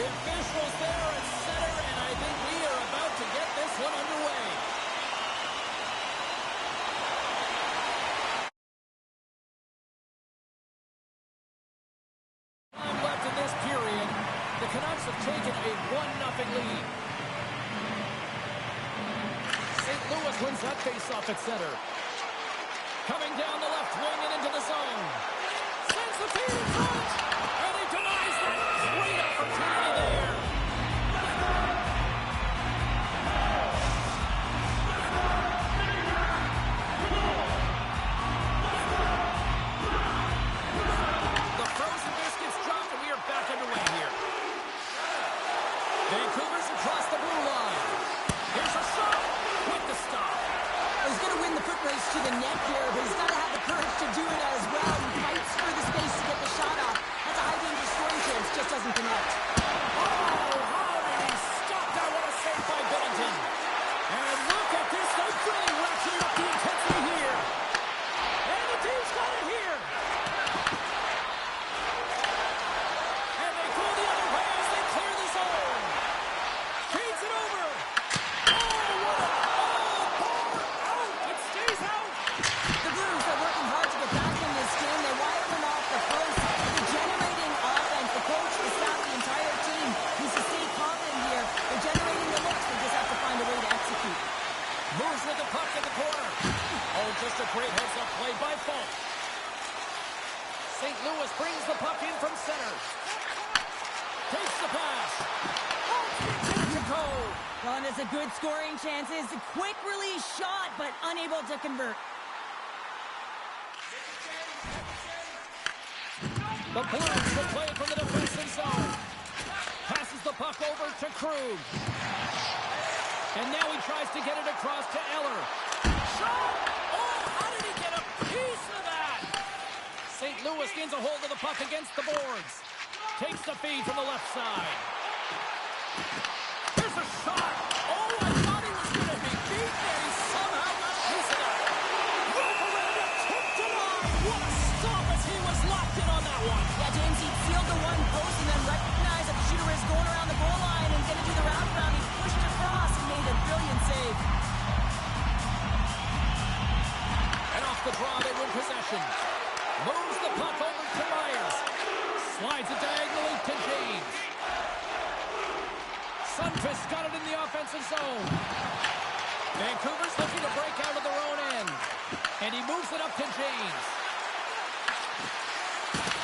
The officials there at center, and I think we are about to get this one underway. Time left in this period. The Canucks have taken a 1-0 lead. St. Louis wins that faceoff at center. Coming down the left wing and into the zone. Sends the feed in front. And he denies that. Great opportunity there. The frozen biscuits dropped and we are back underway here. Vancouver's across the blue line. Here's a shot. With the stop. He's going to win the foot race to the net here, but he's got to have the courage to do it as well. He fights for the space to get the shot off. That's a high danger scoring chance, just doesn't connect. Oh, how did he stop that? What a save by Bennington. And look at this. They've really ratcheted up the intensity here. And the team's got it here. And they go the other way as they clear the zone. Feeds it over. Oh, what a... It stays out. The Blues are working hard to get back in this game. They wire them off the post. They're generating offense. The coach, the staff, the entire team needs to stay confident here. They're generating the looks. They just have to find a way to execute. Moves with the puck in the corner. Oh, just a great heads-up play by Falk. St. Louis brings the puck in from center. Takes the pass. Well, and it's a good scoring chance. It's a quick release shot, but unable to convert. The Blues will play it from the defensive zone. Passes the puck over to Krug. And now he tries to get it across to Eller. Shot! Oh, how did he get a piece of that? St. Louis gains a hold of the puck against the boards. Takes the feed from the left side. Here's a shot. Oh, I thought he was going to be beat there. He somehow got a piece of that. Roperanda tipped to line. What a stop as he was locked in on that one. Yeah, James, he sealed the one post and then recognized that the shooter is going around the goal line and going to do the wraparound. He pushed across and made a brilliant save. And off the draw, they win possession. Moves the puck over to Myers. Slides it diagonally to James. Sundqvist got it in the offensive zone. Vancouver's looking to break out of their own end. And he moves it up to James.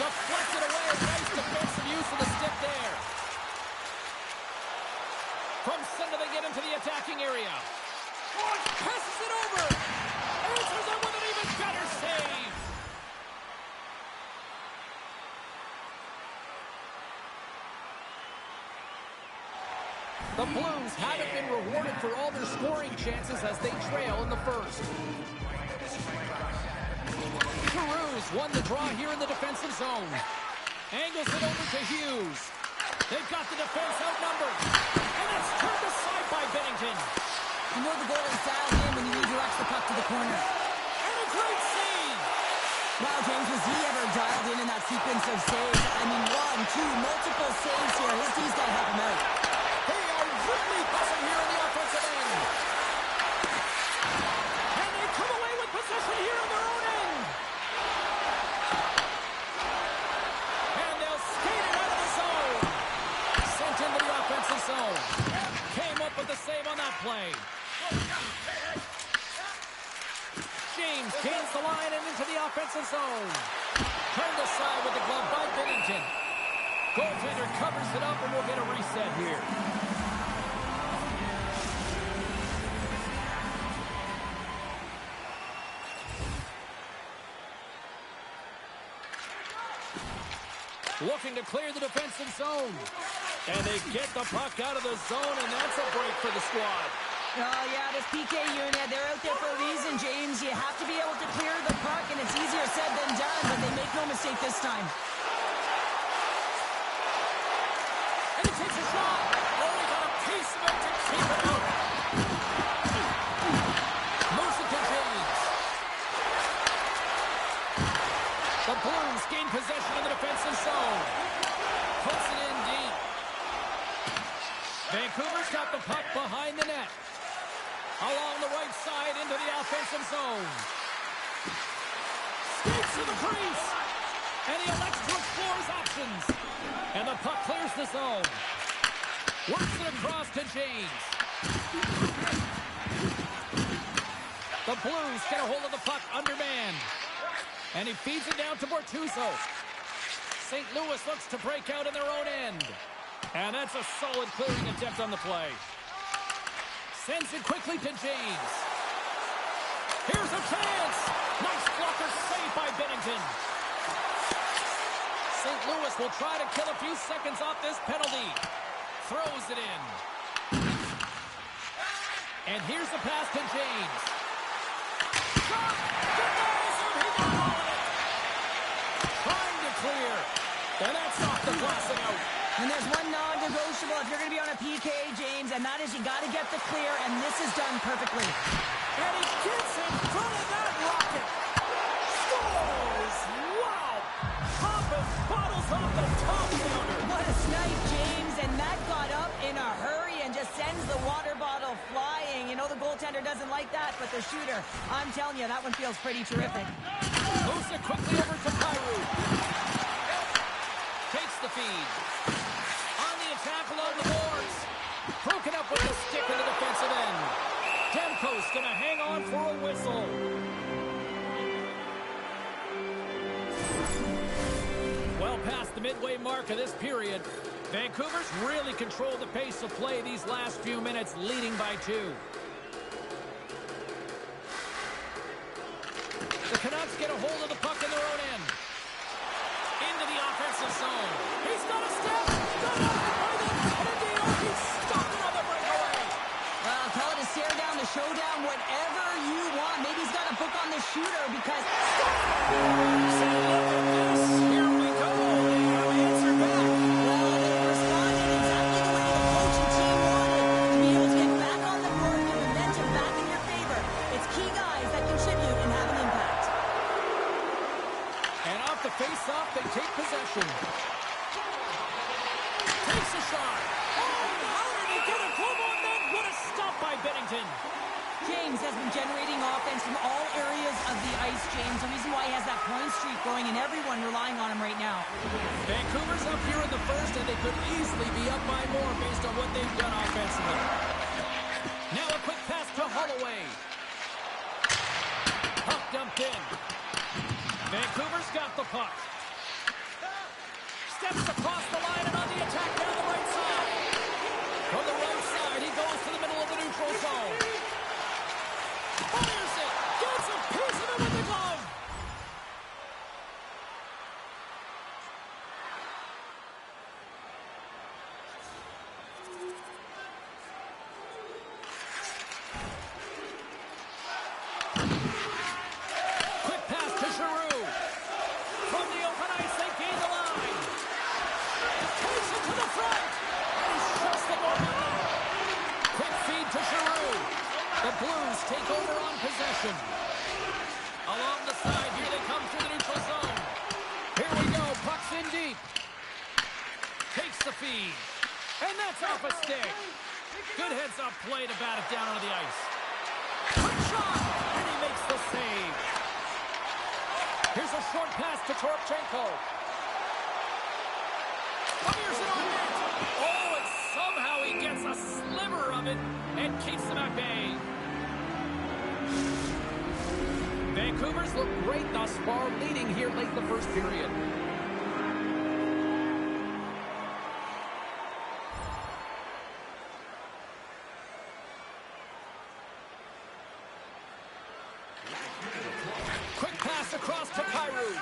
Deflected away. Nice defensive use of the stick there. From center they get into the attacking area. Passes it over. Answers it with an even better save. The Blues haven't been rewarded for all their scoring chances as they trail in the first. Caruth won the draw here in the defensive zone. Angles it over to Hughes. They've got the defense outnumbered. And it's turned aside by Bennington. You know the goalie's dialed in when he redirects the puck to the corner. And a great save. Wow, James, was he ever dialed in that sequence of saves? I mean, 1, 2, multiple saves here. His team's got to help him out. They are really buzzing here in the offensive end. And they come away with possession here in their own end. And they'll skate it out of the zone. Sent into the offensive zone. Came up with the save on that play. James gains the line and into the offensive zone. Turned aside with the glove by Bennington. Goaltender covers it up and we'll get a reset here. Looking to clear the defensive zone. And they get the puck out of the zone, and that's a break for the squad. Oh, yeah, this PK unit, they're out there for a reason, James. You have to be able to clear the puck, and it's easier said than done, but they make no mistake this time. And he takes a shot. Oh, he got a piece of it to keep it out. Moves it to James. The Blues gain possession of the defensive zone. Puts it in deep. Vancouver's got the puck behind the net. Along the right side into the offensive zone. Skates to the crease. And he elects to explore his options. And the puck clears the zone. Works it across to James. The Blues get a hold of the puck undermanned. And he feeds it down to Bortuzzo. St. Louis looks to break out in their own end. And that's a solid clearing attempt on the play. Sends it quickly to James. Here's a chance. Nice blocker save by Bennington. St. Louis will try to kill a few seconds off this penalty. Throws it in. And here's the pass to James. Shot! Goodness! And he got all of it. Trying to clear. And that's off the glassing out. And there's one non-negotiable if you're going to be on a PK, James, and that is you got to get the clear, and this is done perfectly. And he gets in front of that rocket. Scores! Wow! Popping bottles off the top counter. What a snipe, James, and that got up in a hurry and just sends the water bottle flying. You know the goaltender doesn't like that, but the shooter, I'm telling you, that one feels pretty terrific. Moves it quickly over to Kyrou. Takes the feed. On the attack along the boards. Broken up with the stick in the defensive end. Demko's going to hang on for a whistle. Well past the midway mark of this period, Vancouver's really controlled the pace of play these last few minutes, leading by 2. The Canucks get a hold of the puck in their own end. Into the offensive zone. He's got a step. Got it by the Canadian. He's stopped it on the breakaway. Well, call it a stare down, the showdown, whatever you want. Maybe he's got a book on the shooter because... Say, look at this. Here we go. They have answered back. Well, they responded exactly the way the coaching team wanted. To be able to get back on the court, get momentum back in your favor. It's key guys that contribute and have an impact. And off the face-off, they take possession. Takes a shot. Oh, how did he get a club on that? What a stop by Bennington. James has been generating offense from all areas of the ice, James. The reason why he has that point streak going and everyone relying on him right now. Vancouver's up here in the first, and they could easily be up by more based on what they've done offensively. Now a quick pass to Holloway. Puck dumped in. Vancouver's got the puck. Steps across the line and on the attack down the right side. From the right side, he goes to the middle of the neutral zone. Fires it. Gets a piece of it with the glove. Quick pass to Giroux. From the open ice, they gain the line. Takes it to the front. And he shuts the ball down. Quick feed to Giroux. The Blues take over on possession. Along the side, here they come through the neutral zone. Here we go, puck's in deep. Takes the feed. And that's off a stick. Good heads-up play to bat it down onto the ice. Quick shot, and he makes the save. Here's a short pass to Toropchenko. Fires it on net. Oh, and somehow he gets a sliver of it and keeps them at bay. Vancouver's look great thus far, leading here late in the first period. Quick pass across to Kyrou.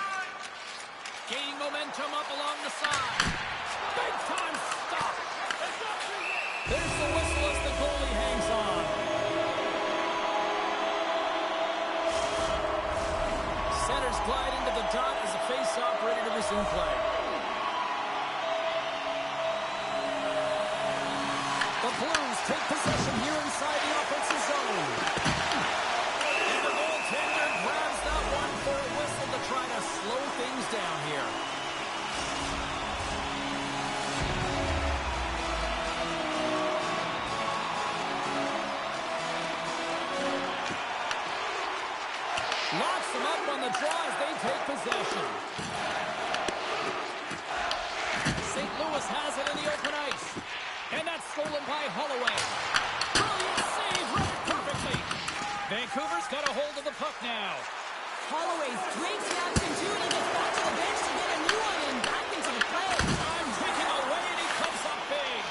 Gaining momentum up along the side. Big time stop. There's the whistle as the goalie hangs on. Centers glide into the dot as a face-off ready to resume play. The Blues take possession here inside the offensive zone. And the goaltender grabs that one for a whistle to try to slow things down here. them up on the draw as they take possession. St. Louis has it in the open ice. And that's stolen by Holloway. Brilliant save, read it perfectly. Vancouver's got a hold of the puck now. Holloway's great reaction too, and he gets back to the bench to get a new one and back into the play. I'm taking away, and he comes up big.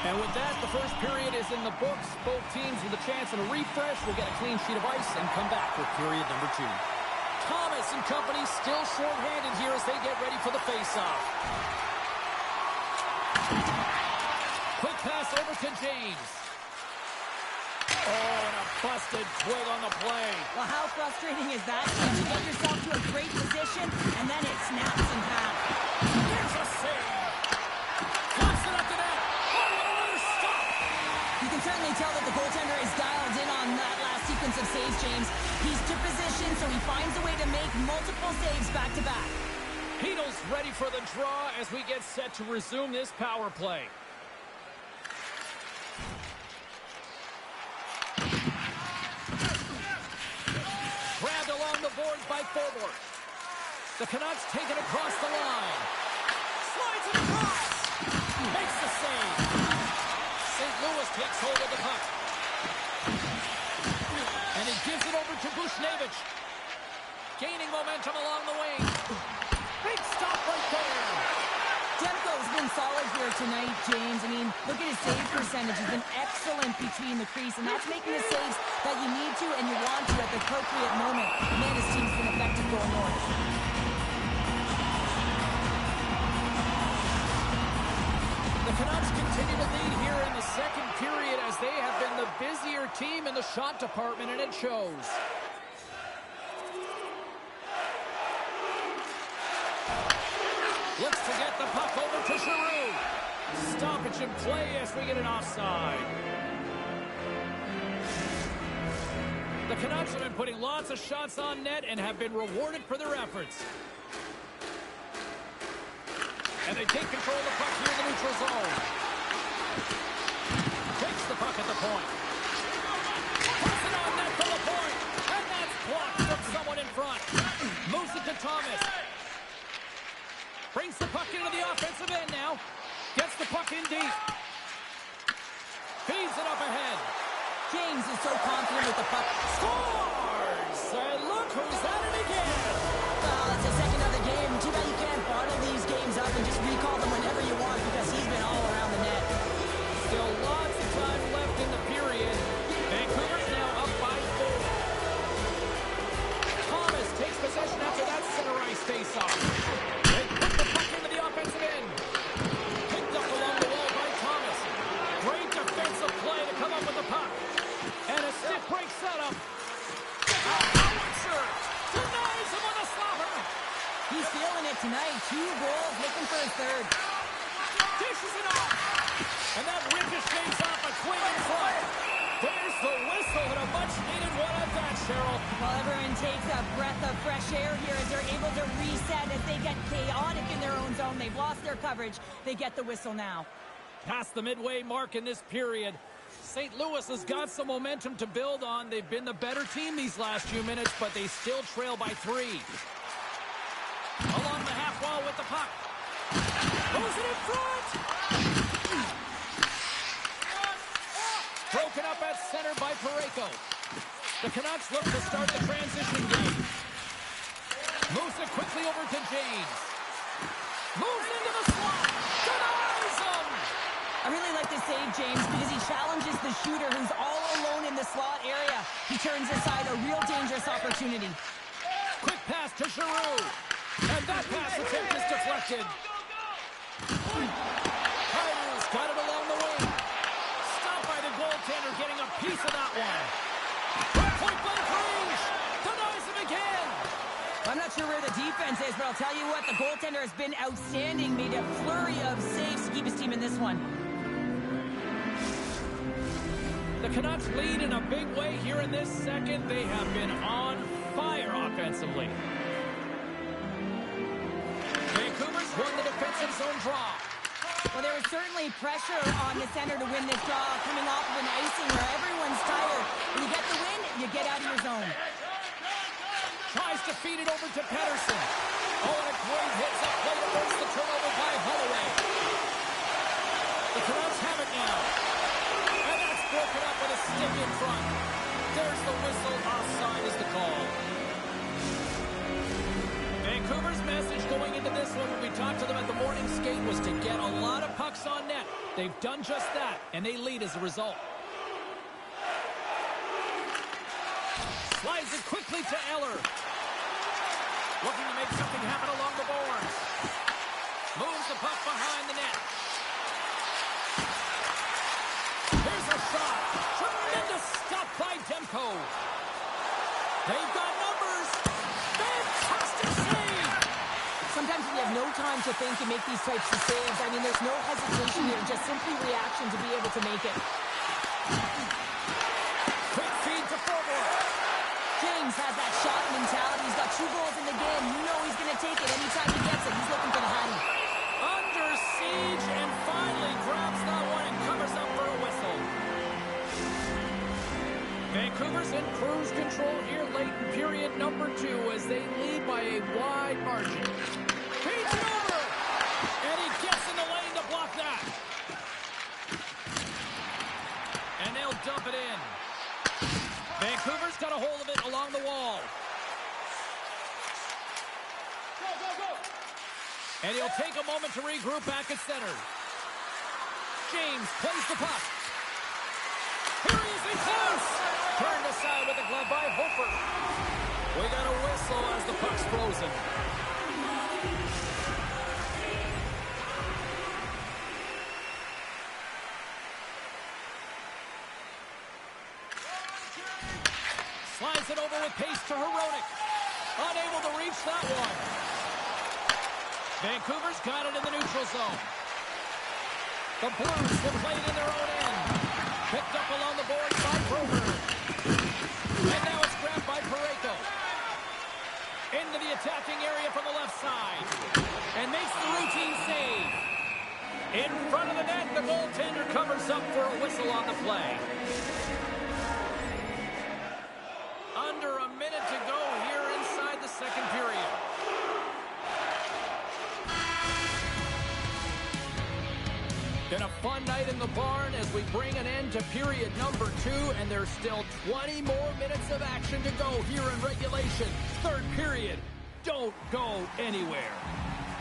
And with that, the first period is in the books. Both teams with a chance and a refresh will get a clean sheet of ice and come back for period number 2. Thomas and company still short-handed here as they get ready for the face-off. Quick pass over to James. Oh, and a busted twig on the play. Well, how frustrating is that? You get yourself to a great position, and then it snaps in half. Here's a save. Flips it up to net. Oh, and another stop. You can certainly tell that the goaltender is dialed in on that last sequence of saves, James. He's to position, so he finds a way to make multiple saves back-to-back. Heedle's ready for the draw as we get set to resume this power play. Grabbed along the boards by Forward. The Canucks take it across the line. Slides it across. Makes the save. St. Louis takes hold of the puck. And he gives it over to Bushnevich. Gaining momentum along the wing. Big stop right there. Demko's been solid here tonight, James. I mean, look at his save percentage. He's been excellent between the crease, and that's making the saves that you need to and you want to at the appropriate moment. Man, his team's been effective going north. The Canucks continue to lead here in the second period as they have been the busier team in the shot department, and it shows. Looks to get the puck over to Giroux. Stoppage in play as we get an offside. The Canucks have been putting lots of shots on net and have been rewarded for their efforts. And they take control of the puck here in the neutral zone. Takes the puck at the point. Puts it on net from the point. And that's blocked from someone in front. Moves it to Thomas. Brings the puck into the offensive end now. Gets the puck in deep. Feeds it up ahead. James is so confident with the puck. Scores! And look who's at it again. Well, it's the second of the game. Too bad you can't bottle these games up and just recall them whenever you want because he's been all around the net. Still lots of time left in the period. Vancouver's now up by 4. Thomas takes possession after that center ice face-off. They put the puck into the offensive end. Picked up along the wall by Thomas. Great defensive play to come up with the puck. And a stiff break setup. Howitzer denies him with a slobber. He's feeling it tonight. 2 goals, looking for his third. Dishes it off. And that ricochets off a twin in front. There's the whistle and a much-needed one at that, Cheryl. Well, everyone takes a breath of fresh air here as they're able to reset as they get chaotic in their own zone. They've lost their coverage. They get the whistle now. Past the midway mark in this period. St. Louis has got some momentum to build on. They've been the better team these last few minutes, but they still trail by 3. Along the half wall with the puck. Moves it in front. Broken up at center by Parayko. The Canucks look to start the transition game. Moves it quickly over to James. Moves into the slot. Denies him. I really like this save, James, because he challenges the shooter who's all alone in the slot area. He turns aside a real dangerous opportunity. Quick pass to Giroux. And that pass attempt is deflected. Hires got it along the wing. Stopped by the goaltender getting a piece of that one. Point blank range. Denies him again. I'm not sure where the defense is, but I'll tell you what, the goaltender has been outstanding. Made a flurry of saves to keep his team in this one. The Canucks lead in a big way here in this second. They have been on fire offensively. Vancouver's won the defensive zone draw. Well, there was certainly pressure on the center to win this draw, coming off of an icing where everyone's tired. When you get the win, you get out of your zone. Tries to feed it over to Pettersson. Oh, and a great hits up play to force the turnover by Holloway. The Canucks have it now. And that's broken up with a stick in front. There's the whistle. Offside is the call. Vancouver's message going into this one when we talked to them at the morning skate was to get a lot of pucks on net. They've done just that, and they lead as a result. Slides it quickly to Eller. Looking to make something happen along the boards. Moves the puck behind the net. Here's a shot. Tremendous stop by Demko. They've got numbers. Fantastic save. Sometimes when you have no time to think and make these types of saves, I mean, there's no hesitation here, just simply reaction to be able to make it. Quick feed to forward. James has that shot mentality. He's got 2 goals in the game. You know he's going to take it anytime he gets it. He's looking for the hattie. Under siege and finally grabs that one and covers up for a whistle. Vancouver's in cruise control here late in period number 2 as they lead by a wide margin. Feeds it over! And he gets in the lane to block that. And they'll dump it in. Vancouver's got a hold of it along the wall. Go, go, go! And he'll take a moment to regroup back at center. James plays the puck. Here he is in close! Turned aside with the glove by Hofer. We got a whistle as the puck's frozen. Slides it over with pace to Hronek. Unable to reach that one. Vancouver's got it in the neutral zone. The Blues will play it in their own end. Picked up along the boards by Brober. And now it's grabbed by Parayko. Into the attacking area from the left side. And makes the routine save. In front of the net, the goaltender covers up for a whistle on the play. Under a minute to go here inside the second period. Been a fun night in the barn as we bring an end to period number 2, and there's still 20 more minutes of action to go here in regulation. Third period. Don't go anywhere.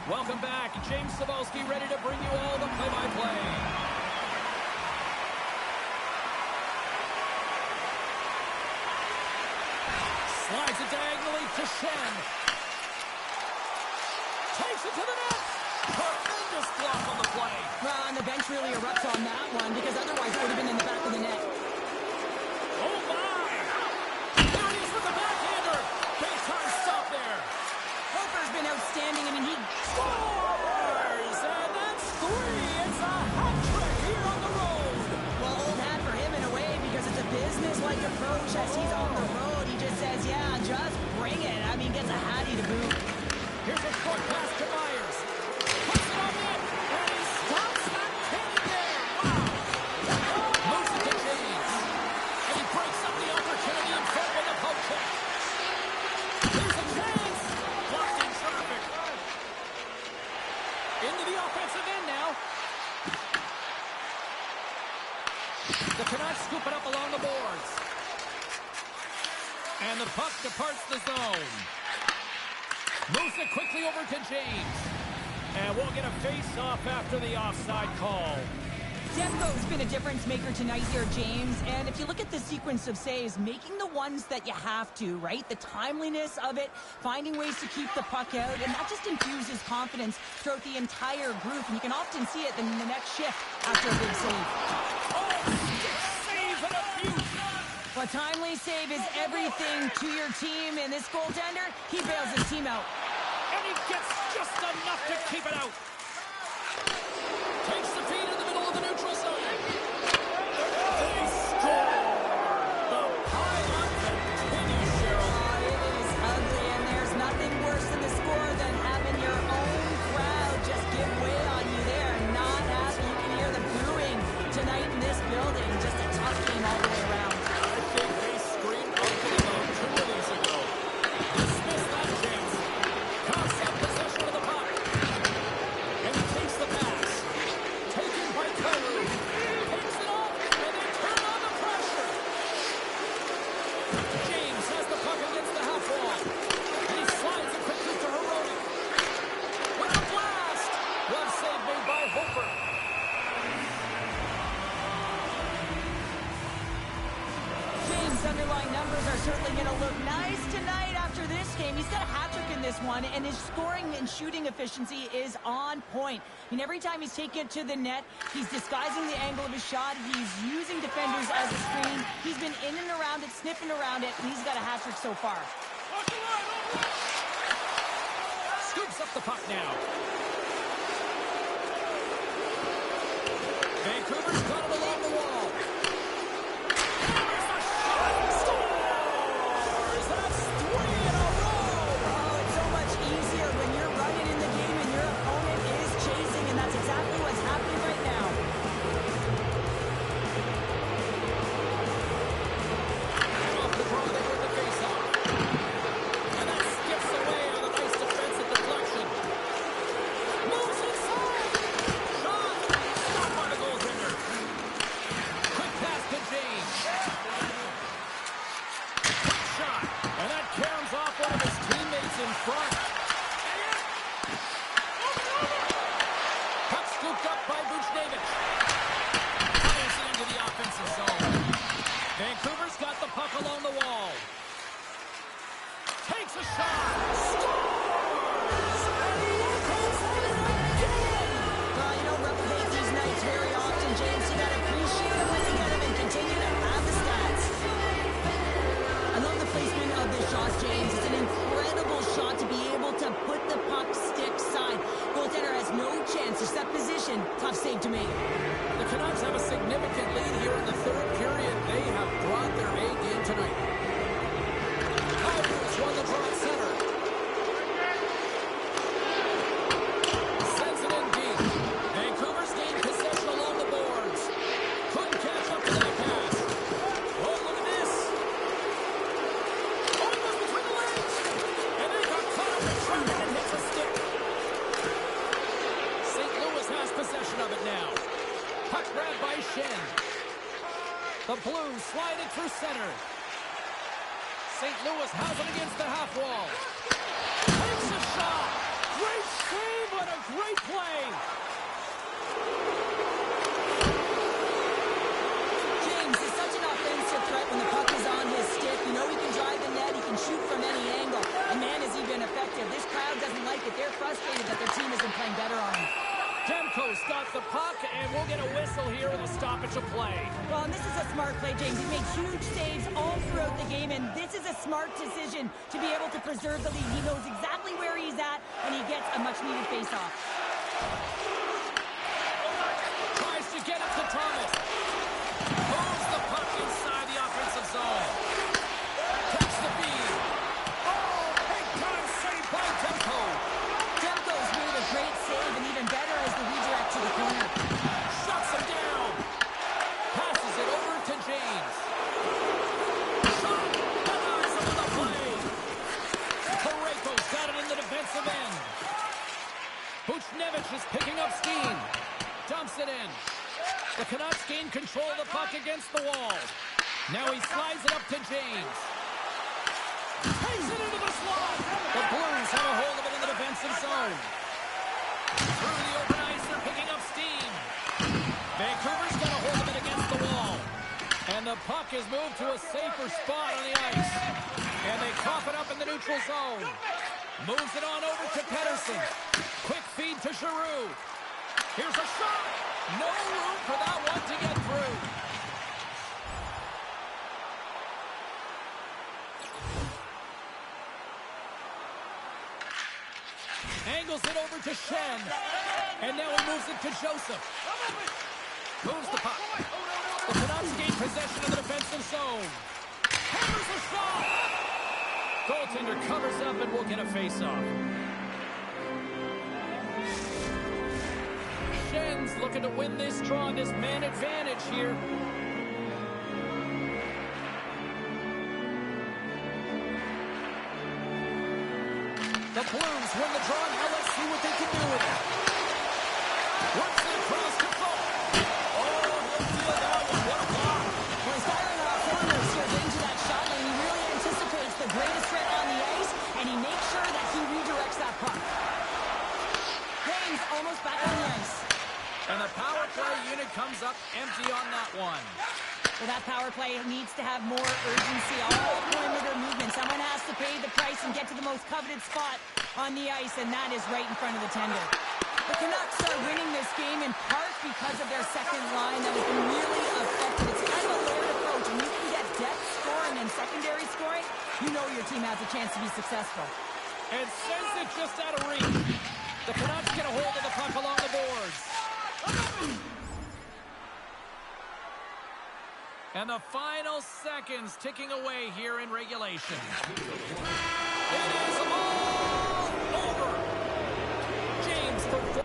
Welcome back. James Cybulski ready to bring you all the play-by-play. Slides it diagonally to Shen. Takes it to the net. Tremendous block on the play. Well, and the bench really erupts on that one because otherwise it would have been in the back of the net. Oh, my. There it is with the backhander. Big time stop there. Hofer's been outstanding. I mean, he Scores! And that's 3. It's a hat trick here on the road. well, old hat for him in a way because it's a business-like approach as he's on the road. He just says, yeah, just bring it. I mean, gets a hattie to boot. Here's a short pass to Myers. Puts it on net. And he stops that cannon there. Wow. Moves it to James. And he breaks up the opportunity in front with a poke check. There's a chance. Blocked in traffic. Into the offensive end now. The Canucks scoop it up along the boards. And the puck departs the zone. Moves it quickly over to James. And we'll get a face-off after the offside call. Demko's been a difference maker tonight here, James. And if you look at the sequence of saves, making the ones that you have to, right? The timeliness of it, finding ways to keep the puck out, and that just infuses confidence throughout the entire group. And you can often see it in the next shift after a big save. Oh, save and a beaut. A timely save is everything to your team, and this goaltender, he bails his team out. And he gets just enough to keep it out. Takes the feed in the middle of the neutral zone. They score. The pile-on continues, Cheryl. Oh, it is ugly, and there's nothing worse than the score than having your own crowd just give way on you there. Not save made by Hofer. James' underlying numbers are certainly going to look nice tonight after this game. He's got a hat trick in this one, and his scoring and shooting efficiency is on point. I mean, every time he's taking it to the net, he's disguising the angle of his shot. He's using defenders as a screen. He's been in and around it, sniffing around it, and he's got a hat trick so far. Scoops up the puck now. Vancouver's got it along the wall. Scores! That's 3 in a row! Oh, it's so much easier when you're running in the game and your opponent is chasing, and that's exactly what's happening right now. Off the draw, they win the faceoff. And that skips away on a nice defensive deflection. Moves inside! Shot! Stopped by the goaltender. Quick pass to James. Quick shot. And that caroms off one of his teammates in front. Puck scooped up by Buchnevich. Fires it into the offensive zone. Vancouver's got the puck along the wall. Takes a shot. Scores! And look who's in it again! Well, you don't replicate these nights very often, James. You got to appreciate them when you get them and continue to have the stats. I love the placement of this shot, James. It's an incredible shot to be able to put the puck stick side. Goaltender has no chance to set position. Tough save to make. The Canucks have a significant lead here in the third period. They have brought their A game tonight. Tigers won the draw at center. Sends it in deep. Vancouver's gained possession along the boards. Couldn't catch up to that pass. Oh, look at this. Oh, it goes between the legs. And they got caught up in traffic and hits a stick. St. Louis has possession of it now. Puck grabbed by Shen. The Blues slide it through center. St. Louis has it against the half wall. Takes a shot. Great save and a great play. James is such an offensive threat when the puck is on his stick. You know he can drive the net. He can shoot from any angle. And man, has he been effective. This crowd doesn't like it. They're frustrated that their team isn't playing better on him. Demko's got the puck, and we'll get a whistle here with a stoppage of play. Well, and this is a smart play, James. He made huge saves all throughout the game, and this is a smart decision to be able to preserve the lead. He knows exactly where he's at, and he gets a much-needed face-off. Tries to get it to Thomas. Moves the puck inside the offensive zone. Takes the feed. Oh, big-time save by Demko. Demko's made a great save, and even better is the redirect to the corner. Shuts him down. Passes it over to James. Shot. Denies him with the play. Pareko's got it in the defensive end. Buchnevich is picking up steam. Dumps it in. The Canucks gain control of the puck against the wall. Now he slides it up to James. Takes it into the slot. The Blues have a hold of it in the defensive zone. Through the open ice, they're picking up steam. Vancouver's got a hold of it against the wall. And the puck is moved to a safer spot on the ice. And they cough it up in the neutral zone. Moves it on over to Pettersson. Quick feed to Giroux. Here's a shot. No room for that one to get through. Angles it over to Shen. And now he moves it to Joseph. Moves the puck. The Canucks gain possession of the defensive zone. Hammers a shot. Goaltender covers up and will get a face-off. Shen's looking to win this draw on this man advantage here. The Blues win the draw. Now let's see what they can do with it. Works it across to Folk. Oh, he'll deal that one. What a block. Well, he's firing off corners here into that shot, and he really anticipates the greatest threat on the ice, and he makes sure that he redirects that puck. James almost back on the ice. And the power play unit comes up empty on that one. Well, that power play needs to have more urgency. All perimeter movement. Someone has to pay the price and get to the most coveted spot on the ice, and that is right in front of the tender. The Canucks are winning this game in part because of their second line that has been really effective. It's kind of a layered approach. When you can get depth scoring and secondary scoring, you know your team has a chance to be successful. And sends it just out of reach. The Canucks get a hold of the puck along the boards. And the final seconds ticking away here in regulation. It is all over. James for...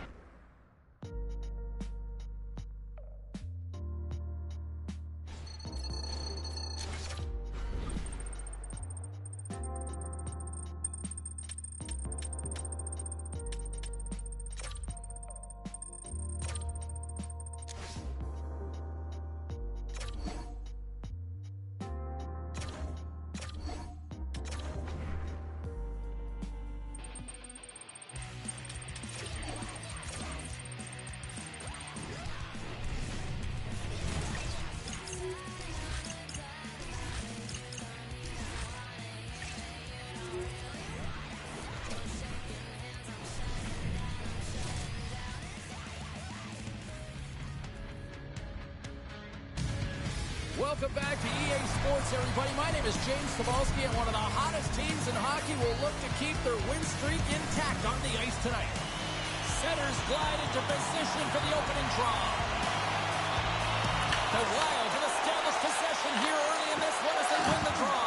Welcome back to EA Sports, everybody. My name is James Cebulski, and one of the hottest teams in hockey will look to keep their win streak intact on the ice tonight. Centers glide into position for the opening draw. The Wild have established possession here early in this one as they win the draw.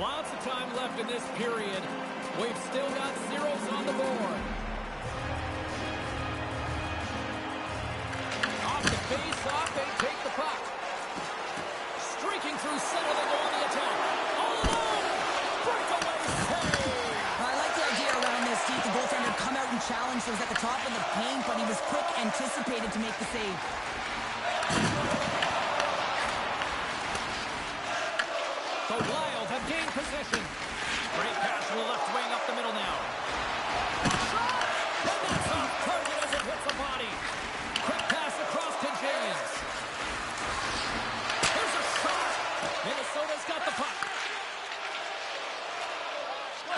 Lots of time left in this period. We've still got zeros on the board. Off the face-off, they take the puck. Streaking through center, they go on the attack. All alone! Breakaway save! I like the idea around this, Steve. The goaltender come out and challenge. He was at the top of the paint, but he was quick, anticipated to make the save. The Wild have gained possession. Great pass to the left wing up the middle now. Shot! And that's off target as it hits the body. Quick pass across to James. There's a shot. Minnesota's got the puck.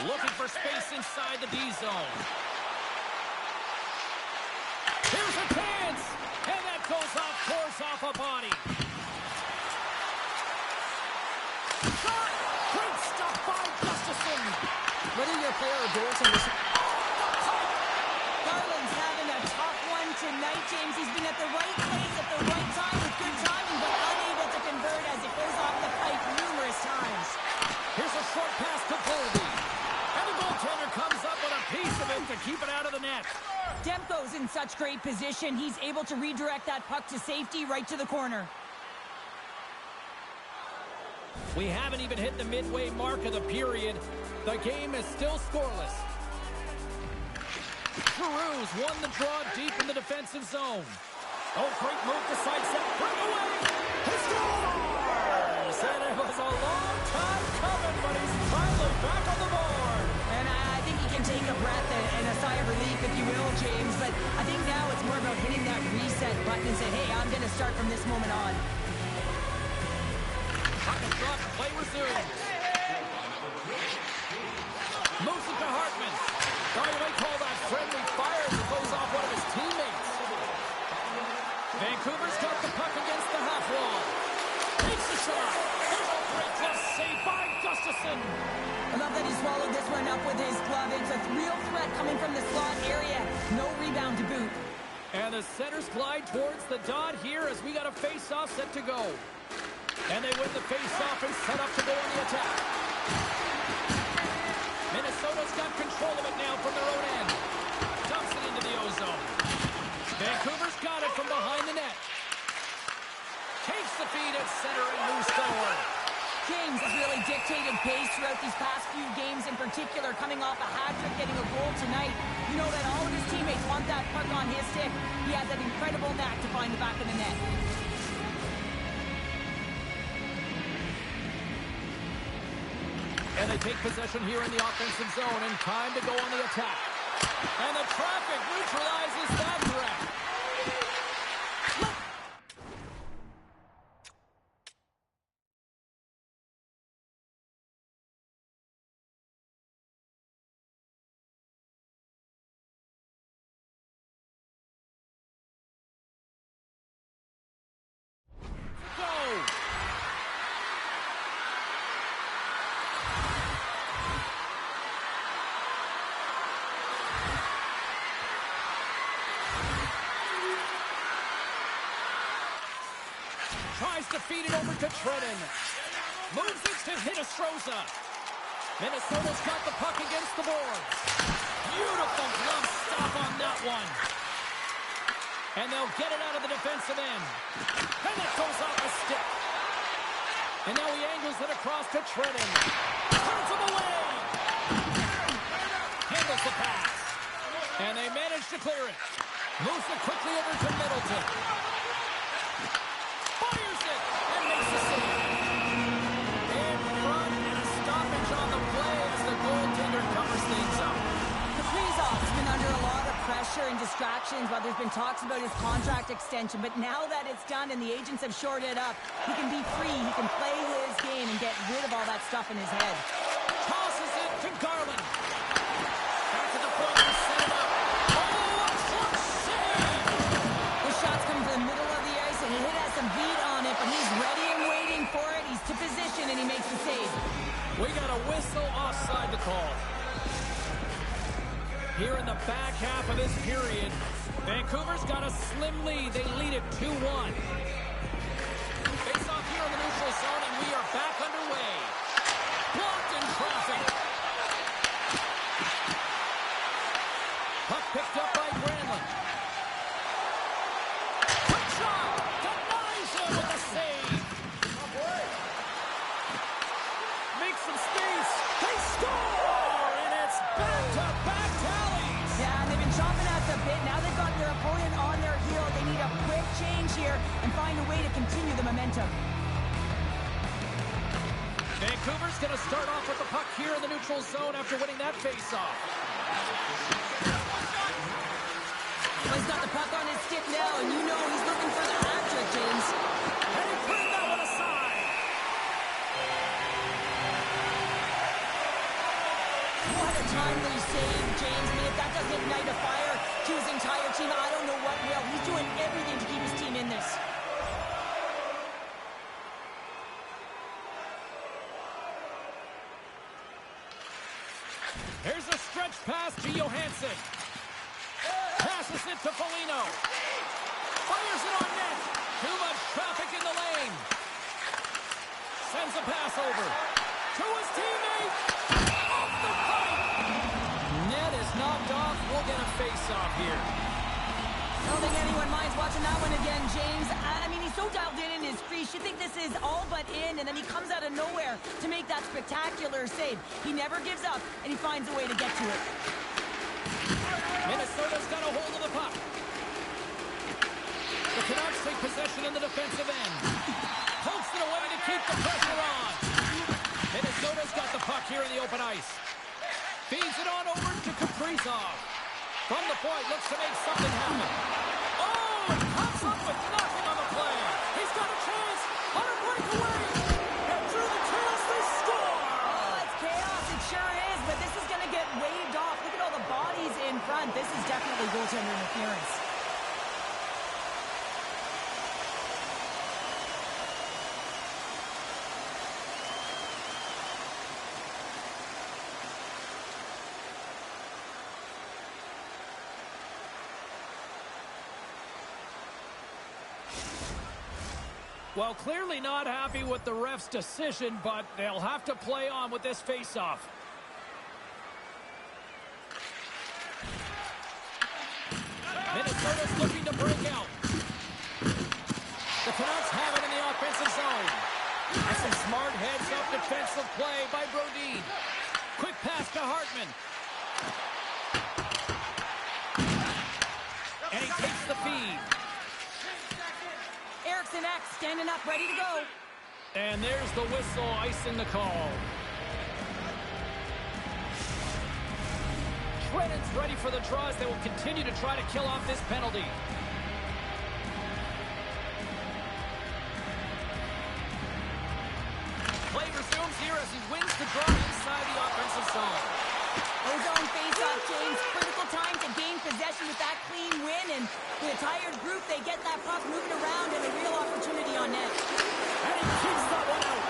Looking for space inside the D zone. Here's a chance. And that goes off, pours off a body. Shot! Great stuff by Gustafson. Whether you're a player or goaltender, Garland's having a tough one tonight, James. He's been at the right place at the right time with good timing, but unable to convert as it goes off the pipe numerous times. Here's a short pass to Boldy. And the goaltender comes up with a piece of it to keep it out of the net. Demko's in such great position. He's able to redirect that puck to safety right to the corner. We haven't even hit the midway mark of the period. The game is still scoreless. Giroux's won the draw deep in the defensive zone. Oh, great move to sidestep. Breakaway! He scores! And it was a long time coming, but he's finally back on the board. And I think he can take a breath and a sigh of relief, if you will, James. But I think now it's more about hitting that reset button and saying, hey, I'm going to start from this moment on. Hartman drop, play resumed. Moves it to Hartman. Sorry, you might call that friendly fire as it goes off one of his teammates. Vancouver's got the puck against the half wall. Takes the shot. Here's a great glove save by Gustafson. I love that he swallowed this one up with his glove. It's a real threat coming from the slot area. No rebound to boot. And the centers glide towards the dot here as we got a face-off set to go. And they win the face-off and set up to go on the attack. Minnesota's got control of it now from their own end. Dumps it into the ozone. Vancouver's got it from behind the net. Takes the feed at center and moves forward. James has really dictated pace throughout these past few games, in particular coming off a hat-trick, getting a goal tonight. You know that all of his teammates want that puck on his stick. He has that incredible knack to find the back of the net. And they take possession here in the offensive zone, and time to go on the attack. And the traffic neutralizes that threat. Tries to feed it over to Trenton. Moves it to Hinostroza. Minnesota's got the puck against the boards. Beautiful glove stop on that one. And they'll get it out of the defensive end. And it goes off the stick. And now he angles it across to Trenton. Turns him away. Handles the pass. And they manage to clear it. Moves it quickly over to Middleton. Fires it and makes the save. In front and a stoppage on the play as the goaltender covers things up. Kaprizov's been under a lot of pressure and distractions while there's been talks about his contract extension. But now that it's done and the agents have shored it up, he can be free, he can play his game and get rid of all that stuff in his head. Tosses it to Garland. Back to the point to set it up. Oh, a short save! The shot's coming from the middle of the ice and he has some beat on it, but he's ready and waiting for it. He's to position and he makes the save. We got a whistle offside to call. Here in the back half of this period, Vancouver's got a slim lead. They lead it 2-1. Face off here in the neutral zone, and we are back underway. Blocked in traffic. Puck picked up by Granlund. Quick shot! Denies him with a save. Makes some space. They score! And it's back-to-back tallies. Yeah, and they've been chopping at the bit. Now they've got their opponent on their heel. They need a quick change here and find a way to continue the momentum. Vancouver's going to start off with the puck here in the neutral zone after winning that face-off. Well, he's got the puck on his stick now, and you know he's looking for the hat-trick, James. And he put that one aside. What a timely save, James. I mean, if that doesn't ignite a fire to his entire team, I don't know what will. He's doing everything to keep his team in this. Here's a stretch pass to Johansson. Passes it to Foligno. Fires it on net. Too much traffic in the lane. Sends a pass over to his teammate. Off the pipe. Net is knocked off. We'll get a face-off here. I don't think anyone minds watching that one again, James. I mean, he's so dialed in his crease. You think this is all but in, and then he comes out of nowhere to make that spectacular save. He never gives up, and he finds a way to get to it. Minnesota's got a hold of the puck. The Canucks take possession in the defensive end. Pokes it away to keep the pressure on. Minnesota's got the puck here in the open ice. Feeds it on over to Kaprizov. From the point, looks to make something happen. Oh, and comes up with nothing on the play. He's got a chance on a breakaway. And through the chaos, they score. Oh, it's chaos. It sure is, but this is going to get waved off. Look at all the bodies in front. This is definitely goaltender interference. Well, clearly not happy with the ref's decision, but they'll have to play on with this faceoff. Minnesota's looking to break out. The Canucks have it in the offensive zone. And some smart heads-up defensive play by Brodin. Quick pass to Hartman. And he takes the feed. Eriksson Ek standing up, ready to go. And there's the whistle, icing the call. Swedden's ready for the draws. They will continue to try to kill off this penalty. Play resumes here as he wins the draw inside the offensive zone. Ozone face-off, James. Critical time to gain possession with that clean win. And with a tired group, they get that puck moving around and a real opportunity on net. And he keeps that one out.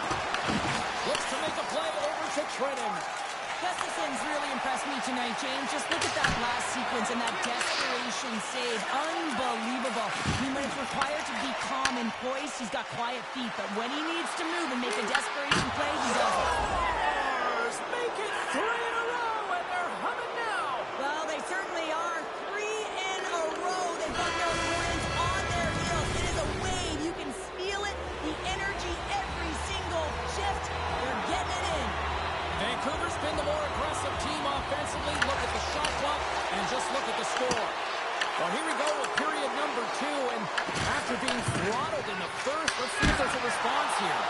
Looks to make a play over to Trenton. Gustafson's really impressed me tonight, James. Just look at that last sequence and that desperation save. Unbelievable. I mean, when it's required to be calm and poised, he's got quiet feet. But when he needs to move and make a desperation play, he does it. Stars make it 3 in a row, and they're humming now. Well, they certainly are. 3 in a row. They've got their opponents on their heels. It is a wave. You can feel it. The energy every single shift. They're getting it in. Vancouver's been the more aggressive team offensively. Look at the shot clock and just look at the score. Well, here we go with period number 2, and after being throttled in the first, let's see if there's a response here.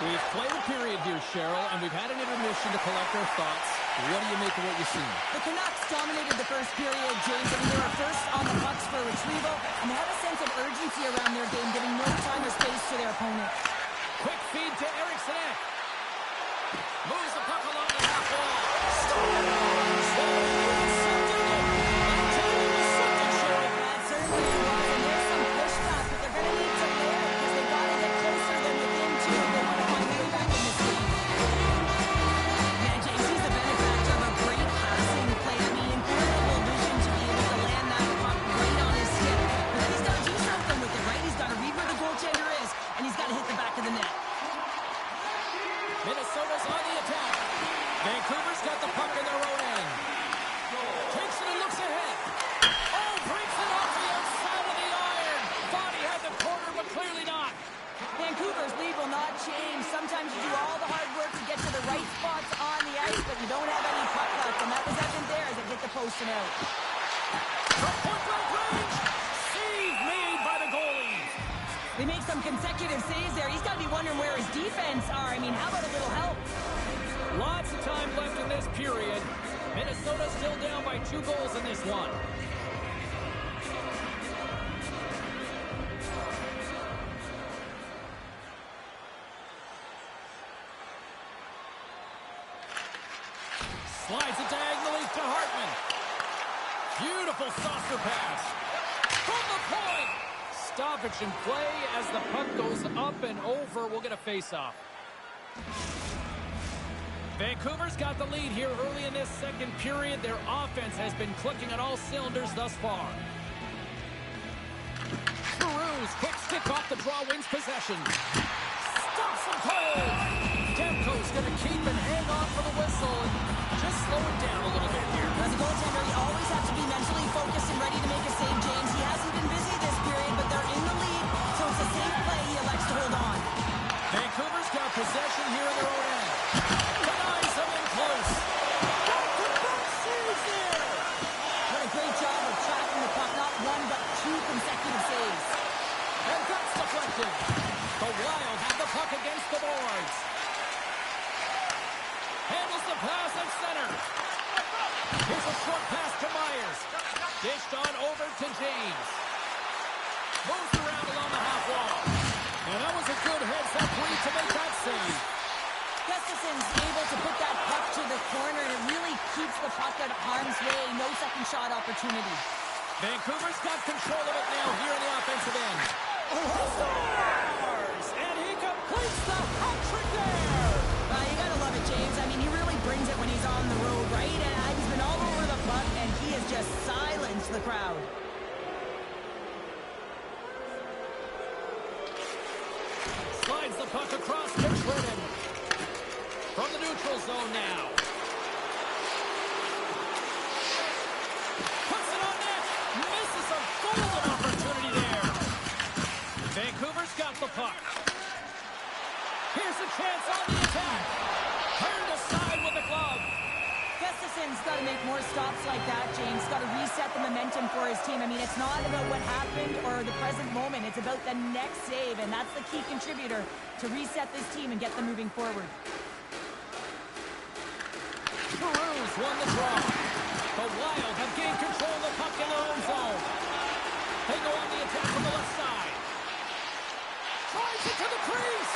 We've played a period here, Cheryl, and we've had an intermission to collect our thoughts. What do you make of what you've seen? The Canucks dominated the first period, James. I mean, they were first on the pucks for retrieval, and they had a sense of urgency around their game, giving no time or space to their opponent. Quick feed to Eriksson. Moves the puck along the half wall. That certainly was, and there's some pushback, but they're going to need to layer it because they've got to get closer than within 2 if they want to find their way back in this game. Man, James, he's the benefactor of a great passing play. I mean, incredible vision to be able to land that puck right on his stick. But then he's got to do something with it, right? He's got to read where the goaltender is, and he's got to hit the back of the net. Minnesota's on the attack. Vancouver's got the puck in their own end. Takes it and looks ahead. Oh, breaks it off the outside of the iron. Thought he had the corner, but clearly not. Vancouver's lead will not change. Sometimes you do all the hard work to get to the right spots on the ice, but you don't have any puck luck, and that was evident there as it hit the post and out. From point-blank range. Save made by the goalies. They make some consecutive saves there. He's got to be wondering where his defense are. I mean, how about a little help? Lots of time left in this period. Minnesota still down by 2 goals in this one. Slides it diagonally to Hartman. Beautiful saucer pass. From the point. Stoppage in play as the puck goes up and over. We'll get a face-off. Vancouver's got the lead here early in this second period. Their offense has been clicking on all cylinders thus far. Cruz, quick stick off the draw, wins possession. Stops him cold. Demko's going to keep and hang on for the whistle. Just slow it down a little bit here. As a goaltender, you always have to be mentally focused and ready to make a save, James. He hasn't been busy this period, but they're in the lead, so it's a safe play. He elects to hold on. Vancouver's got possession here in their own end. Denies him in close. Back-to-back saves there. What a great job of tracking the puck. Not 1, but 2 consecutive saves. And that's deflected. The Wild have the puck against the boards. Handles the pass at center. Here's a short pass to Myers. Dished on over to James. Moves around along the half wall. And that was a good heads-up read to make that save. Gustafson's able to put that puck to the corner, and it really keeps the puck out of harm's way. No second shot opportunity. Vancouver's got control of it now here in the offensive end. Stars! And he completes the hat-trick there! You gotta love it, James. I mean, he really brings it when he's on the road, right? And he's been all over the puck, and he has just silenced the crowd. Slides the puck across to Trenton. From the neutral zone now. Puts it on net. Misses a golden opportunity there. Vancouver's got the puck. Here's a chance on the attack. Turned aside with the glove. Gustafson's got to make more stops like that, James. Got to reset the momentum for his team. I mean, it's not about what happened or the present moment. It's about the next save, and that's the key contributor to reset this team and get them moving forward. Cruz won the draw. The Wild have gained control of the puck in their own zone. They go on the attack from the left side. Drives it to the crease.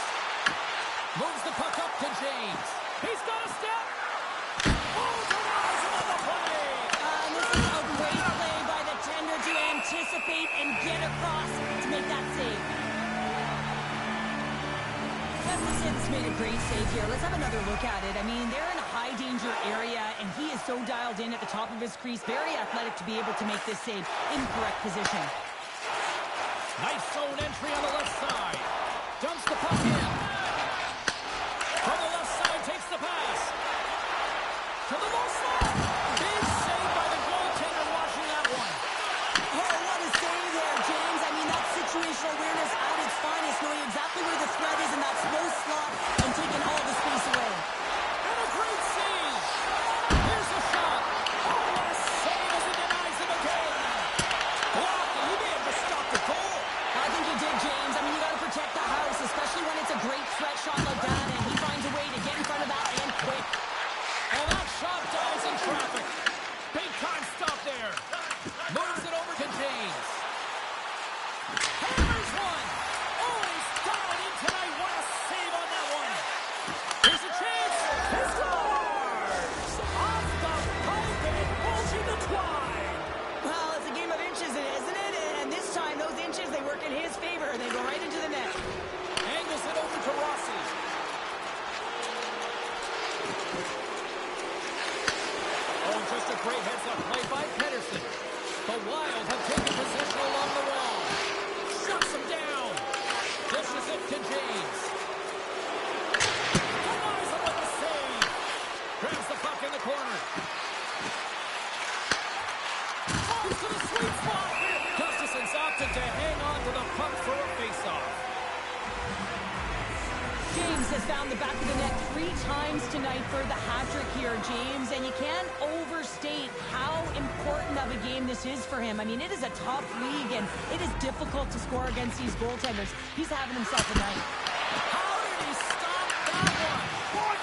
Moves the puck up to James. He's got a step. Oh, denies him on the play. This is a great play by the tender to anticipate and get across to make that save. Gustafson's made a great save here. Let's have another look at it. I mean, they're in a high-danger area, and he is so dialed in at the top of his crease. Very athletic to be able to make this save in correct position. Nice zone entry on the left side. Dumps the puck in. From the left side, takes the pass. To the low slot. Big save by the goaltender watching that one. Oh, what a save there, James. I mean, that's situational awareness at its finest, knowing exactly where the threat is in that slow slot and taking all the space away. And a great save. Here's a shot. Oh, what a save as it denies him again. Blocked, and he may have just stopped the goal. I think you did, James. I mean, you got to protect the house, especially when it's a great threat shot like that, and he finds a way to get in front of that and quick. And that shot dives in traffic. Big time stop there. Moves it over to James. Hammers one. Oh, he's dialed in tonight. What a save on that one. Here's a chance. He scores! Off the pipe and bulging the twine. Well, it's a game of inches, isn't it? And this time, those inches, they work in his favor. They go right into the net. Angles it over to Rossi. Oh, just a great heads-up play by Pedersen. The Wild have taken position along the wall. Shuts him down. Dishes it to James. Denies him with the save. Grabs the puck in the corner. Falls to the sweet spot. Gustafson's opted to hang on to the puck for a face-off. James has found the back of the net 3 times tonight for the hat-trick here, James, and you can't overstate how important of a game this is for him. I mean, it is a tough league, and it is difficult to score against these goaltenders. He's having himself a night. How did he stop that one?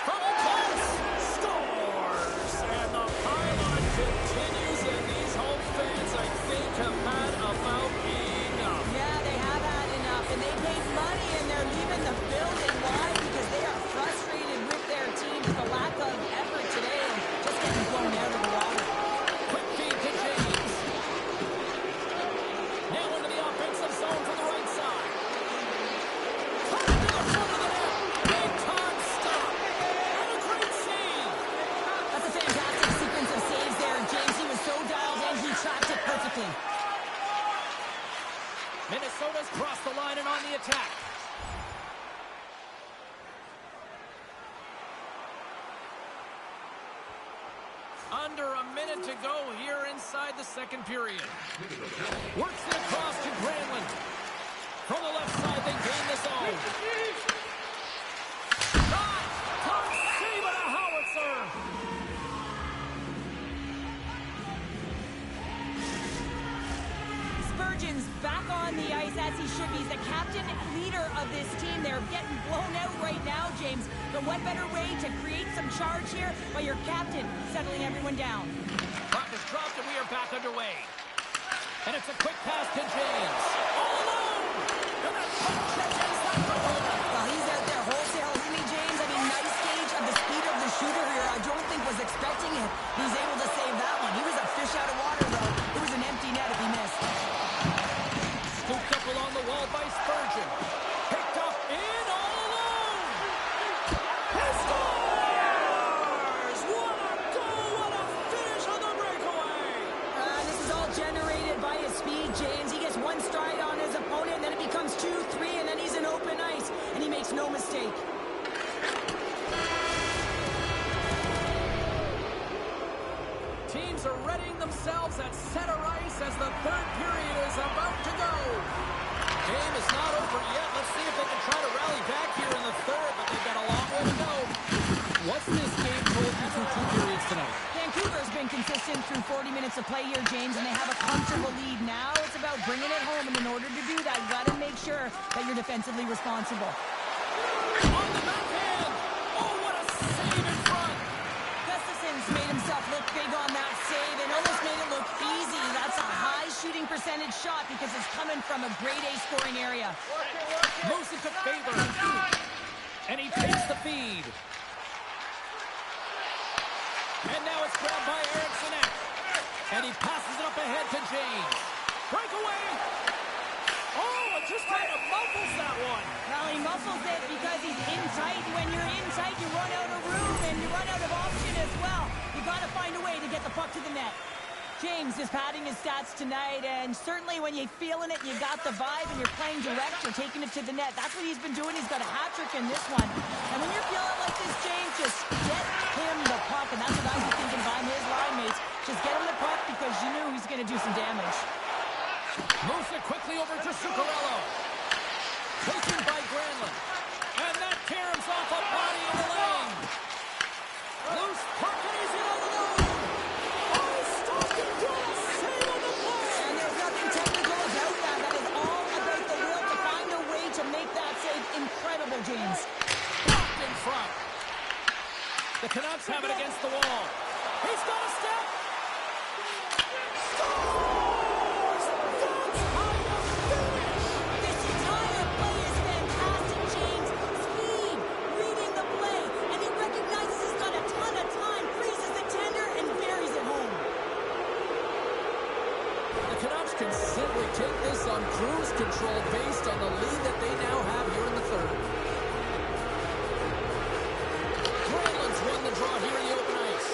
From a close, scores! And the pylon continues, and these home fans, I think, have had about enough. Yeah, they have had enough, and they paid money, and they're leaving the building. Why? Because they are frustrated with their team for the lack of effort today and just getting blown out of the water. Quick feed to James. Now into the offensive zone from the right side. Cut to the front of the net. Big time stop. And a great save. That's a fantastic sequence of saves there, James. He was so dialed in, he tracked it perfectly. Minnesota's crossed the line and on the attack. Under a minute to go here inside the second period. Works it across to Granlund. From the left side, they gain the zone. Shot! Top save and a howitzer! Spurgeon's back on the ice as he should be. He's the captain leader of this team. They're getting blown out right now, James. But what better way to create some charge here by your captain settling everyone down? Puck is dropped and we are back underway. And it's a quick pass to James. All alone! And that puck catches that goal. Well, he's out there wholesale, isn't he, James? I mean, nice gauge of the speed of the shooter here. I don't think was expecting it. He was able to save that one. He was a fish out of water, though. It was an empty net if he missed. Scooped up along the wall by Spurgeon. Picked up in all alone. He scores! What a goal! What a finish on the breakaway! This is all generated by his speed, James. He gets one stride on his opponent, and then it becomes 2, 3, and then he's in open ice, and he makes no mistake. Teams are readying themselves at center ice as the third period is about to go. Game is not over yet. Let's see if they can try to rally back here in the third, but they've got a long way to go. What's this game told you through 2 periods tonight? Vancouver's been consistent through 40 minutes of play here, James, and they have a comfortable lead. Now it's about bringing it home, and in order to do that, you got to make sure that you're defensively responsible. On the backhand! Oh, what a save in front! Gustafson's made himself look big on on that save and almost made it look easy. That's a high shooting percentage shot because it's coming from a grade A scoring area. Moves it to Faber. And he takes the feed. And now it's grabbed by Eriksson. And he passes it up ahead to James. Breakaway. Oh, it just kind of muffles that one. Well, he muffles it because he's in tight. When you're in tight, you run out of room and you run out of option as well. You got to find a way to get the puck to the net. James is padding his stats tonight, and certainly when you're feeling it, you got the vibe, and you're playing direct, you're taking it to the net. That's what he's been doing. He's got a hat trick in this one. And when you're feeling like this, James, just get him the puck, and that's what I was thinking behind his line mates. Just get him the puck because you knew he's going to do some damage. Moves it quickly over to Zuccarello. Taken by Granlund. And that caroms off a body in the lane. Loose puck, and he's in alone. Oh, Stockton doing a save on the play. And there's nothing technical about that. That is all about the will to find a way to make that save incredible, James. Blocked in front. The Canucks have it against the wall. He's got a step. Scores! That's how you finish. This entire play is fantastic, James. Speed, reading the play, and he recognizes he's got a ton of time, freezes the tender, and buries it home. The Canucks can simply take this on cruise control based on the lead that they now have here in the third. Granlund's won the draw here in the open ice.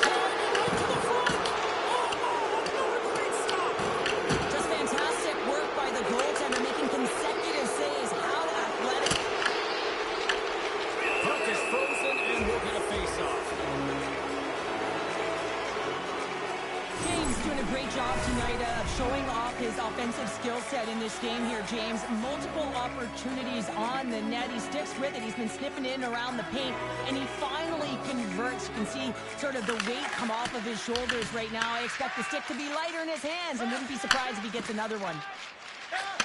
Driving right to the front. Oh, another great stop. Just fantastic work by the goaltender, making consecutive saves. How athletic. Puck is frozen and we'll get a face-off. James doing a great job tonight of showing off his offensive skill set in this game here, James. Multiple opportunities on the net. He sticks with it. He's been sniffing in around the paint, and he finally converts. You can see sort of the weight come off of his shoulders right now. I expect the stick to be lighter in his hands, and wouldn't be surprised if he gets another one.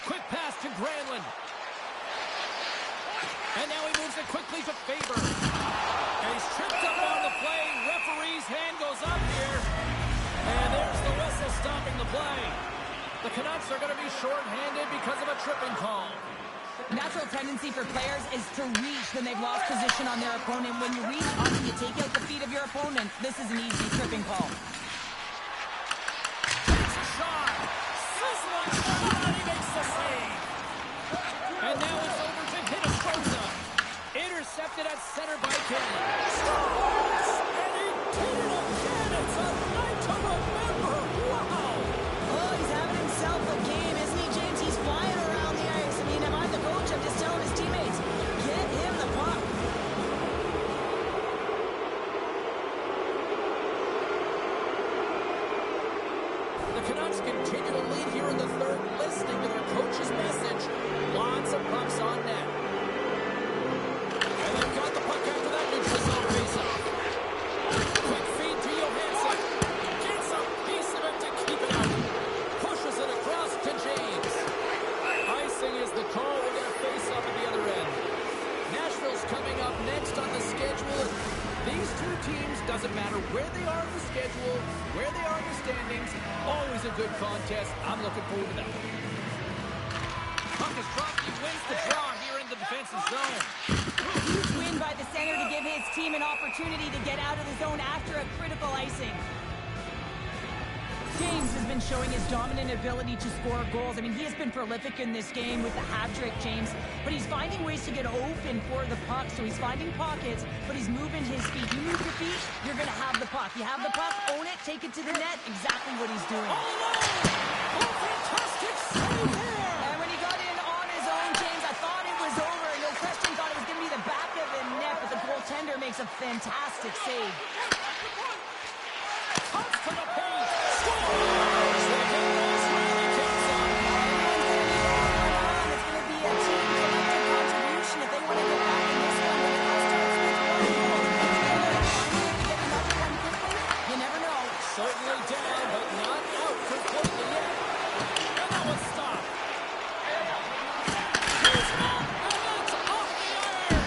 Quick pass to Granlund. And now he moves it quickly to Faber. And he's tripped up on the play. Referee's hand goes up here. And there's the whistle stopping the play. The Canucks are going to be shorthanded because of a tripping call. Natural tendency for players is to reach when they've lost position on their opponent. When you reach, often you take out the feet of your opponent. This is an easy tripping call. Takes a shot. Sizzling shot, and he makes the save. And now it's over to Hinostroza. Intercepted at center by Kelly. Scores! And he did it again. It's a night to remember. Wow! Oh, he's having himself a game, isn't he, James? He's flying around the ice. I mean, if I'm the coach, I'm just telling his teammates, get him the puck. The Canucks continue to lead here in the third, listening to their coach's message. Lots of pucks on net. And they've got the puck after that neutral zone faceoff. Quick feed to Johansson. Gets a piece of it to keep it out. Pushes it across to James. Icing is the call. We're going to face off at the other end. Nashville's coming up next on the schedule. These two teams, doesn't matter where they are in the schedule, where they are in the standings, always a good contest. I'm looking forward to that one. Puck is dropped. He wins the draw here in the defensive zone. Huge win by the center to give his team an opportunity to get out of the zone after a critical icing. James has been showing his dominant ability to score goals. I mean, he has been prolific in this game with the hat trick, James, but he's finding ways to get open for the puck. So he's finding pockets, but he's moving his feet. You move your feet, you're going to have the puck. You have the puck, own it, take it to the net. Exactly what he's doing. All alone! Oh, fantastic save there! And when he got in on his own, James, I thought it was over. No question, thought it was going to be the back of the net, but the goaltender makes a fantastic save. Pucks to the paint. Scores! The Canucks really kicks up. It's going to be a team collective contribution if they want to get back in this one. But it starts with one goal. Finally, get another one quickly. You never know. Certainly down, but not out completely yet. And that was stopped. Here's up, and that's off the iron.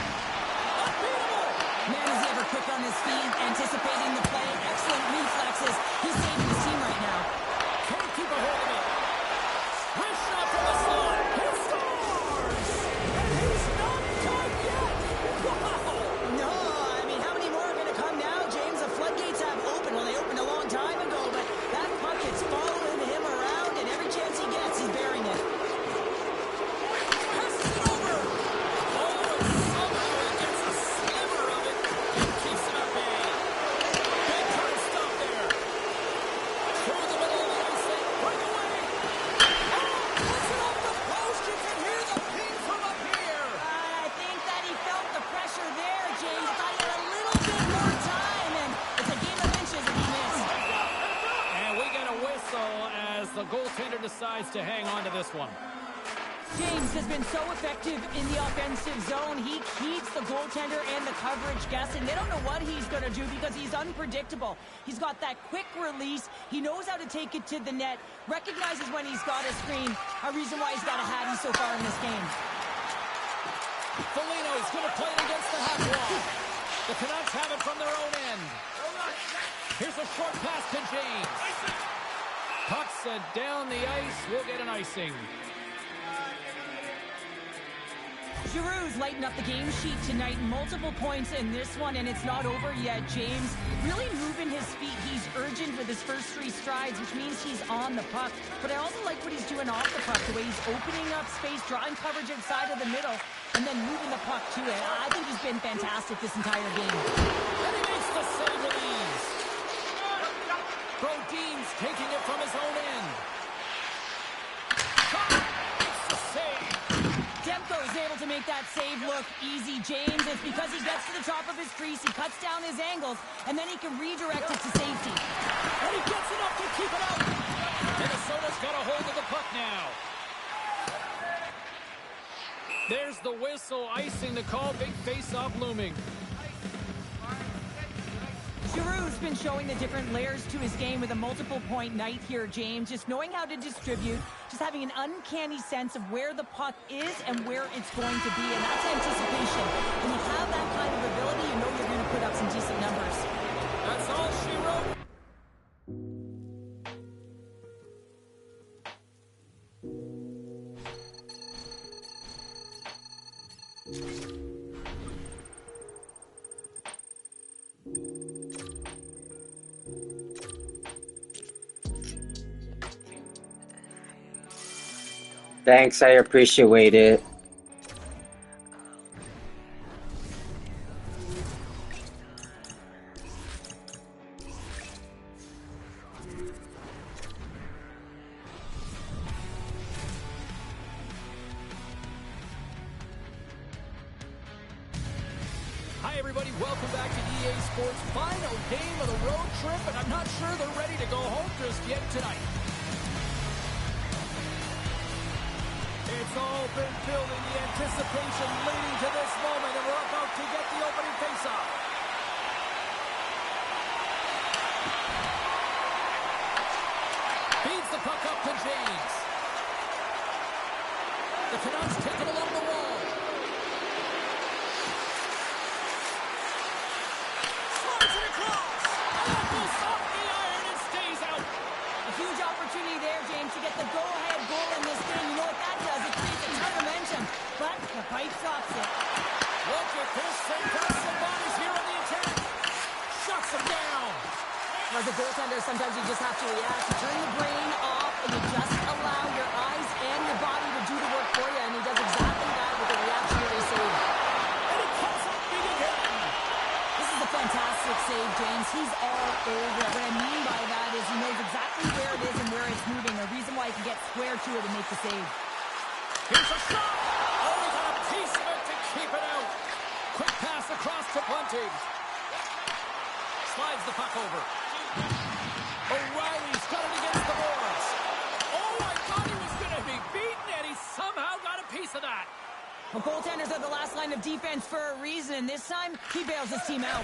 Unbeatable. Man, is he ever quick on his feet, anticipating the play. goaltender decides to hang on to this one. James has been so effective in the offensive zone. He keeps the goaltender and the coverage guessing. They don't know what he's going to do because he's unpredictable. He's got that quick release. He knows how to take it to the net, recognizes when he's got a screen, a reason why he's got a hattie so far in this game. Foligno's going to play it against the half wall. The Canucks have it from their own end. Here's a short pass to James. Puck's down the ice. We'll get an icing. Giroux's lighting up the game sheet tonight. Multiple points in this one, and it's not over yet. James really moving his feet. He's urgent with his first 3 strides, which means he's on the puck. But I also like what he's doing off the puck, the way he's opening up space, drawing coverage inside of the middle, and then moving the puck to it. I think he's been fantastic this entire game. And he makes the save with ease. Brodin's taking it from his own end. Makes the save. Demko is able to make that save look easy. James, it's because he gets to the top of his crease, he cuts down his angles, and then he can redirect it to safety. And he gets enough to keep it out. Minnesota's got a hold of the puck now. There's the whistle, icing the call, big face-off looming. Giroux's been showing the different layers to his game with a multiple-point night here, James. Just knowing how to distribute, just having an uncanny sense of where the puck is and where it's going to be, and that's anticipation. When you have that kind of ability, you know you're going to put up some decent numbers. That's all she wrote. Thanks, I appreciate it. Hi, everybody. Welcome back to EA Sports' final game of the road trip, and I'm not sure they're ready to go home just yet tonight. It's all been building, the anticipation leading to this moment, and we're about to get the opening faceoff. Feeds the puck up to James. The Canucks take it along the wall. Slides it across. And goes off the iron and stays out. A huge opportunity there, James, to get the go-ahead goal in this game. You know what that does? It creates a ton of momentum, but the pipe stops it. Look at this. St. Paul bodies here on the attack. Shuts him down. As a goaltender, sometimes you just have to react. You turn the brain off, and you just allow your eyes and your body to do the work for you, and he does exactly that with a reactionary save. And he comes up big again. This is a fantastic save, James. He's all over it. What I mean by that is he knows exactly where it is and where it's moving, a reason why he can get square to it and make the save. Here's a shot. Oh, he got a piece of it to keep it out. Quick pass across to Bunting. Slides the puck over. O'Reilly's got it against the boards. Oh, I thought he was going to be beaten, and he somehow got a piece of that. Well, goaltenders are the last line of defense for a reason, and this time he bails his team out.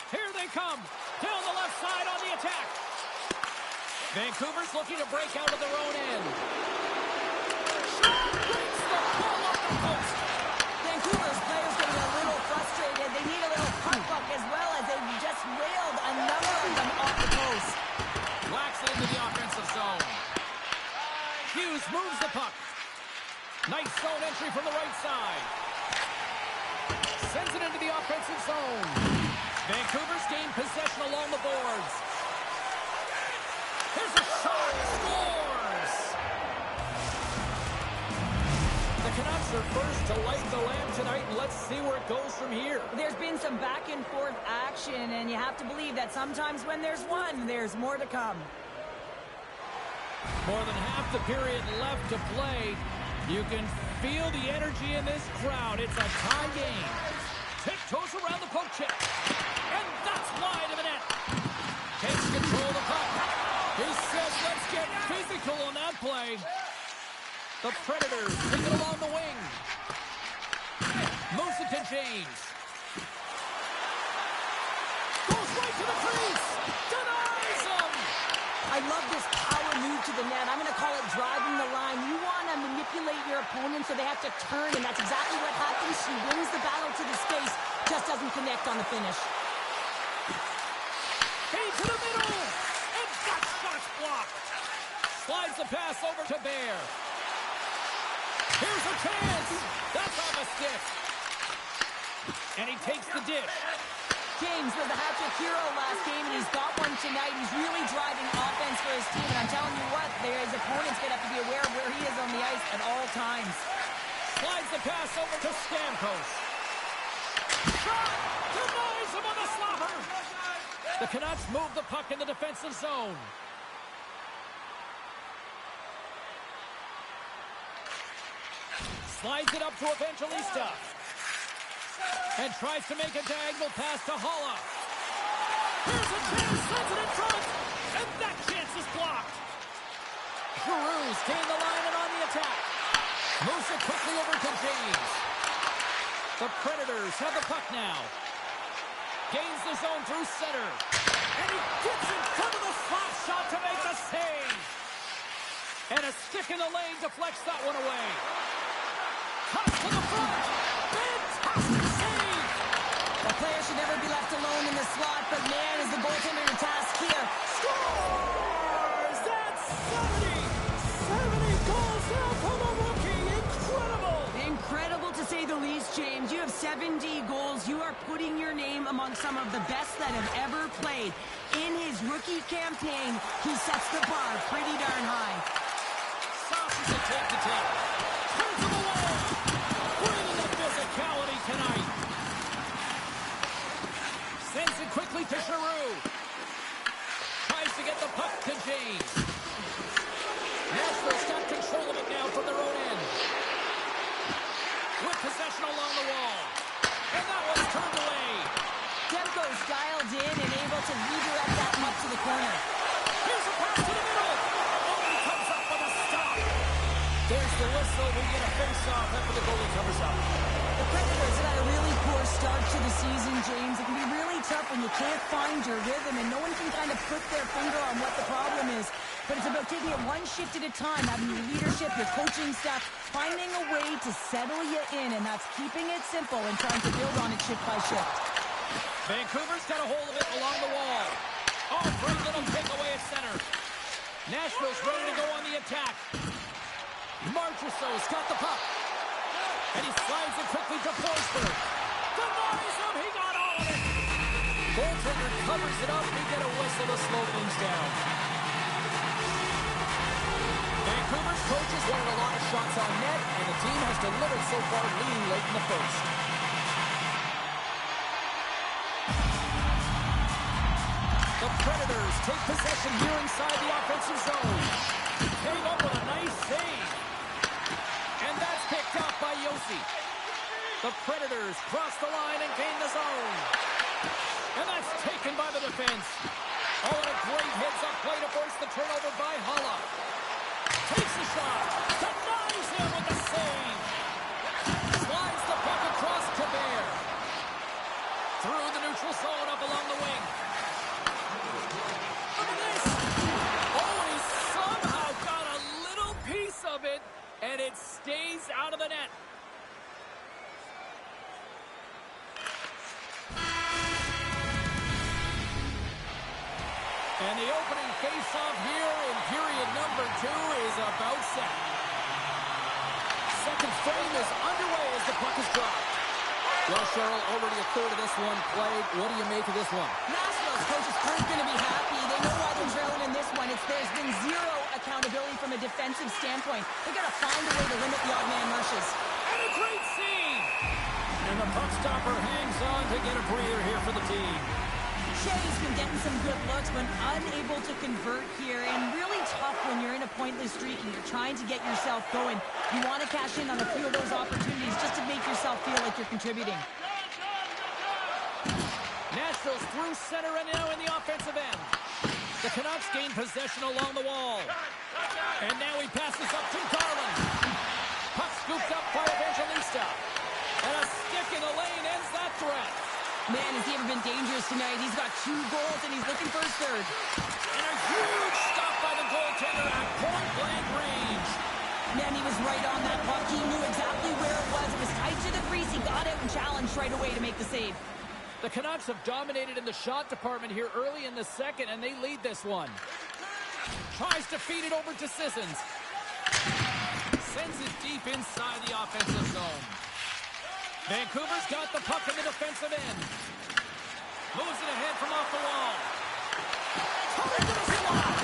Here they come. Down the left side on the attack. Vancouver's looking to break out of their own end. Shot breaks the ball off the post. Vancouver's players getting a little frustrated. They need a little puck as well as they've just railed a number of them off the post. Whacks it into the offensive zone. Hughes moves the puck. Nice zone entry from the right side. Sends it into the offensive zone. Vancouver's gained possession along the boards. Here's a shot. Scores! The Canucks are first to light the lamp tonight, and let's see where it goes from here. There's been some back and forth action, and you have to believe that sometimes when there's one, there's more to come. More than half the period left to play. You can feel the energy in this crowd. It's a tie game. Tiptoes around the poke check. And that's wide of the net. Takes control of the puck. He says The Predators take it along the wing. Moves it to James. Goes right to the crease. Denies him. I love this power move to the net. I'm going to call it driving the line. You want to manipulate your opponent so they have to turn, and that's exactly what happens. She wins the battle to the space, just doesn't connect on the finish. Feed to the middle. And that shot's blocked. Slides the pass over to Bear. Here's a chance. That's off a stick. And he takes the dish. James was the hat-trick hero last game, and he's got one tonight. He's really driving offense for his team, and I'm telling you what, his opponent's going to have to be aware of where he is on the ice at all times. Slides the pass over to Stamkos. Shot! Denies him on the slapper! The Canucks move the puck in the defensive zone. Slides it up to Evangelista. And tries to make a diagonal pass to Holla. Here's a chance, sends it in front. And that chance is blocked. Giroux's gained the line and on the attack. Moves it quickly over to James. The Predators have the puck now. Gains the zone through center. And he gets in front of the slap shot to make the save. And a stick in the lane deflects that one away. Cuts to the front. Fantastic save. The player should never be left alone in the slot, but man, is the goaltender to task here. Scores! That's 70 goals now from a rookie. Incredible! Incredible to say the least, James. You have 70 goals. You are putting your name among some of the best that have ever played. In his rookie campaign, he sets the bar pretty darn high. Sauces it take to take. Turns him away. Bringing the physicality tonight. Sends it quickly to Giroux. Tries to get the puck to James. Nashville's got control of it now from their own end. With possession along the wall. And that one's turned away. Demko's dialed in and able to redirect that puck to the corner. Here's a pass to the middle. Oh, he comes up with a stop. There's the whistle. We get a face-off after the goalie covers up. The Predators have had a really poor start to the season, James. It can be really tough when you can't find your rhythm and no one can kind of put their finger on what the problem is. But it's about taking it one shift at a time, having your leadership, your coaching staff, finding a way to settle you in, and that's keeping it simple and trying to build on it shift by shift. Vancouver's got a hold of it along the wall. Oh, great little takeaway at center. Nashville's ready to go on the attack. Marchessault's got the puck. And he slides it quickly to Forsberg. Denies him. He got all of it. Goaltender covers it up. We get a whistle to slow things down. Vancouver's coaches wanted a lot of shots on net, and the team has delivered so far, leading late in the first. The Predators take possession here inside the offensive zone. Came up with a nice save. And that's picked up by Yossi. The Predators cross the line and gain the zone. And that's taken by the defense. Oh, and a great heads-up play to force the turnover by Holla. Takes the shot. Denies him with the save. Slides the puck across to Bear. Through the neutral zone up along the wing. Look at this. Oh, he somehow got a little piece of it, and it stays out of the net. And the opening face-off here in period number 2 is about set. Second frame is underway as the puck is dropped. Well, Cheryl, already a third of this one played. What do you make of this one? Nashville's coaches aren't going to be happy. They know why they're trailing in this one. There's been zero accountability from a defensive standpoint. They've got to find a way to limit the odd man rushes. And a great save! And the puck stopper hangs on to get a breather here for the team. Shea's been getting some good looks, but unable to convert here, and really tough when you're in a pointless streak and you're trying to get yourself going. You want to cash in on a few of those opportunities just to make yourself feel like you're contributing. Nashville's through center and now in the offensive end. The Canucks gain possession along the wall. And now he passes up to Garland. Puck scooped up by Evangelista. And a stick in the lane ends that threat. Man, has he ever been dangerous tonight? He's got 2 goals, and he's looking for his third. And a huge stop by the goaltender at point-blank range. Man, he was right on that puck. He knew exactly where it was. It was tight to the crease. He got out and challenged right away to make the save. The Canucks have dominated in the shot department here early in the second, and they lead this one. Tries to feed it over to Sissons. Sends it deep inside the offensive zone. Vancouver's got the puck in the defensive end. Moves it ahead from off the wall. Into the slot.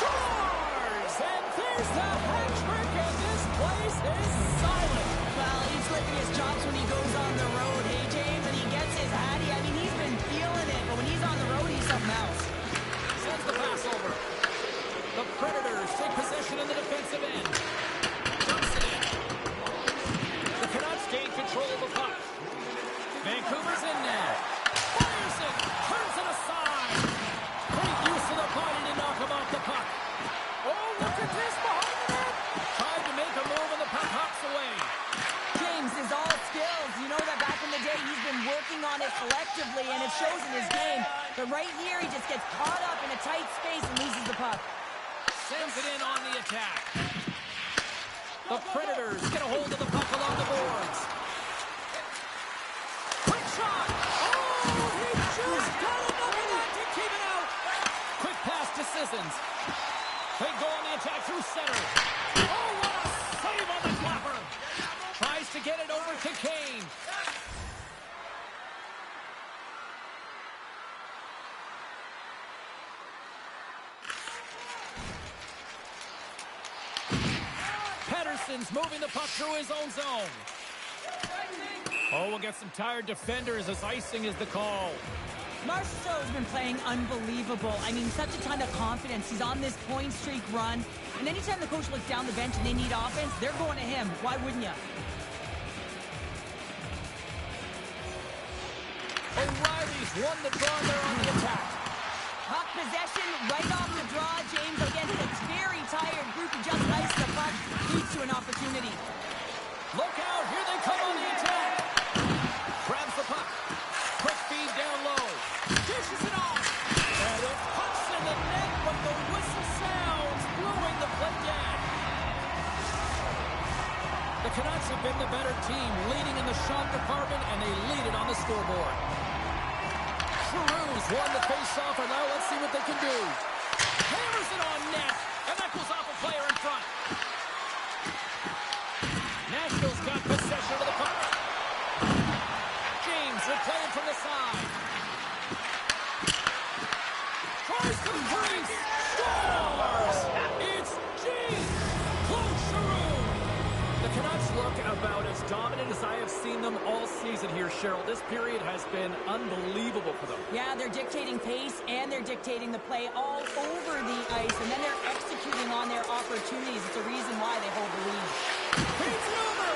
Scores! And there's the hat trick, and this place is silent. Well, he's flipping his chops when he goes on the road, hey, James, and he gets his hattie. I mean, he's been feeling it, but when he's on the road, he's something else. Sends the pass over. The Predators take possession in the defensive end. Dumps it in. The Canucks gain control of the puck. Vancouver's in there. Fires it. Turns it aside. Great use of the body to knock him off the puck. Oh, look at this behind the net. Tried to make a move and the puck hops away. James is all skills. You know that back in the day, he's been working on it collectively, and it shows in his game. But right here, he just gets caught up in a tight space and loses the puck. Sends it in on the attack. The Predators get a hold of the puck along the boards. Quick shot! Oh, he just got enough of that to keep it out. Quick pass to Sissons. They go on the attack through center. Oh, what a save on the clapper. Tries to get it over to Kane. Patterson's moving the puck through his own zone. Oh, we'll get some tired defenders as icing is the call. Marchessault's been playing unbelievable. I mean, such a ton of confidence. He's on this point streak run. And anytime the coach looks down the bench and they need offense, they're going to him. Why wouldn't you? O'Reilly's won the draw there on the attack. Puck possession right off the draw. James against a very tired group who just iced the puck. Leads to an opportunity. Look out, here they come on the attack. Grabs the puck. Quick feed down low. Dishes it off. And it puts in the net, but the whistle sounds, blowing the play dead. The Canucks have been the better team, leading in the shot department, and they lead it on the scoreboard. Giroux's won the face-off, and now let's see what they can do. Hammers it on net, and that goes off a player in front. Nashville's got possession of the puck. James will play it from the side. Tries to brace. Scores! It's James. Claude Giroux. The Canucks look about as dominant as I have seen them all season here, Cheryl. This period has been unbelievable for them. Yeah, they're dictating pace and they're dictating the play all over the ice, and then they're executing on their opportunities. It's a reason why they hold the lead. He's over.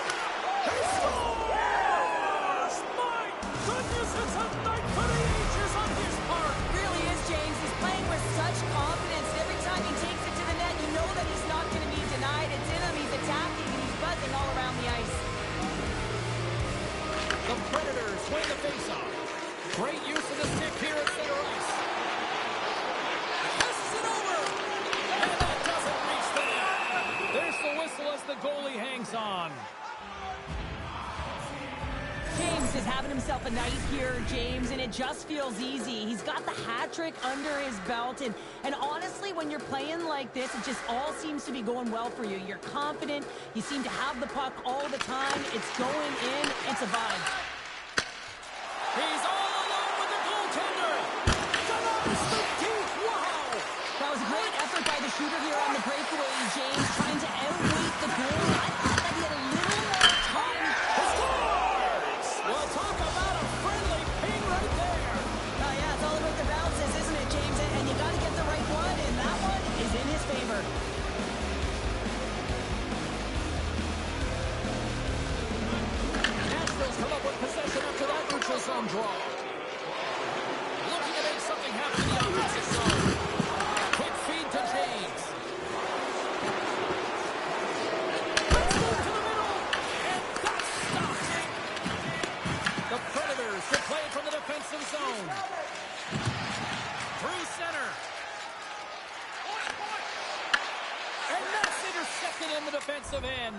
He scores! My goodness, it's a night for the ages on his part. Really is, James. He's playing with such confidence. Every time he takes it to the net, you know that he's not going to be denied. It's in him. He's attacking, and he's buzzing all around the ice. The Predators win the faceoff. Great use of the stick here at center ice. Passes it over. And that doesn't reach the net. There's the whistle as the goalie hangs on. James is having himself a night here, James, and it just feels easy. He's got the hat trick under his belt, and honestly, when you're playing like this, it just all seems to be going well for you. You're confident. You seem to have the puck all the time. It's going in. It's a vibe. He's all alone with the goaltender. Delivers the deep. Wow. That was a great effort by the shooter here on the breakaway, James, trying to outweight the goal. I thought that he had a little more time. Scores! Well, talk about a friendly ping right there. Oh, yeah, it's all about the bounces, isn't it, James? And you got to get the right one, and that one is in his favor. Nashville's come up with possession after that neutral zone draw. Looking to make something happen in the offensive zone. defensive end.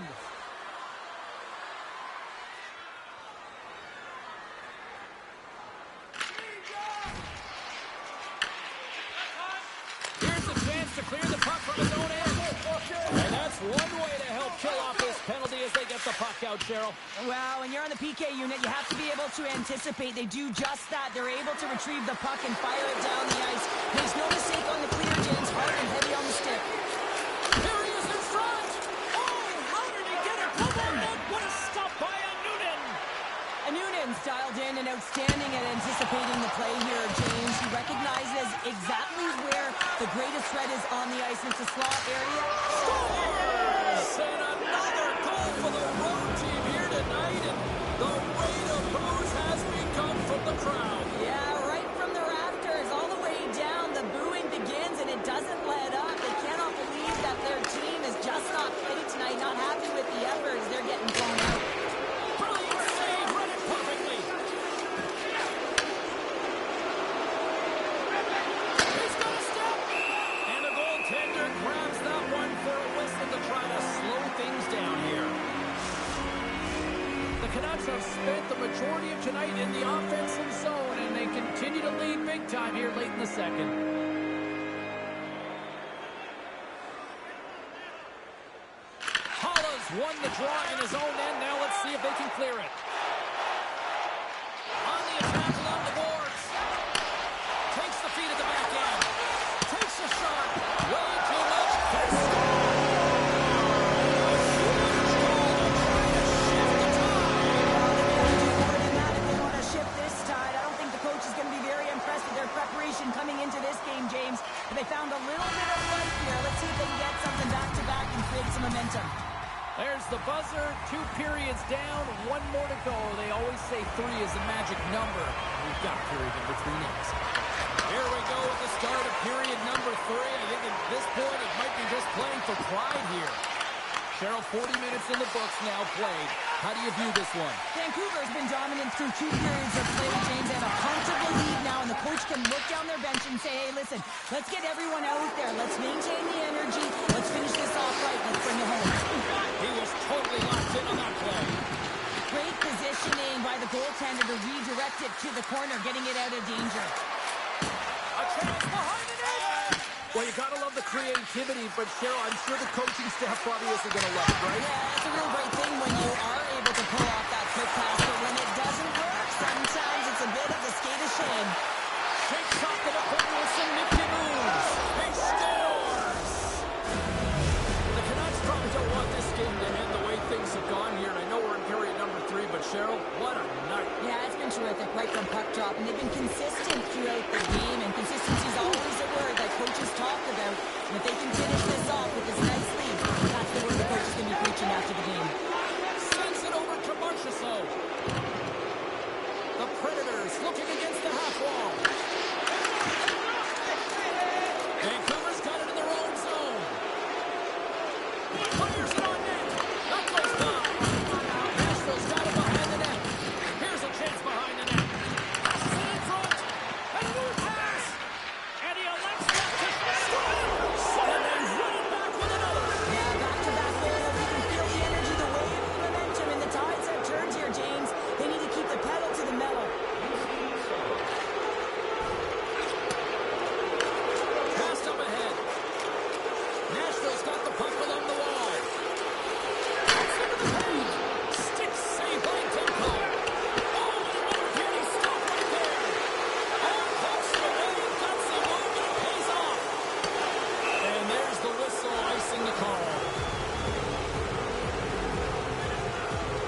Here's a chance to clear the puck from his own end. And that's one way to help kill off this penalty as they get the puck out, Cheryl. Well, when you're on the PK unit, you have to be able to anticipate. They do just that. They're able to retrieve the puck and fire it down the ice. Makes no mistake on the clear, James. Hard and heavy on the stick. Here he is in front. Oh, how did he get it? What a stop by Noonan. Noonan's dialed in and outstanding at anticipating the play here, James. He recognizes exactly where the greatest threat is on the ice. It's a slot area. Scores! And another goal for the road team here tonight. And the rate of booze has begun from the crowd. Yeah, right from the rafters all the way down. The booing begins and it doesn't let up. They cannot believe that their team is just not ready tonight, not happy with the efforts. They're getting blown out. Brilliant save, run it perfectly. He's got a step. And the goaltender grabs that one for a whistle to try to slow things down here. The Canucks have spent the majority of tonight in the offensive zone, and they continue to lead big time here late in the second. Holla's won the draw in his own end. Now let's see if they can clear it. On the attack along the boards. Takes the feed at the back end. Takes a shot. Way too much. They score! A huge goal to try to shift the tide. Do more than that if they want to shift this tide. I don't think the coach is going to be very impressed with their preparation coming into this game, James. But they found a little bit of life here. Let's see if they can get something back-to-back and create some momentum. There's the buzzer. 2 periods down. 1 more to go. They always say 3 is a magic number. We've got period number 3 next. Here we go with the start of period number 3. I think at this point it might be just playing for pride here. Cheryl, 40 minutes in the books now played. How do you view this one? Vancouver has been dominant through 2 periods of play, James. They have a comfortable lead now, and the coach can look down their bench and say, hey, listen, let's get everyone out there. Let's maintain the energy. Let's finish this off right. Let's bring it home. He was totally locked in on that play. Great positioning by the goaltender to redirect it to the corner, getting it out of danger. A chance behind the net. Well, you got to love the creativity, but Cheryl, I'm sure the coaching staff probably isn't going to love it, right? Yeah, it's a real great thing when you are able to pull off that quick pass, but when it doesn't work, sometimes it's a bit of a skate of shame. Takes off the defender with some nifty moves. He scores! The Canucks probably don't want this game to end the way things have gone here. And I know we're in period number 3, but Cheryl, what a night. Yeah, it's been terrific right from puck drop, and they've been consistent throughout the game, and consistency is always a word that coaches talk about. And if they can finish this off with this nice lead, that's the word the coach is going to be preaching after the game. Sends it over to Marchessault. The Predators looking against the half wall. Vancouver's got it in their own zone. Fires it on net. That goes by. Nashville's got it behind the net. Here's a chance behind the net. Passes it in front. And a new pass. And he elects that to score. And they run it back with another. Yeah, back-to-back goals. You can feel the energy, the wave, the momentum, and the tides have turned here, James. They need to keep the pedal to the metal. Passed up ahead. Nashville's got the puck along the wall. It's into the paint. Stick save by Demko. Oh, and another beauty stop right there. Oh, pucks it away. Got some move, and it pays off. And there's the whistle icing the call.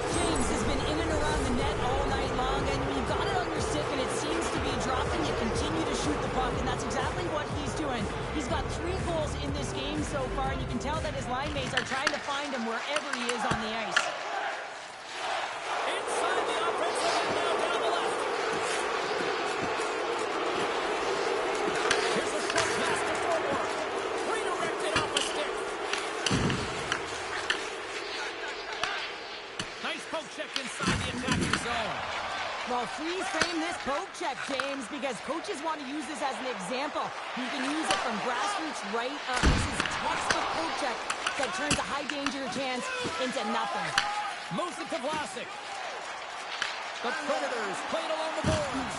James has been in and around the net all night long, and when you've got it on your stick and it seems to be dropping, you continue to shoot the puck, and that's exactly what he's doing. He's got 3 goals in this game so far, and you can tell that his line mates are trying to find him wherever he is on the ice. Inside the offensive end now down the left. Here's a short pass to forward. Redirected off a stick. Nice poke check inside the attacking zone. Well, freeze frame this poke check, James, because coaches want to use this as an example. You can use it from grassroots right up. This is textbook poke check that turns a high-danger chance into nothing. Moves it to Vlasic. The Predators play it along the boards.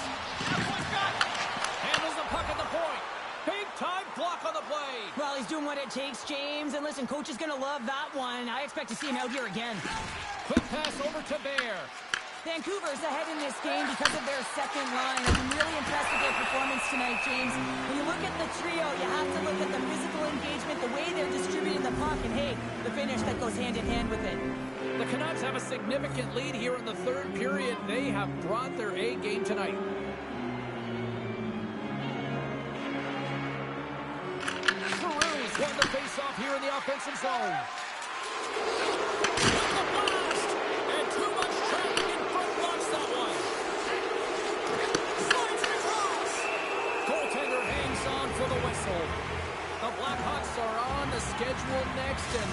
Handles the puck at the point. Big-time block on the play. Well, he's doing what it takes, James. And listen, coach is going to love that one. I expect to see him out here again. Quick pass over to Bear. Vancouver's ahead in this game because of their second line. I've been really impressed with their performance tonight, James. When you look at the trio, you have to look at the physical engagement, the way they're distributing the puck, and hey, the finish that goes hand in hand with it. The Canucks have a significant lead here in the third period. They have brought their A game tonight. Cruz won the face-off here in the offensive zone. With the blast! And too much traffic in front blocks that one. Slides it across! Goaltender hangs on for the whistle. The Blackhawks are on the schedule next, and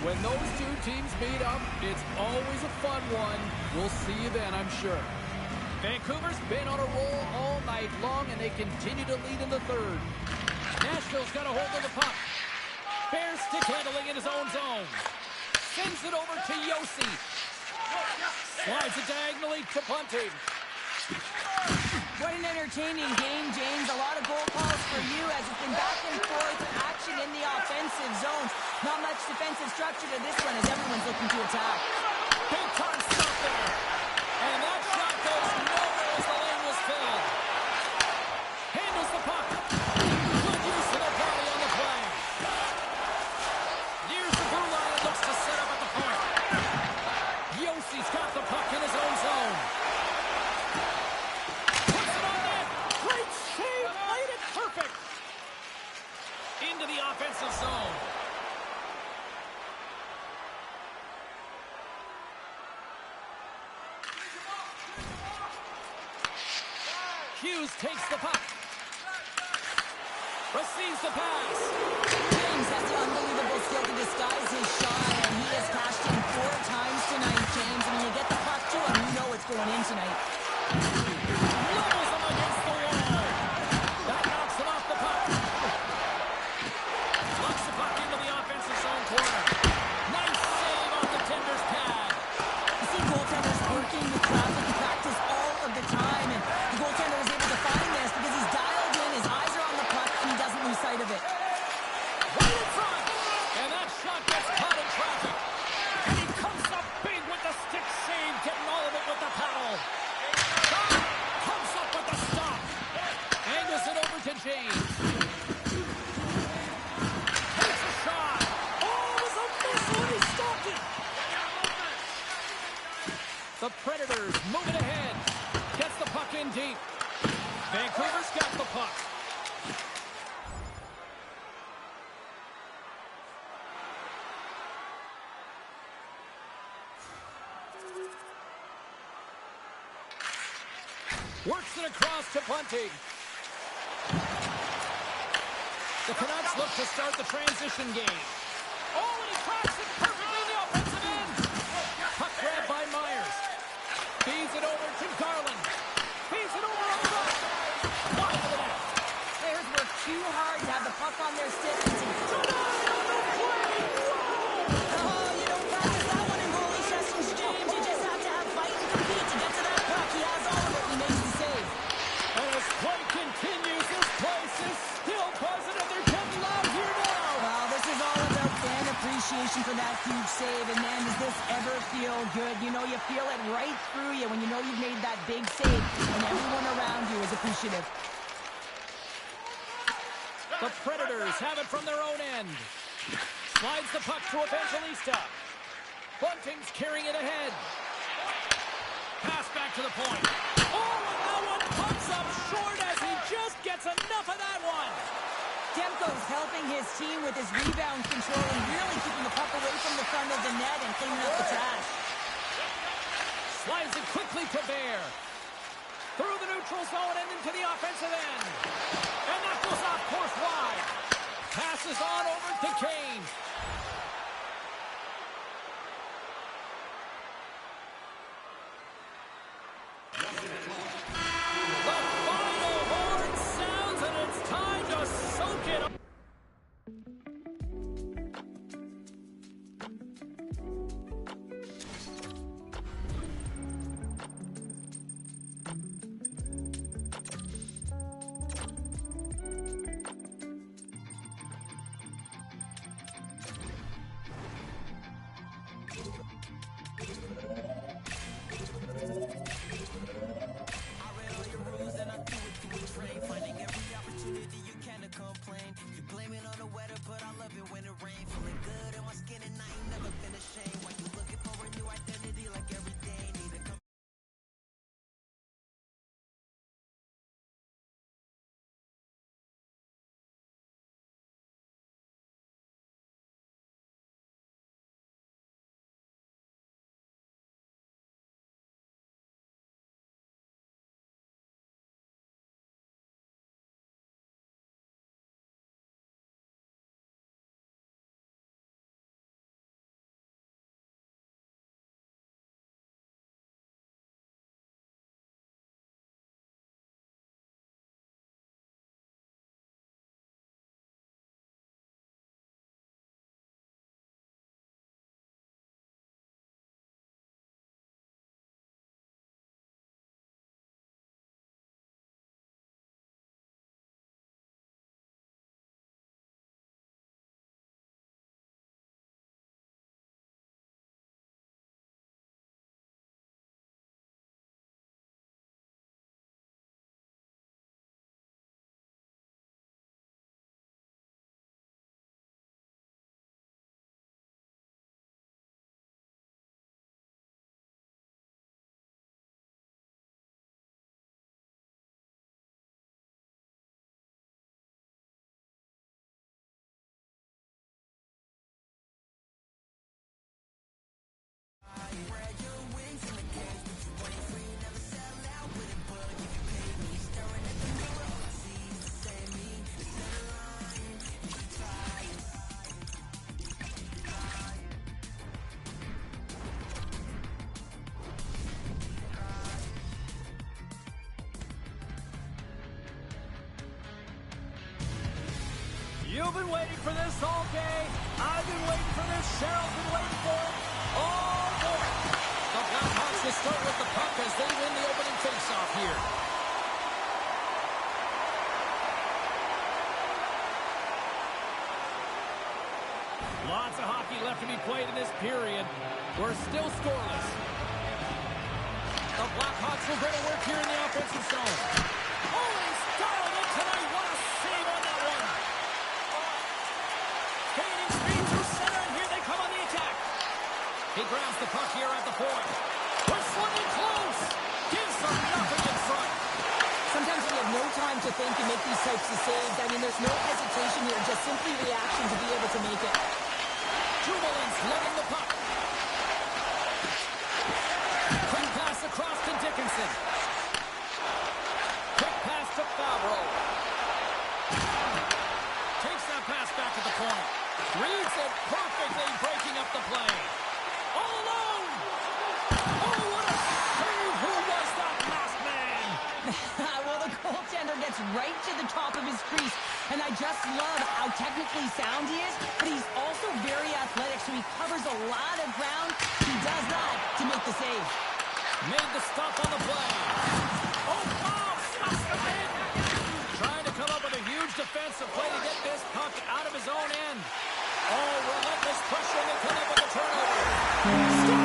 when those two teams meet up, it's always a fun one. We'll see you then, I'm sure. Vancouver's been on a roll all night long, and they continue to lead in the third. Nashville's got a hold of the puck. Bear stick handling in his own zone. Sends it over to Yossi. Slides it diagonally to Bunting. What an entertaining game, James. A lot of goal calls for you as it's been back and forth action in the offensive zones. Not much defensive structure to this one as everyone's looking to attack. Big time stop there. And that shot goes nowhere as the lane was filled. Handles the puck. Good use of the body on the play. Nears the blue line and looks to set up at the point. Yossi's got the puck in his own zone. Puts it on net. Great save. Played it perfect. Into the offensive zone. Hughes takes the puck. Receives the pass. James has the unbelievable skill to disguise his shot, and he has cashed in 4 times tonight, James. And when you get the puck to him, you know it's going in tonight. Levels him against the wall. That knocks him off the puck. Locks the puck into the offensive zone corner. Nice save off the tender's pad. You see goaltenders working with traffic in practice all of the time, and the goaltender was able to find this because he's dialed in, his eyes are on the puck, and he doesn't lose sight of it. Right in front. And that shot gets caught in traffic. And he comes up big with the stick save, getting all of it with the paddle. Comes up with the stop. Angles it over to James. Takes a shot. Oh, it was a miss when he stopped it. The Predators moving ahead. Gets the puck in deep. Vancouver's got the puck. Works it across to Bunting. The Canucks look to start the transition game. Oh, and he cracks it perfectly in the offensive end. Puck grab by Myers. Feeds it over to Garland. Feeds it over on the right. Wide of the net. Players work too hard to have the puck on their stick and to Denied on the play. Whoa! oh, you don't practice that one in goalie sessions, James. You just have to have fight and compete to get to that puck. He has all of it. He makes the save. And as play continues, this place is still buzzing, and they're getting loud here now. Well, this is all about fan appreciation for that huge save. And man, does this ever feel good? You know, you feel it right through you when you know you've made that big save, and everyone around you is appreciative. The Predators have it from their own end. Slides the puck to Evangelista. Bunting's carrying it ahead. Pass back to the point. Oh, and that one pops up short as he just gets enough of that one. Demko's helping his team with his rebound control and really keeping the puck away from the front of the net and cleaning up the trash. Slides it quickly to Bear. Through the neutral zone and into the offensive end. And that goes off course wide. Passes on over to Kane. The final horn sounds, and it's time to soak it up. You've been waiting for this all day. I've been waiting for this. Cheryl's been waiting for it. Oh, boy. The Blackhawks will start with the puck as they win the opening faceoff here. Lots of hockey left to be played in this period. We're still scoreless. The Blackhawks will go to work here in the offensive zone. Oh, he's dialed it tonight. What a save on that one. Gaining speed through center, and here they come on the attack. He grabs the puck here at the point. Whistling in close. Gives them nothing in front. Sometimes we have no time to think and make these types of saves. I mean, there's no hesitation here, just simply reaction to be able to make it. Jubilee's letting the puck. Quick pass across to Dickinson. Quick pass to Favreau. Takes that pass back at the point. Reads it perfectly, breaking up the play. All alone. Oh, what a save. Who was that last man? Well, the goaltender gets right to the top of his crease, and I just love how technically sound he is, but he's also very athletic, so he covers a lot of ground. He does that to make the save. Made the stop on the play. Oh, wow, stops the hit. Trying to come up with a huge defensive play to get this puck out of his own end. Oh, relentless pressure, and they come up with a turnover.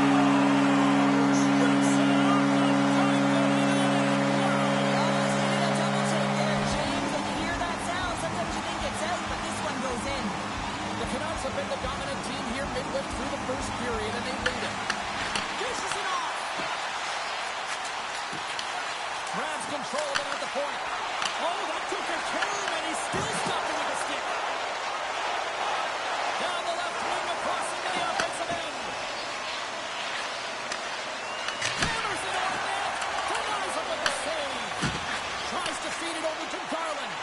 The Canucks have been the dominant team here midway through the first period, and they lead it. Dishes it off. Grabs control of it at the point. Oh, that took a turn, and he's still stopping with a stick. Down the left wing, across into the offensive end. Hammers it on net. Denies him with the save. Tries to feed it over to Garland.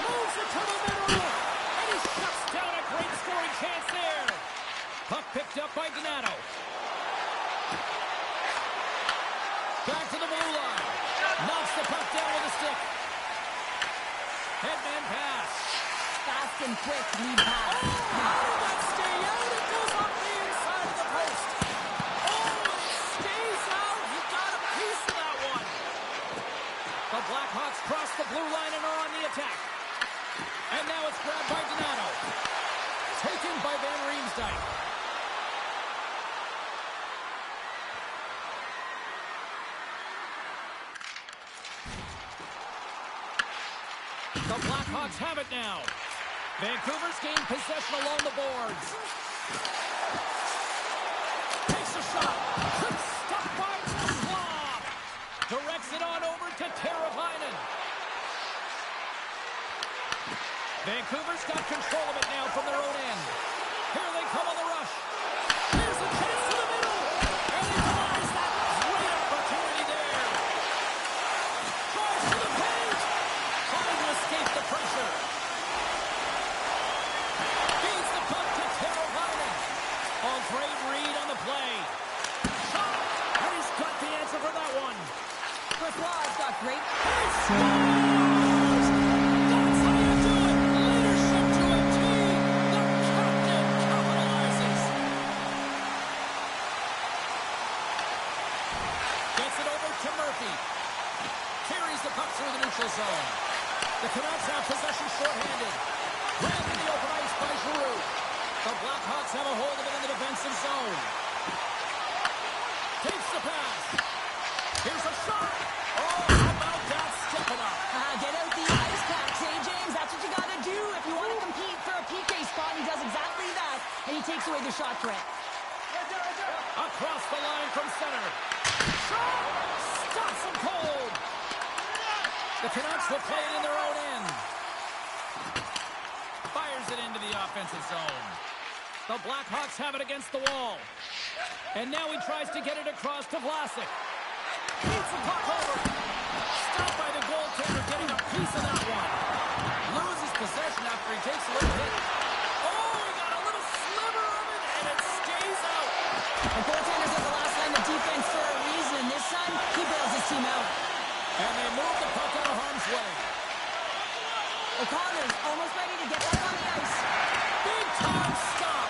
Moves it to the middle, and he shuts down a great scoring chance there. Puck picked up by Donato. Back to the blue line. Knocks the puck down with a stick. Headman pass. Fast and quick lead pass. Oh, how did that stay out? It goes up the inside of the post. Oh, it stays out. He got a piece of that one. The Blackhawks cross the blue line and are on the attack. And now it's grabbed by Donato. Taken by Van Riemsdyk. The Blackhawks have it now. Vancouver's gained possession along the boards. Takes a shot. Quick stop by Schwab. Directs it on over to Teravainen. Vancouver's got control of it now from their own end. Here they come on the rush. Here's a chance to the middle. And he denies that great opportunity there. Tries to the paint. Trying to escape the pressure. Feeds the puck to Teravainen. Oh, great read on the play. Shot. And he's got the answer for that one. Bresloi's got great. He scores! That's how you do it. Leadership to a team. The captain capitalizes. Gets it over to Murphy. Carries the puck through the neutral zone. The Canucks have possession shorthanded. Grabbed in the open ice by Giroux. The Blackhawks have a hold of it in the defensive zone. Takes the pass. Here's a shot. Oh, how about that stepping up? Get out the ice packs, James? That's what you got to do if you want to compete for a PK spot. He does exactly that, and he takes away the shot threat. Across the line from center. Shot! Stops him cold. The Canucks will play it in their own end. Fires it into the offensive zone. The Blackhawks have it against the wall. And now he tries to get it across to Vlasic. Beats the puck over. Stopped by the goaltender, getting a piece of that one. Loses possession after he takes a little hit. Oh, he got a little sliver of it, and it stays out. The goaltender's at the last line of defense for a reason, and this time, he bails his team out. And they move the puck out of harm's way. O'Connor's almost ready to get back on the ice. Big time stop.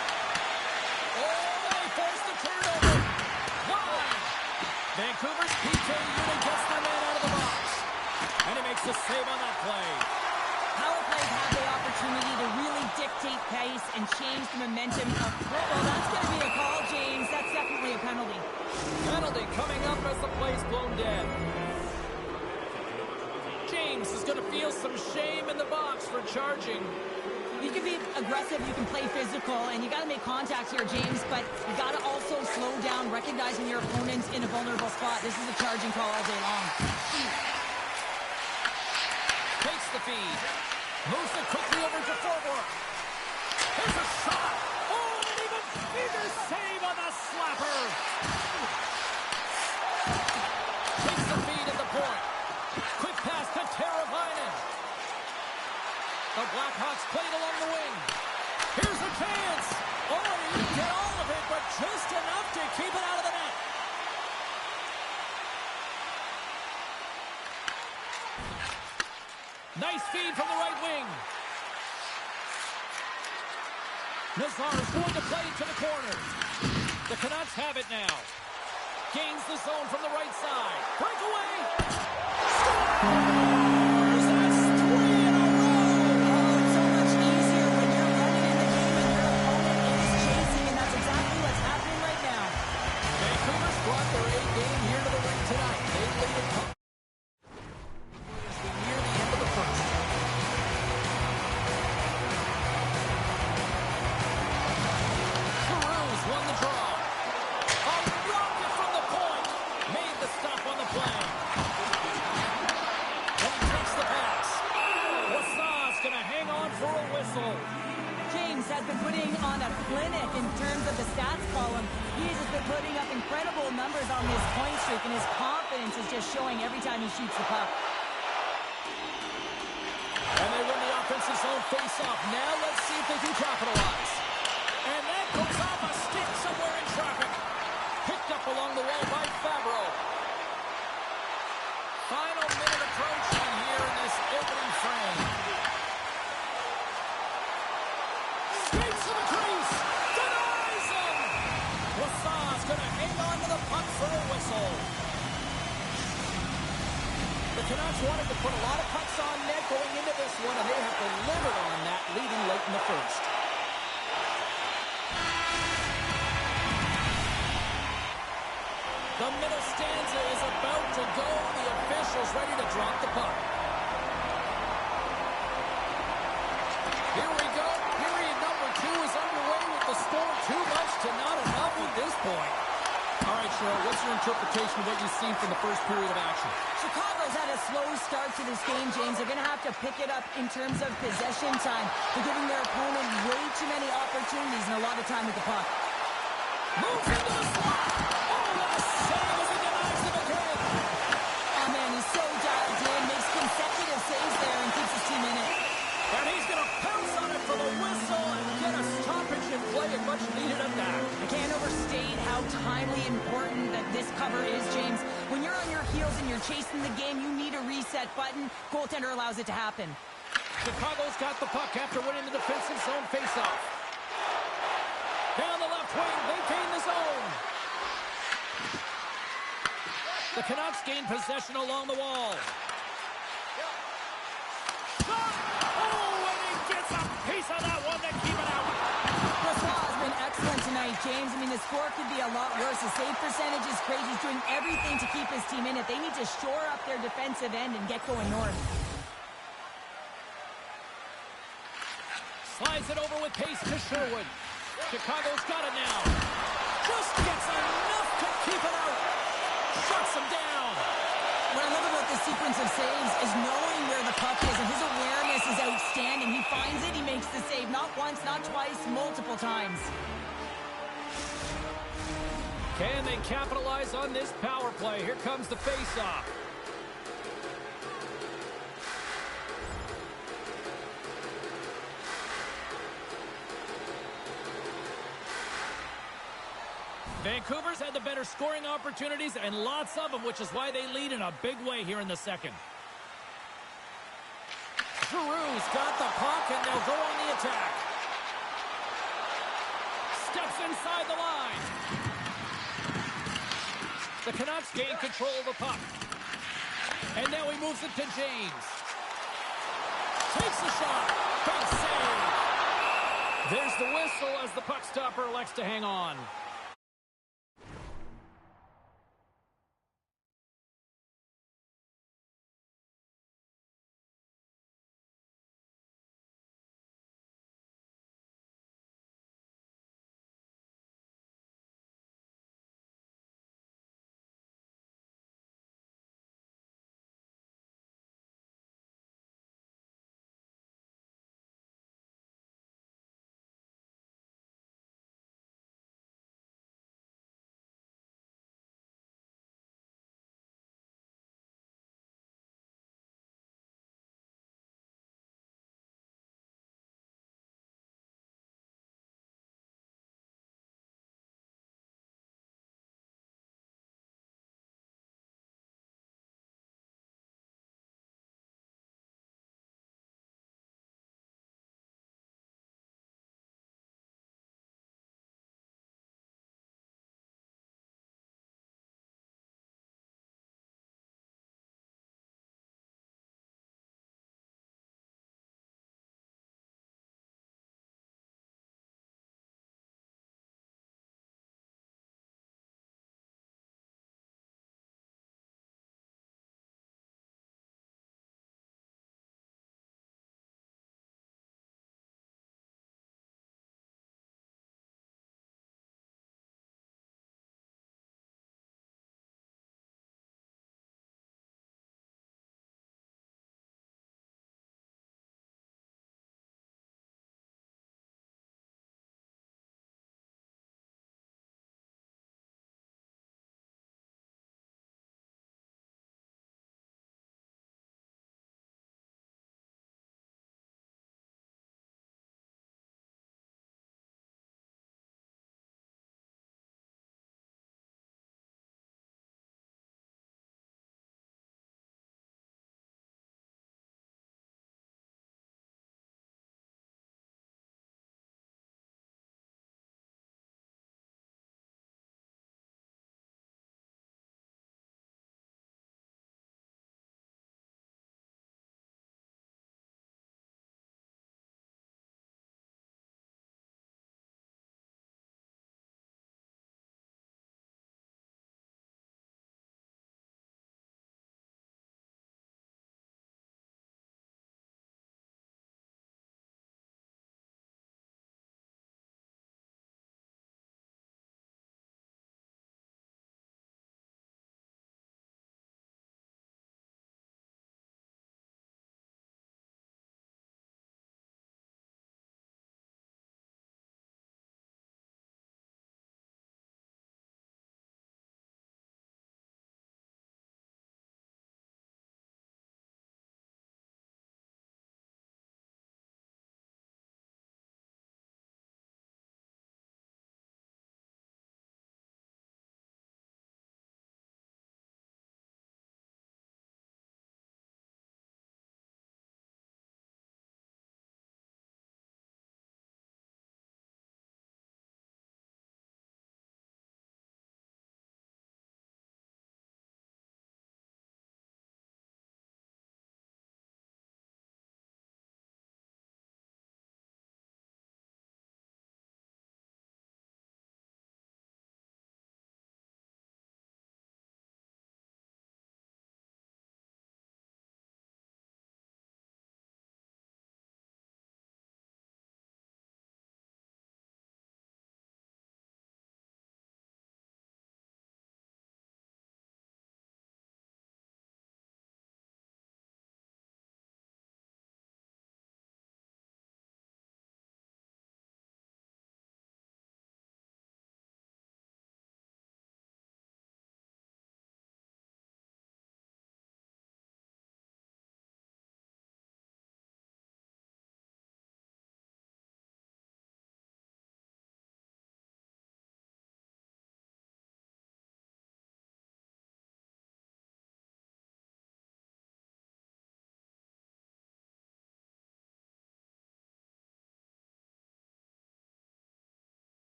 Oh, they forced the turnover. Wide. Vancouver's PK unit gets the man out of the box. And he makes the save on that play. Power plays have the opportunity to really dictate pace and change the momentum of play. Well, that's going to be a call, James. That's definitely a penalty. Penalty coming up as the play's blown dead. James is going to feel some shame in the box for charging. You can be aggressive, you can play physical, and you got to make contact here, James, but you got to also slow down, recognizing your opponent's in a vulnerable spot. This is a charging call all day long. Takes the feed. Moves it quickly over to forward. Here's a shot. Oh, and an even bigger save on the slapper. Takes the feed at the point. Quick pass to Teravainen. The Blackhawks played along the wing. Here's a chance. Oh, he didn't get all of it, but just enough to keep it out of the net. Nice feed from the right wing. Nazar is going to play to the corner. The Canucks have it now. Gains the zone from the right side. Breakaway. Scores! That's 3 in a row. Oh, it's so much easier when you're running in the game and your opponent is chasing, and that's exactly what's happening right now. Vancouver's brought their A game here to the ring tonight. They lead it as we near the end of the first. Cruz won the draw. A rocket from the point. Made the stop on the play. And he takes the pass. Wasa's going to hang on for a whistle. James has been putting on a clinic in terms of the stats column. He's just been putting up incredible numbers on his point streak, and his confidence is just showing every time he shoots the puck. And they win the offensive zone face-off. Now let's see if they can capitalize. And that goes off a stick somewhere in traffic. Picked up along the wall by Fabro. Final minute approaching here in this opening frame. Skates to the crease. Denies him. Wasa's going to hang on to the puck for a whistle. The Canucks wanted to put a lot of pucks on net going into this one, and they have delivered on that, leading late in the first. The middle stanza is about to go. The official's ready to drop the puck. Here we go. Period number 2 is underway with the score 2 much to not enough at this point. All right, Cheryl, what's your interpretation of what you've seen from the first period of action? Chicago's had a slow start to this game, James. They're going to have to pick it up in terms of possession time. They're giving their opponent way too many opportunities and a lot of time with the puck. Moves into the slot. Oh, what a save as he denies him again. Oh, man, he's so dialed in, makes consecutive saves there and keeps his team in it. And he's going to pounce on it for the whistle and get a stoppage in play, and much needed at that. I can't overstate how timely important that this cover is, James. When you're on your heels and you're chasing the game, you need a reset button. Goaltender allows it to happen. Chicago's got the puck after winning the defensive zone faceoff. Down the left wing, they gain the zone. The Canucks gain possession along the wall. Shot! Oh, and he gets a piece of that one to keep it out. Brossoit has been excellent tonight, James. I mean, the score could be a lot worse. The save percentage is crazy. He's doing everything to keep his team in it. They need to shore up their defensive end and get going north. Slides it over with pace to Sherwood. Chicago's got it now. Just gets enough to keep it out. Shuts him down. What I love about this sequence of saves is knowing where the puck is, and his awareness is outstanding. He finds it, he makes the save. Not once, not twice, multiple times. Can they capitalize on this power play? Here comes the face-off. Vancouver's had the better scoring opportunities, and lots of them, which is why they lead in a big way here in the second. Giroux's got the puck, and they'll go on the attack. Steps inside the line. The Canucks gain control of the puck. And now he moves it to James. Takes the shot. Big save. There's the whistle as the puck stopper elects to hang on.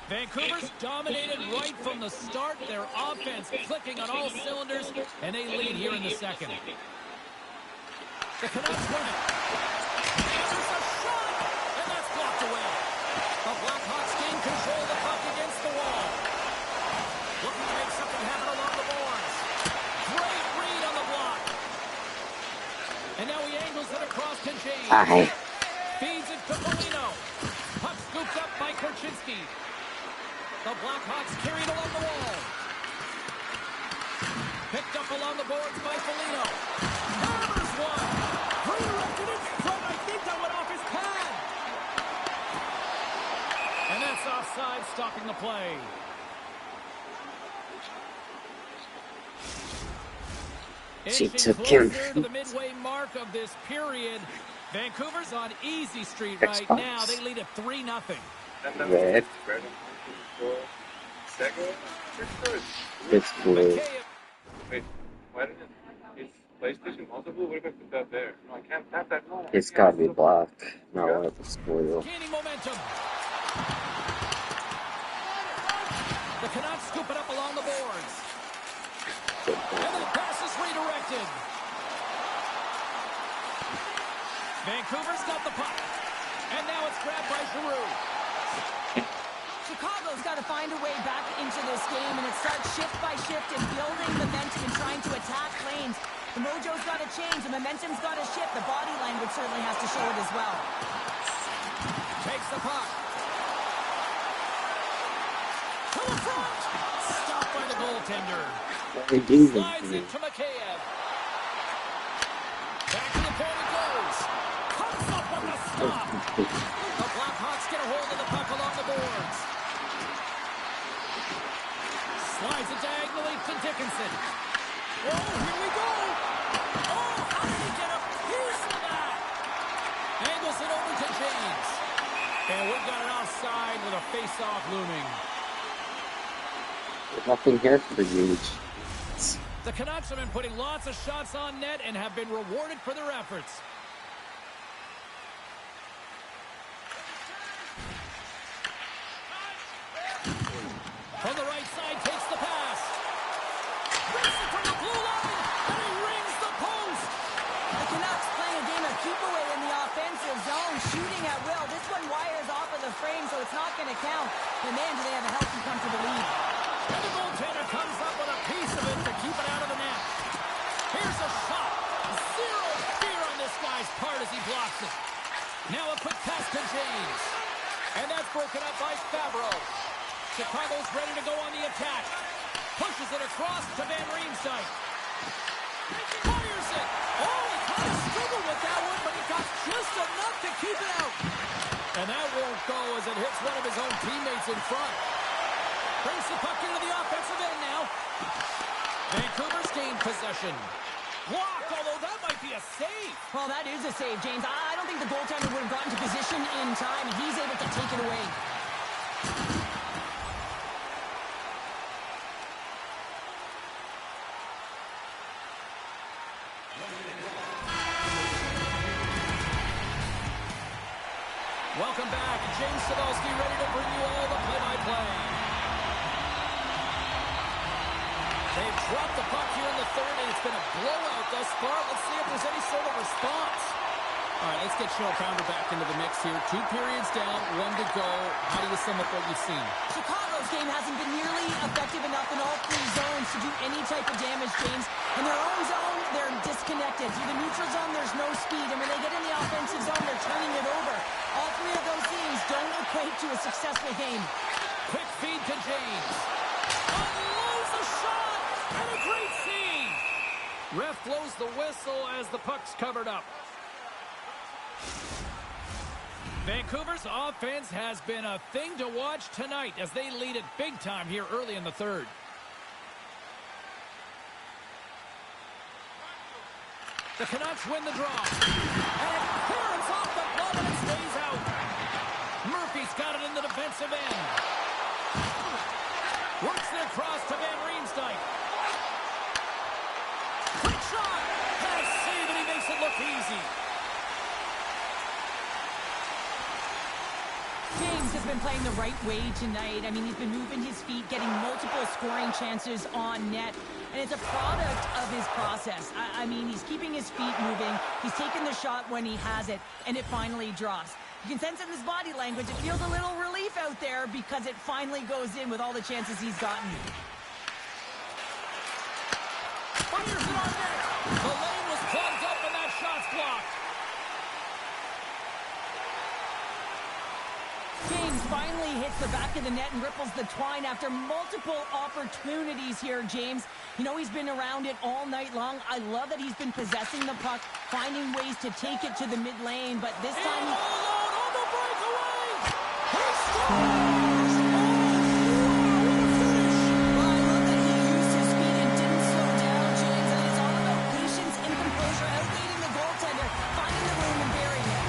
Vancouver's dominated right from the start. Their offense clicking on all cylinders, and they lead here in the second. The Canucks win it. And there's a shot, and that's blocked away. The Blackhawks gain control of the puck against the wall. Looking to make something happen along the boards. Great read on the block. And now he angles it across to James. Hi. Feeds it to Foligno. Puck scooped up by Korchinski. The Blackhawks carried along the wall. Picked up along the boards by Foligno. Hammers one. Redirected in front. I think that went off his pad. And that's offside, stopping the play. She Inching took him. closer to the midway mark of this period. Vancouver's on easy street right Xbox. now. They lead at 3-0. Red. It's blue. McKay. Wait, why didn't it's PlayStation also blue? What if I put that there? No, I can't tap that. No, It's gotta be black. No, it's blue. Gaining momentum. The Canucks scoop it up along the boards. And the pass is redirected. Vancouver's got the puck. And now it's grabbed by Giroux. Chicago's got to find a way back into this game, and it starts shift by shift and building momentum and trying to attack lanes. The mojo's got to change. The momentum's got to shift. The body language certainly has to show it as well. Takes the puck. To the front. Stopped by the goaltender. They do Slides it to Mikheyev. Back to the point it goes. Comes up with the stop. The Blackhawks get a hold of the puck along the boards. Slides it diagonally to Dickinson. Oh, here we go. Oh, how did he get a piece of that? Angles it over to James. And we've got an offside with a face-off looming. There's nothing here for you. The Canucks have been putting lots of shots on net and have been rewarded for their efforts. From the right side, takes the pass. Brings it from the blue line, and he rings the post. The Canucks playing a game of keep away in the offensive zone, shooting at will. This one wires off of the frame, so it's not going to count. And man, do they have a healthy, comfortable lead. And the goaltender comes up with a piece of it to keep it out of the net. Here's a shot. Zero fear on this guy's part as he blocks it. Now a quick pass to James. And that's broken up by Fabro. Chicago's ready to go on the attack. Pushes it across to Van Riemsdyk. Fires it. Oh, he kind of struggled with that one, but he got just enough to keep it out. And that won't go as it hits one of his own teammates in front. Brings the puck into the offensive end now. Vancouver's gained possession. Blocked, although that might be a save. Well, that is a save, James. I don't think the goaltender would have gotten to position in time, and he's able to take it away. Welcome back. James Cybulski ready to bring you all the play-by-play. They've dropped the puck here in the third, and it's been a blowout thus far. Let's see if there's any sort of response. All right, let's get Cheryl Pounder back into the mix here. 2 periods down, 1 to go. How do you sum up what you've seen? Chicago's game hasn't been nearly effective enough in all 3 zones to do any type of damage, James. In their own zone, they're disconnected. Through the neutral zone, there's no speed. And when they get in the offensive zone, they're turning it over. All 3 of those things don't equate to a successful game. Quick feed to James. Unloads a shot, and a great save. Ref blows the whistle as the puck's covered up. Vancouver's offense has been a thing to watch tonight as they lead it big time here early in the third. The Canucks win the draw. And it clears off the glove and it stays out. Murphy's got it in the defensive end. Works it across to Van Riemsdyk. Quick shot. And a save, and he makes it look easy. James has been playing the right way tonight. I mean, he's been moving his feet, getting multiple scoring chances on net, and it's a product of his process. I mean, he's keeping his feet moving. He's taking the shot when he has it, and it finally draws. You can sense in his body language, it feels a little relief out there because it finally goes in with all the chances he's gotten. Fires it on net. The lane was plugged up and that shot's blocked. James finally hits the back of the net and ripples the twine after multiple opportunities here, James. You know, he's been around it all night long. I love that he's been possessing the puck, finding ways to take it to the mid lane, but this time... All alone on the breakaway! He scores! Well, I love that he used his speed and didn't slow down, James, and it's all about patience and composure, outleading the goaltender, finding the room and burying it.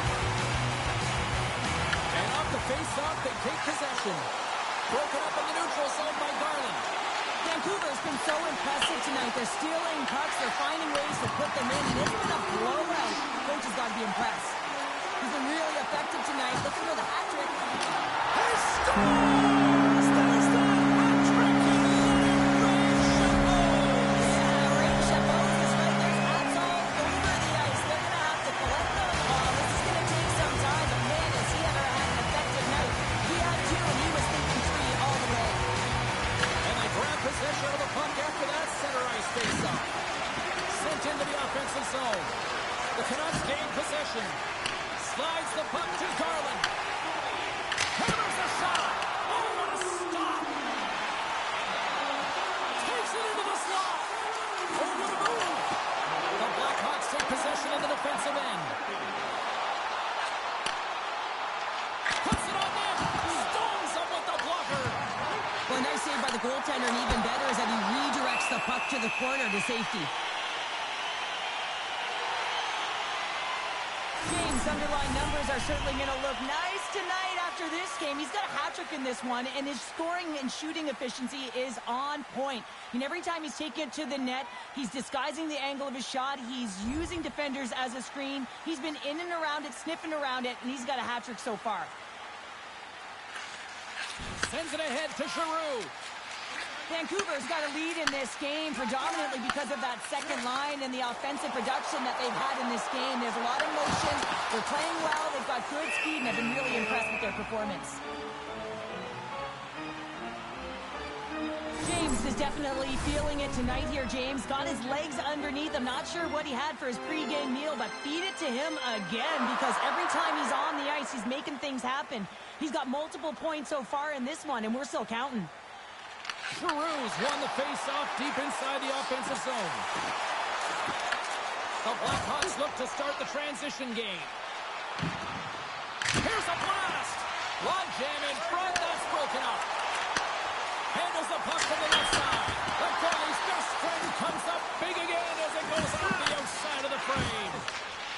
And off the face-off, they take possession. Broken up in the neutral zone by Garland. Vancouver's been so impressive tonight. They're stealing pucks, they're finding ways to put them in, and it's been a blowout. Coach has got to be impressed. He's been really effective tonight. Looking for the hat trick. He scores! There's the hat trick! Yeah, Ray Chapeau is right. There's hats all over the ice. They're going to have to collect them all. This is going to take some time, but man, has he ever had an effective night. He had two, and he was thinking three all the way. And they grab possession of the puck after that center ice face-off. Sent into the offensive zone. The Canucks gain possession. Slides the puck to Garland. Hammers the shot. Oh, what a stop. Takes it into the slot. Oh, what a move. The Blackhawks take possession in the defensive end. Puts it on net. Stones up with the blocker. Well, a nice save by the goaltender, and even better is that he redirects the puck to the corner to safety. James' underlying numbers are certainly going to look nice tonight after this game. He's got a hat trick in this one, and his scoring and shooting efficiency is on point. And every time he's taking it to the net, he's disguising the angle of his shot. He's using defenders as a screen. He's been in and around it, sniffing around it, and he's got a hat trick so far. Sends it ahead to Giroux. Vancouver's got a lead in this game predominantly because of that second line and the offensive production that they've had in this game. There's a lot of motion. They're playing well. They've got good speed, and I've been really impressed with their performance. James is definitely feeling it tonight here, James. Got his legs underneath. I'm not sure what he had for his pregame meal, but feed it to him again because every time he's on the ice, he's making things happen. He's got multiple points so far in this one, and we're still counting. Giroux's won the face-off deep inside the offensive zone. The Blackhawks look to start the transition game. Here's a blast! Log jam in front, that's broken up. Handles the puck from the left side. The goalie's best friend comes up big again as it goes off the outside of the frame.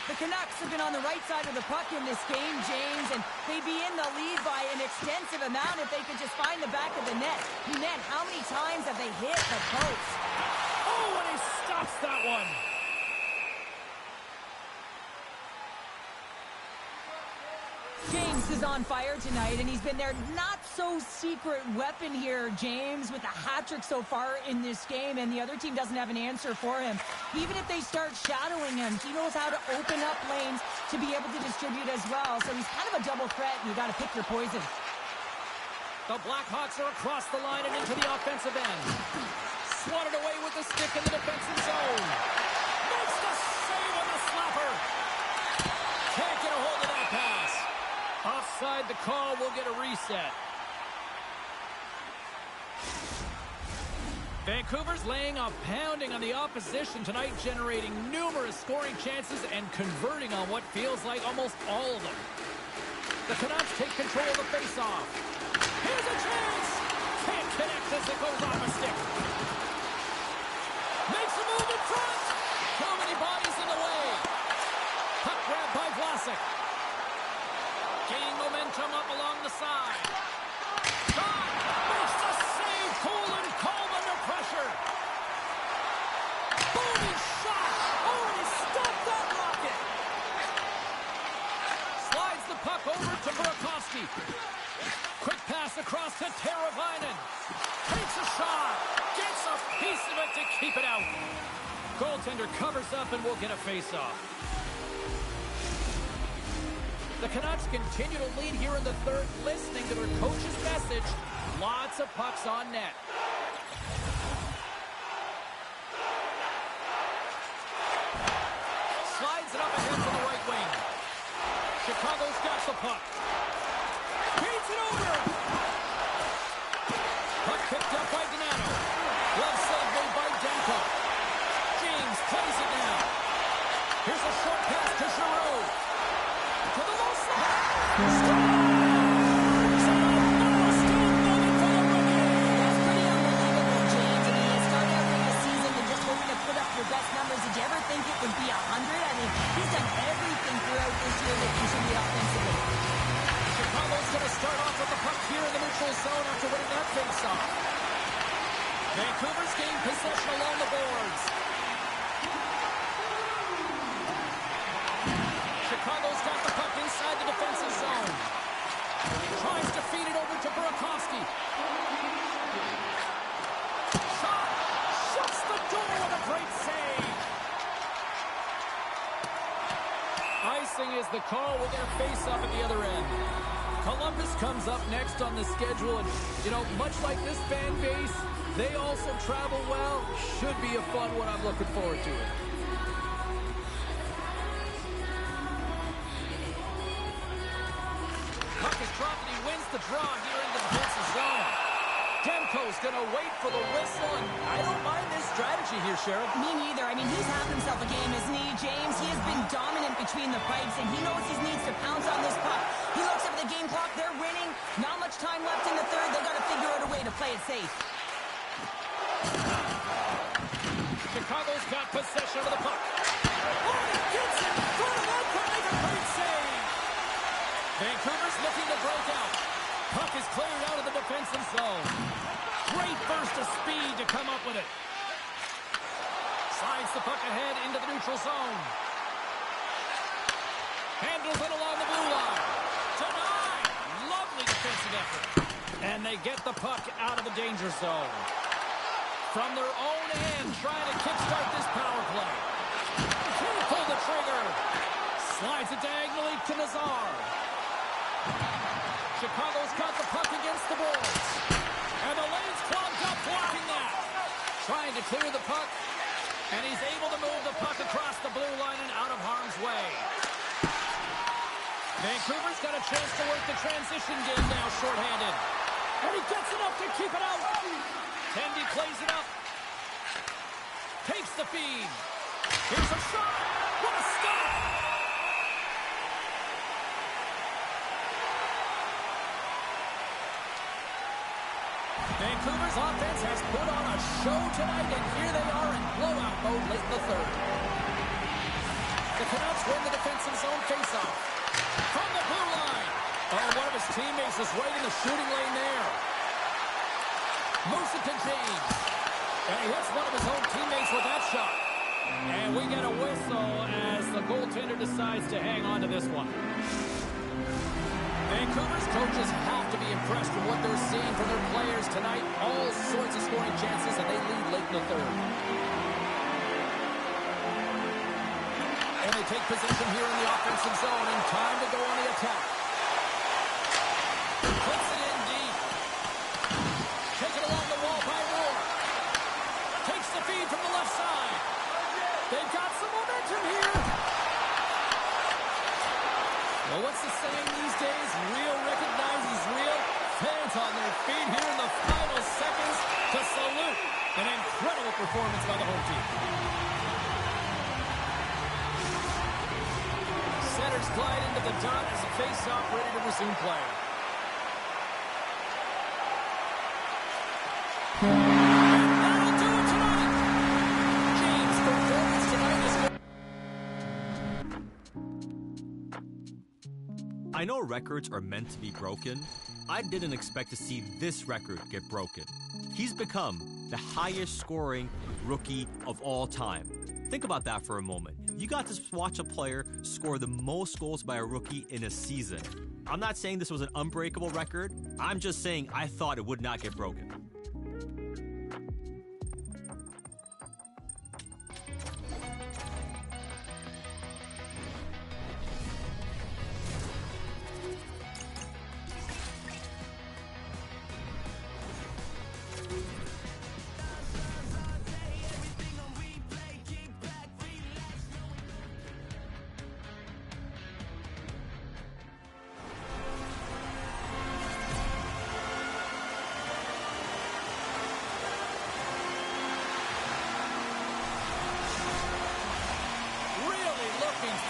The Canucks have been on the right side of the puck in this game, James, and they'd be in the lead by an extensive amount if they could just find the back of the net. Man, how many times have they hit the post? Oh, and he stops that one. James is on fire tonight, and he's been their not-so-secret weapon here, James, with a hat-trick so far in this game, and the other team doesn't have an answer for him. Even if they start shadowing him, he knows how to open up lanes to be able to distribute as well, so he's kind of a double threat, and you got to pick your poison. The Blackhawks are across the line and into the offensive end. Swatted away with the stick in the defensive zone. Makes the save on the slapper. Can't get a hold of that pass. Offside the call, will get a reset. Vancouver's laying a pounding on the opposition tonight, generating numerous scoring chances and converting on what feels like almost all of them. The Canucks take control of the faceoff. Here's a chance! Can't connect as it goes off a stick. Makes a move in front! Too many bodies in the way. Puck grab by Vlasic. Gaining momentum up along the side. Shot! Makes the save! Colin calm under pressure. Booming shot! Oh, and he stopped that rocket! Slides the puck over to Burakovsky. Pass across to Teravainen. Takes a shot. Gets a piece of it to keep it out. Goaltender covers up and will get a face-off. The Canucks continue to lead here in the third, listening to their coach's message. Lots of pucks on net. Slides it up ahead to the right wing. Chicago's got the puck. Feeds it over. Puck picked up by Donato. Glove save made by Demko. James plays it now. Here's a short pass to Giroux. To the low slot. Scores! Another steal moment for the rookie. That's pretty unbelievable, James. I mean, you started out the season and just hoping to put up your best numbers. Did you ever think it would be 100? I mean, he's done everything throughout this year to contribute offensively. Chicago's going to start off with the puck here in the neutral zone after winning that face-off. Vancouver's gained possession along the boards. Chicago's got the puck inside the defensive zone. Tries to feed it over to Burakovsky. Shot! Shuts the door with a great save. Icing is the call. We'll get a face-off at the other end. Columbus comes up next on the schedule, and, you know, much like this fan base, they also travel well. Should be a fun one. I'm looking forward to it. Puck is dropped, and he wins the draw here in the defensive zone. Demko's going to wait for the whistle, and I don't mind this strategy here, Sheriff. Me neither. I mean, he's had himself a game, isn't he, James? He has been dominant between the pipes, and he knows he needs to pounce on this puck. He looks up at the game clock. They're winning. Not much time left in the third. They've got to figure out a way to play it safe. Chicago's got possession of the puck. Oh, he gets it! Front of that puck, make a great save! Vancouver's looking to break out. Puck is cleared out of the defensive zone. Great burst of speed to come up with it. Slides the puck ahead into the neutral zone. Handles it along the blue line. Denied! Lovely defensive effort. And they get the puck out of the danger zone. From their own end, trying to kickstart this power play. Can't pull the trigger. Slides it diagonally to Nazar. Chicago's got the puck against the boards. And the lane's clogged up, blocking that. Trying to clear the puck. And he's able to move the puck across the blue line and out of harm's way. Vancouver's got a chance to work the transition game now, shorthanded. And he gets enough to keep it out. Tendy plays it up. Takes the feed. Here's a shot. What a stop! Vancouver's offense has put on a show tonight, and here they are in blowout mode late in the third. The Canucks win the defensive zone faceoff. From the blue line. Oh, one of his teammates is right in the shooting lane there. Moves it to James. And he hits one of his own teammates with that shot. And we get a whistle as the goaltender decides to hang on to this one. Vancouver's coaches have to be impressed with what they're seeing from their players tonight. All sorts of scoring chances, and they lead late in the third. And they take possession here in the offensive zone, and time to go on the attack. Puts it in deep. Taken along the wall by Moore. Takes the feed from the left side. They've got some momentum here. Well, what's the saying these days? Real recognizes real. Fans on their feet here in the final seconds to salute an incredible performance by the home team. Centers glide into the dot as a face-off ready to resume play. And that'll do it tonight. James' performance tonight is good. I know records are meant to be broken. I didn't expect to see this record get broken. He's become the highest scoring rookie of all time. Think about that for a moment. You got to watch a player score the most goals by a rookie in a season. I'm not saying this was an unbreakable record. I'm just saying I thought it would not get broken.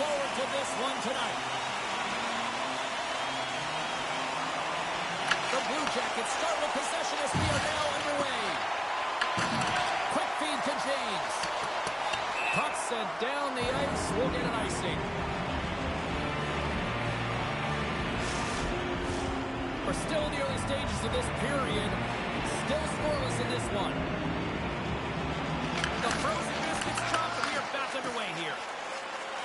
Forward to this one tonight. The Blue Jackets start with possession as we are now underway. Quick feed to James. Puck sent down the ice. We'll get an icing. We're still in the early stages of this period. Still scoreless in this one. The frozen biscuits dropped, and we are back underway here.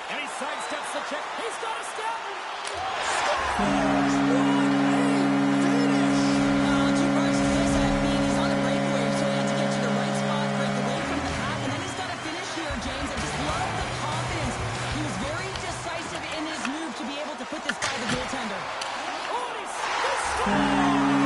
And he sidesteps the check. He's got a step. Scores! Two parts to this. I mean, he's on a breakaway, so he had to get to the right spot, break away from the pack, and then he's got to finish here, James. I just love the confidence. He was very decisive in his move to be able to put this by the goaltender. Oh, and he scores!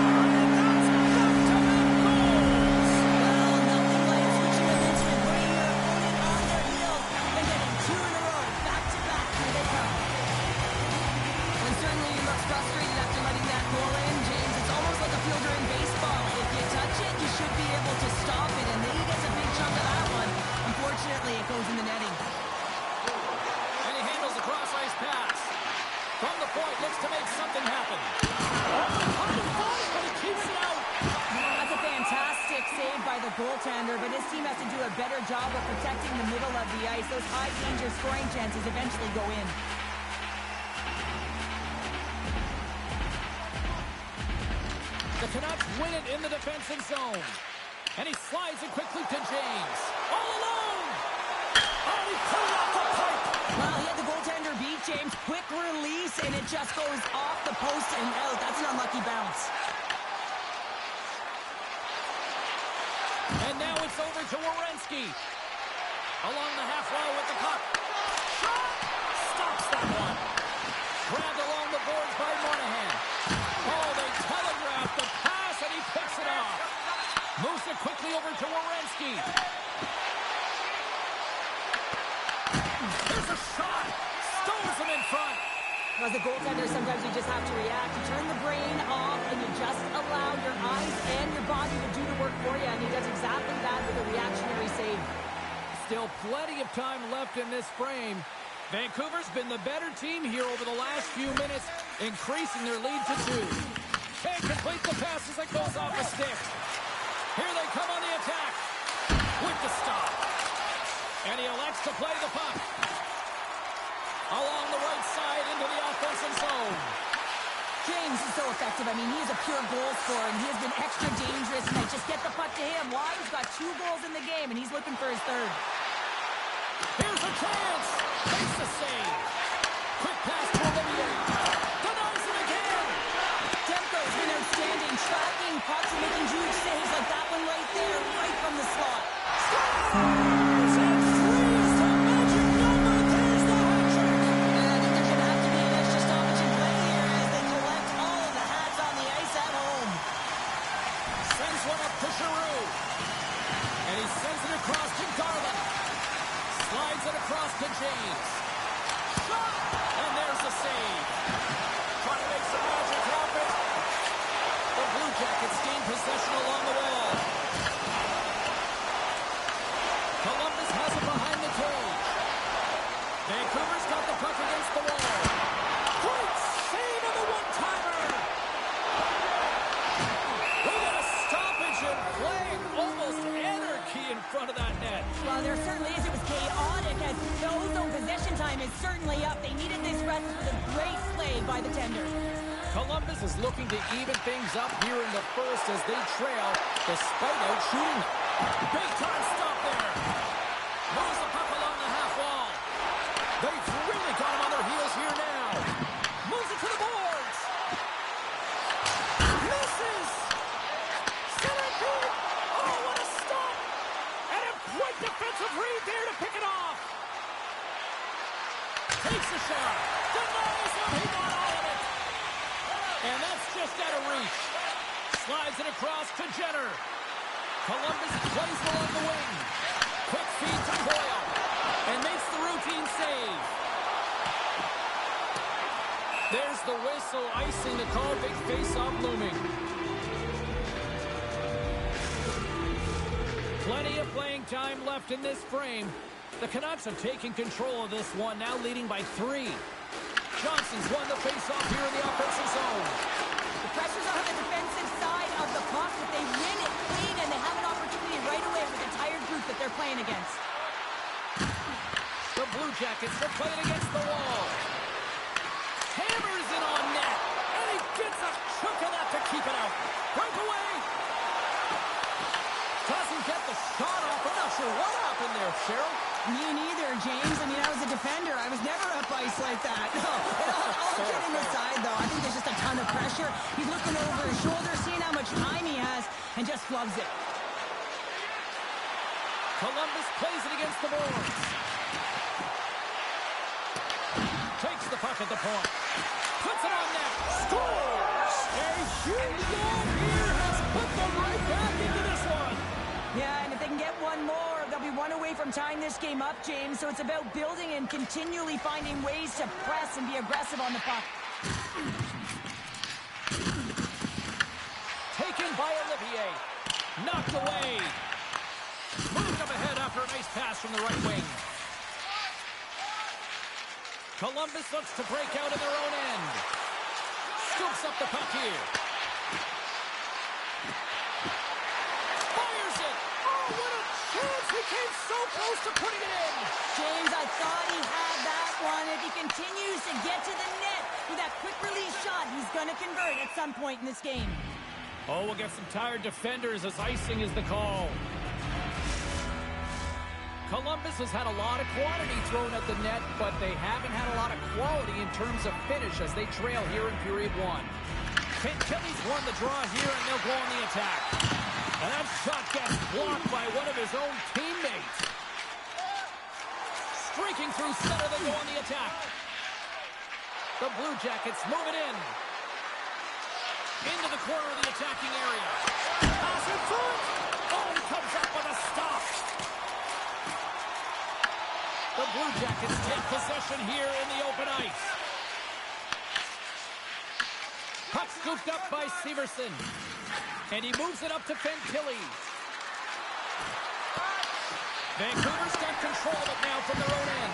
It goes in the netting. And he handles a cross-ice pass. From the point, looks to make something happen. But he keeps it out. That's a fantastic save by the goaltender, but his team has to do a better job of protecting the middle of the ice. Those high-danger scoring chances eventually go in. The Canucks win it in the defensive zone. And he slides it quickly to James. All alone! Oh, he put it off the pipe! Well, he had the goaltender beat, James. Quick release, and it just goes off the post and out. That's an unlucky bounce. And now it's over to Werenski. Along the half wall with the puck. Shot! Stops that one. Grabbed along the boards by Moynihan. Oh, they telegraphed the pass, and he picks it off. Moves it quickly over to Werenski. There's a shot. Stones him in front. As a goaltender, sometimes you just have to react. You turn the brain off, and you just allow your eyes and your body to do the work for you, and he does exactly that with a reactionary save. Still plenty of time left in this frame. Vancouver's been the better team here over the last few minutes, increasing their lead to 2. Can't complete the pass as it goes off a stick. Here they come on the attack. With the stop. And he elects to play the puck. Along the right side into the offensive zone. James is so effective. I mean, he is a pure goal scorer, and he has been extra dangerous tonight. Just get the puck to him. Why? He's got 2 goals in the game, and he's looking for his 3rd. Here's a chance. Makes the save. Quick pass to Olivier. Denies it again. Demko's been outstanding, tracking pucks and making huge saves like that one right there, right from the slot. Scores! And three's the magic number. There's the hat trick. And I think there's going to have to be an extra stoppage in play here as they collect all of the hats on the ice at home. Sends one up to Giroux. And he sends it across to Garland. Slides it across to James. Shot! And there's the save. Trying to make some magic happen. The Blue Jackets gain possession along the wall. Columbus has it behind the cage. Vancouver's got the puck against the wall. Great save of the one-timer. We got a stoppage in play. Almost anarchy in front of that net. Well, there certainly is. It was chaotic as the ozone possession time is certainly up. They needed this rest with a great play by the tender. Columbus is looking to even things up here in the first as they trail despite out shooting. Big time stop there. Moves the puck along the half wall. They've really got him on their heels here now. Moves it to the boards. And that's just out of reach. Slides it across to Jenner. Columbus plays it along the wing. Quick feed to Coyle. And makes the routine save. There's the whistle, icing the call. Big face-off looming. Plenty of playing time left in this frame. The Canucks have taken control of this one, now leading by 3. Johnson's won the face-off here in the offensive zone. The pressure's on the defensive side of the puck, but they win it clean, and they have an opportunity right away with the tired group that they're playing against. The Blue Jackets are playing against the wall. Hammers it on net, and he gets a chunk of that to keep it out. Breakaway. Doesn't get the shot off. I'm not sure what happened there, Cheryl. Me neither, James. I mean, I was a defender. I was never up ice like that. No, all kidding aside, though, I think there's just a ton of pressure. He's looking over his shoulder, seeing how much time he has, and just flubs it. Columbus plays it against the boards. Takes the puck at the point. Puts it on net. Scores! A huge goal here has put them right back into this one. Yeah, and if they can get one more, they'll be one away from tying this game up, James. So it's about building and continually finding ways to press and be aggressive on the puck. Taken by Olivier. Knocked away. Moved up ahead after a nice pass from the right wing. Columbus looks to break out in their own end. Scoops up the puck here. Fires it. Oh, what a chance. He came so close to putting it in. James, I thought he had that one. If he continues to get to the net with that quick release shot, he's going to convert at some point in this game. Oh, we'll get some tired defenders as icing is the call. Columbus has had a lot of quantity thrown at the net, but they haven't had a lot of quality in terms of finish as they trail here in period 1. Fantilli's won the draw here, and they'll go on the attack. And that shot gets blocked by one of his own teammates. Streaking through center, they go on the attack. The Blue Jackets move it in. Into the corner of the attacking area. Pass in front. Oh, he comes up with a stop. The Blue Jackets take possession here in the open ice. Puck scooped up by Severson. And he moves it up to Fantilli. Vancouver's got control of it now from their own end.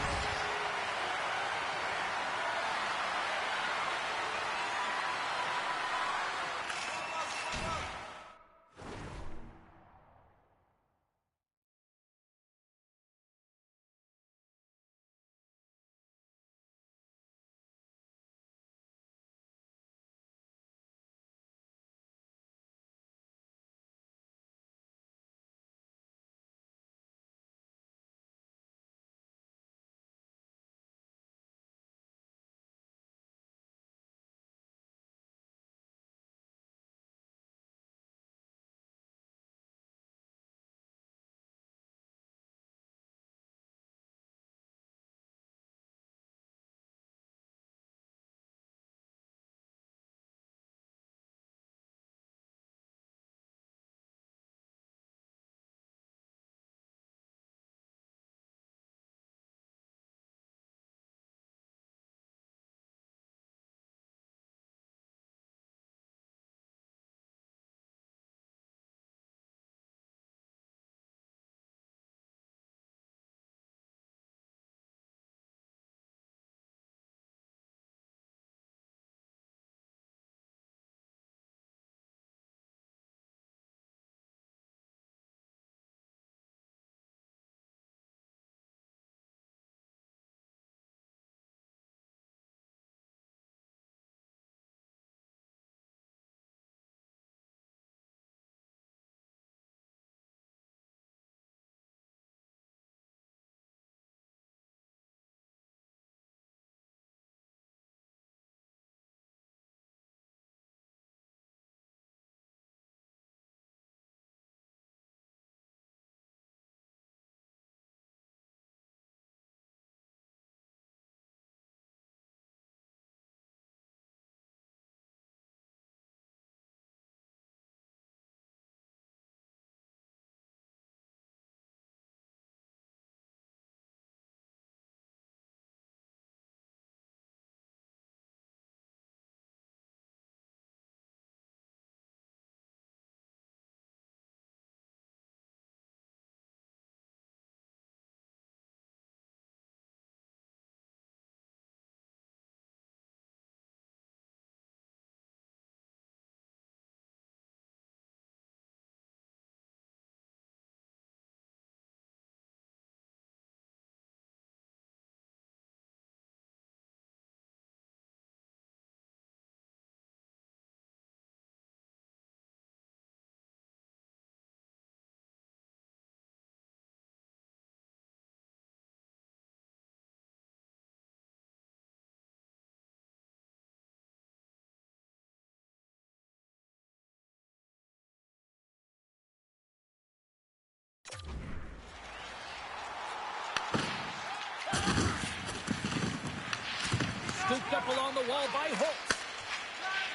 Picked up along the wall by Holtz.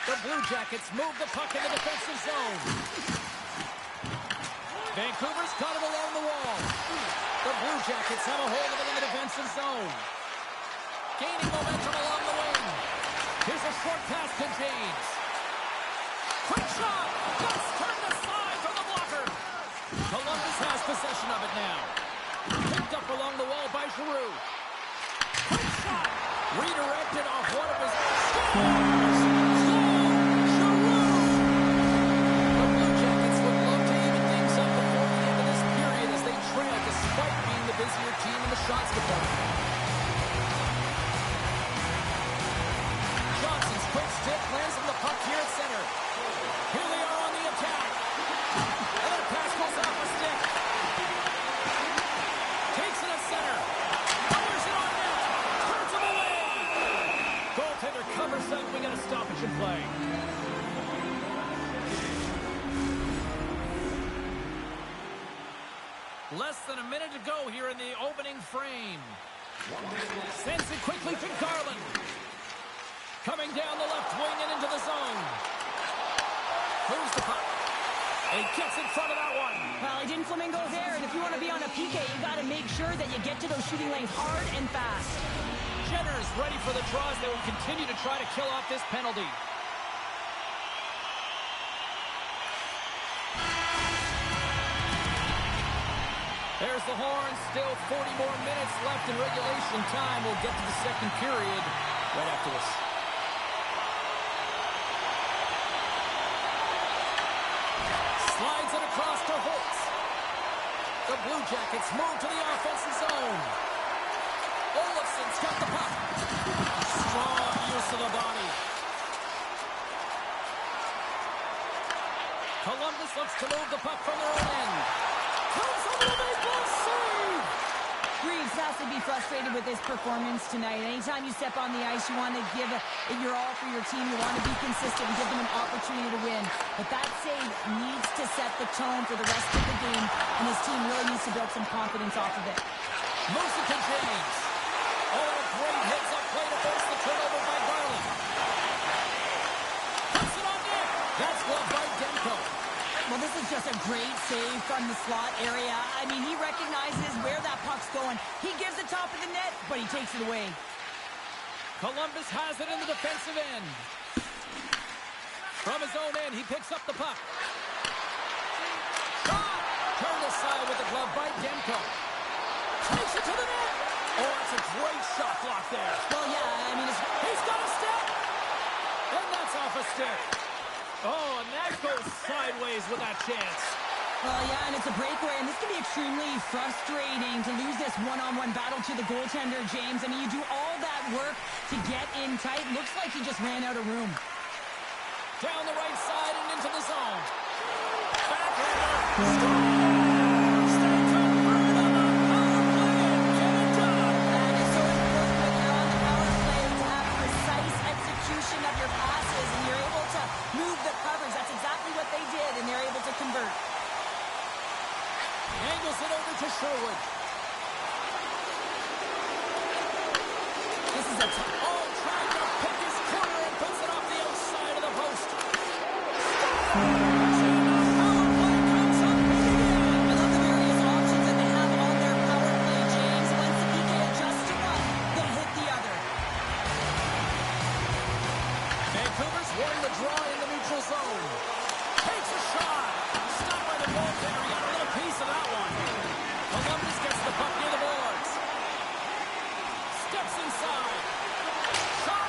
The Blue Jackets move the puck in the defensive zone. Vancouver's got it along the wall. The Blue Jackets have a hold of it in the defensive zone. Gaining momentum along the wing. Here's a short pass to James. Quick shot! Just turned aside from the blocker. Columbus has possession of it now. Picked up along the wall by Giroux. Quick shot! Redirected off one of his... Scores! Giroux! The Blue Jackets would love to even things up before the end of this period as they trail despite being the busier team in the shots department. Johnson's quick stick lands on the puck here at center. Here they are on the attack. Another pass goes off a stick. Takes it at center. Fires it on net. Turns him away. Goaltender covers that. We got a stoppage in play. Less than a minute to go here in the opening frame. Sends it quickly to Garland. Coming down the left wing and into the zone. Moves the puck. And gets in front of that one. Well, he didn't flamingo there, and if you want to be on a PK, you got to make sure that you get to those shooting lanes hard and fast. Jenner's ready for the draws. They will continue to try to kill off this penalty. There's the horn. Still 40 more minutes left in regulation time. We'll get to the second period right after this. Slides it across to Holtz. The Blue Jackets move to the offensive zone. Olofsson's got the puck. Strong use of the body. Columbus looks to move the puck from their own end. Comes over the baseball save. Reeves has to be frustrated with his performance tonight. Anytime you step on the ice, you want to give it your all for your team. You want to be consistent and give them an opportunity to win. But that save needs to set the tone for the rest of the game, and his team really needs to build some confidence off of it. Moves it to James. Oh, great hits up play to force the turnover by Garland. Puts it on net. That's gloved by Demko. Well, this is just a great save from the slot area. I mean, he recognizes where that puck's going. He gives the top of the net, but he takes it away. Columbus has it in the defensive end. From his own end, he picks up the puck. Shot! Turned aside with the glove by Demko. Takes it to the net. Oh, that's a great shot block there. Well, yeah, I mean, He's got a stick. And that's off a stick. Oh, and that goes sideways with that chance. well, yeah, and it's a breakaway, and this can be extremely frustrating to lose this one-on-one battle to the goaltender, James. I mean, you do all that work to get in tight. Looks like he just ran out of room. Down the right side and into the zone. And it's so important when you're on the power play to have precise execution of your passes, and you're able to move the coverage. That's exactly what they did, and they're able to convert. Angles it over to Sherwood. This is a Trying to pick his corner and puts it off the outside of the post. I love the various options that they have on their power play, James. Once the PK adjusts to one, they hit the other. Vancouver's wanting the draw in the neutral zone. Takes a shot. Stopped by the goaltender. He got a little piece of that one. Columbus gets the puck near the boards. Steps inside. Shot.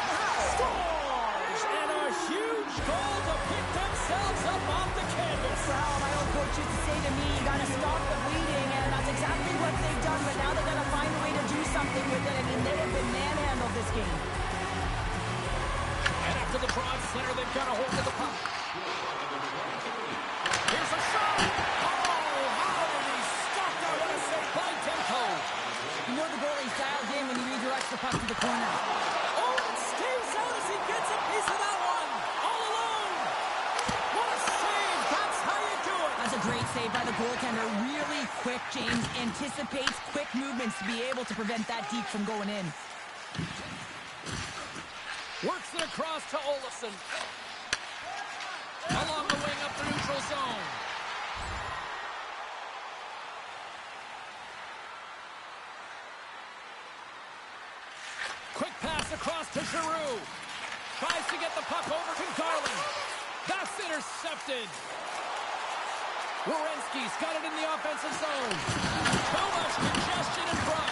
Scores! And a huge goal to pick themselves up off the canvas. Well, my old coach used to say to me, you got to stop the bleeding, and that's exactly what they've done, but now they've got to find a way to do something with it. I mean, they have been manhandled this game. And after the draw at center, they've got a hold of the puck. Here's a shot. Oh, how did he stop that? What a save by Demko. You know the goalie's dialed in when he redirects the puck to the corner. Oh, it stays out as he gets a piece of that one. All alone. What a save. That's how you do it. That's a great save by the goaltender. Really quick, James. Anticipates quick movements to be able to prevent that deep from going in. across to Olofsson. Along the wing up the neutral zone. Quick pass across to Giroux. Tries to get the puck over to Garland. That's intercepted. Werenski's got it in the offensive zone. Too much congestion in front.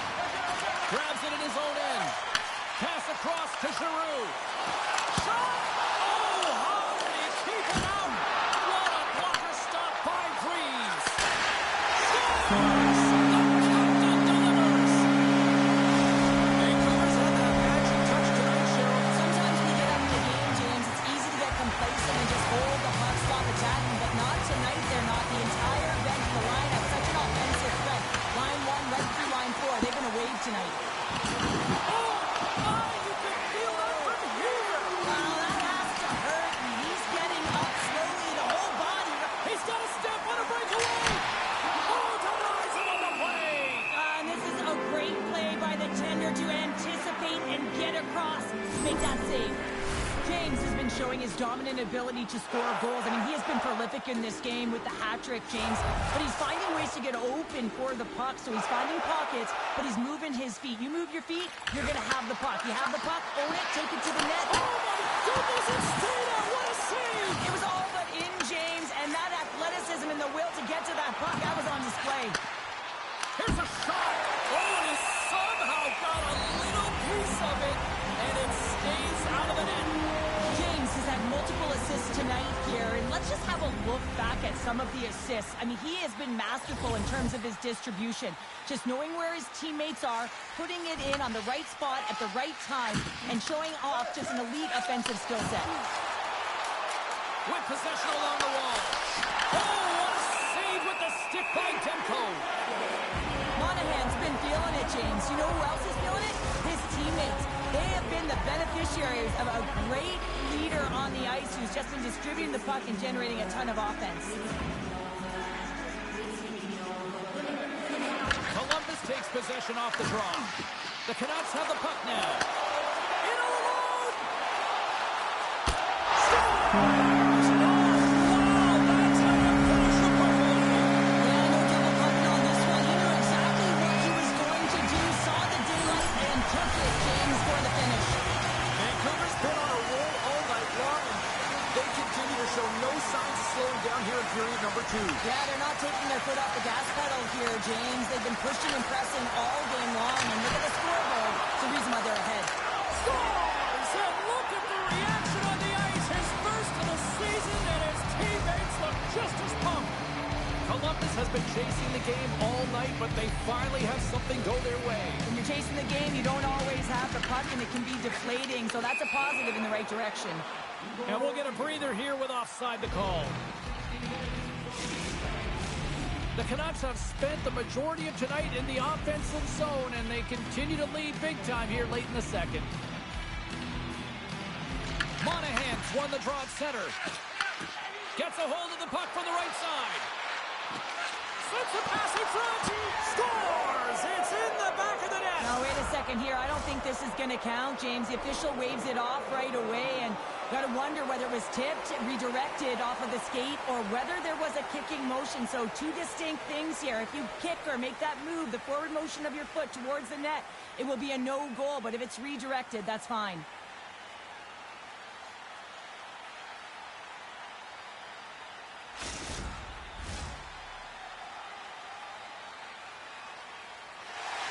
Grabs it in his own end. Pass across to Giroux. Shot! Oh, how did he keep it out? What a blocker stop by Breeze. Scores! The captain delivers. Vancouver's had that magic touch tonight, Cheryl. Sometimes we get up in the game, James. It's easy to get complacent and just hold the puck, stop attacking, but not tonight. They're not. The entire bench, the lineup, such an offensive threat. Line 1, right through line 4. They're going to wave tonight. Oh, my, you can feel that from here. Wow, that has to hurt. And he's getting up slowly, the whole body. He's got a step on a breakaway. Oh, denies him on the play. And this is a great play by the tender to anticipate and get across. Make that save. James has been showing his dominant ability to score goals. I mean, he has been prolific in this game with the hat trick, James. But he's finding ways to get open for the puck. So he's finding pockets, but he's moving his feet. You move your feet, you're going to have the puck. You have the puck, own it, take it to the net. Oh, my goodness, it stayed out. What a save. It was all but in, James. And that athleticism and the will to get to that puck, that was on display. Here's a shot. Oh, and he somehow got a little piece of it, and it stays out of the net. James has had multiple assists tonight here, and let's just have a look back at some of the assists. I mean, he has been masterful in terms of his distribution. Just knowing where his teammates are, putting it in on the right spot at the right time, and showing off just an elite offensive skill set. With possession along the wall. Oh, what a save with the stick by Demko. Monahan's been feeling it, James. You know who else is feeling it? His teammates. They have been the beneficiaries of a great leader on the ice who's just been distributing the puck and generating a ton of offense. Columbus takes possession off the draw. The Canucks have the puck now. In alone. Scores! Wow, that's how you finish the puck over. Yeah, no double pucking on this one. He knew exactly what he was going to do, saw the daylight, and took it, James, for the finish. Vancouver's been on a roll all night long, and they continue to show no signs of slowing down here in period number 2. Yeah, they're not taking their foot off the gas pedal here, James. They've been pushing and pressing all game long, and look at the scoreboard. It's the reason why they're ahead. Scores! And look at the reaction on the ice. His first of the season, and his teammates look just as pumped. Columbus has been chasing the game all night, but they finally have something go their way. When you're chasing the game, you don't always have the puck, and it can be deflating, so that's a positive in the right direction. And we'll get a breather here with offside the call. The Canucks have spent the majority of tonight in the offensive zone, and they continue to lead big time here late in the second. Monahan's won the draw at center. Gets a hold of the puck from the right side. Sends the pass in front. Scores! It's in the back of the net. Now, wait a second here. I don't think this is going to count, James. The official waves it off right away, and got to wonder whether it was tipped, redirected off of the skate, or whether there was a kicking motion. So two distinct things here. If you kick or make that move, the forward motion of your foot towards the net, it will be a no goal. But if it's redirected, that's fine.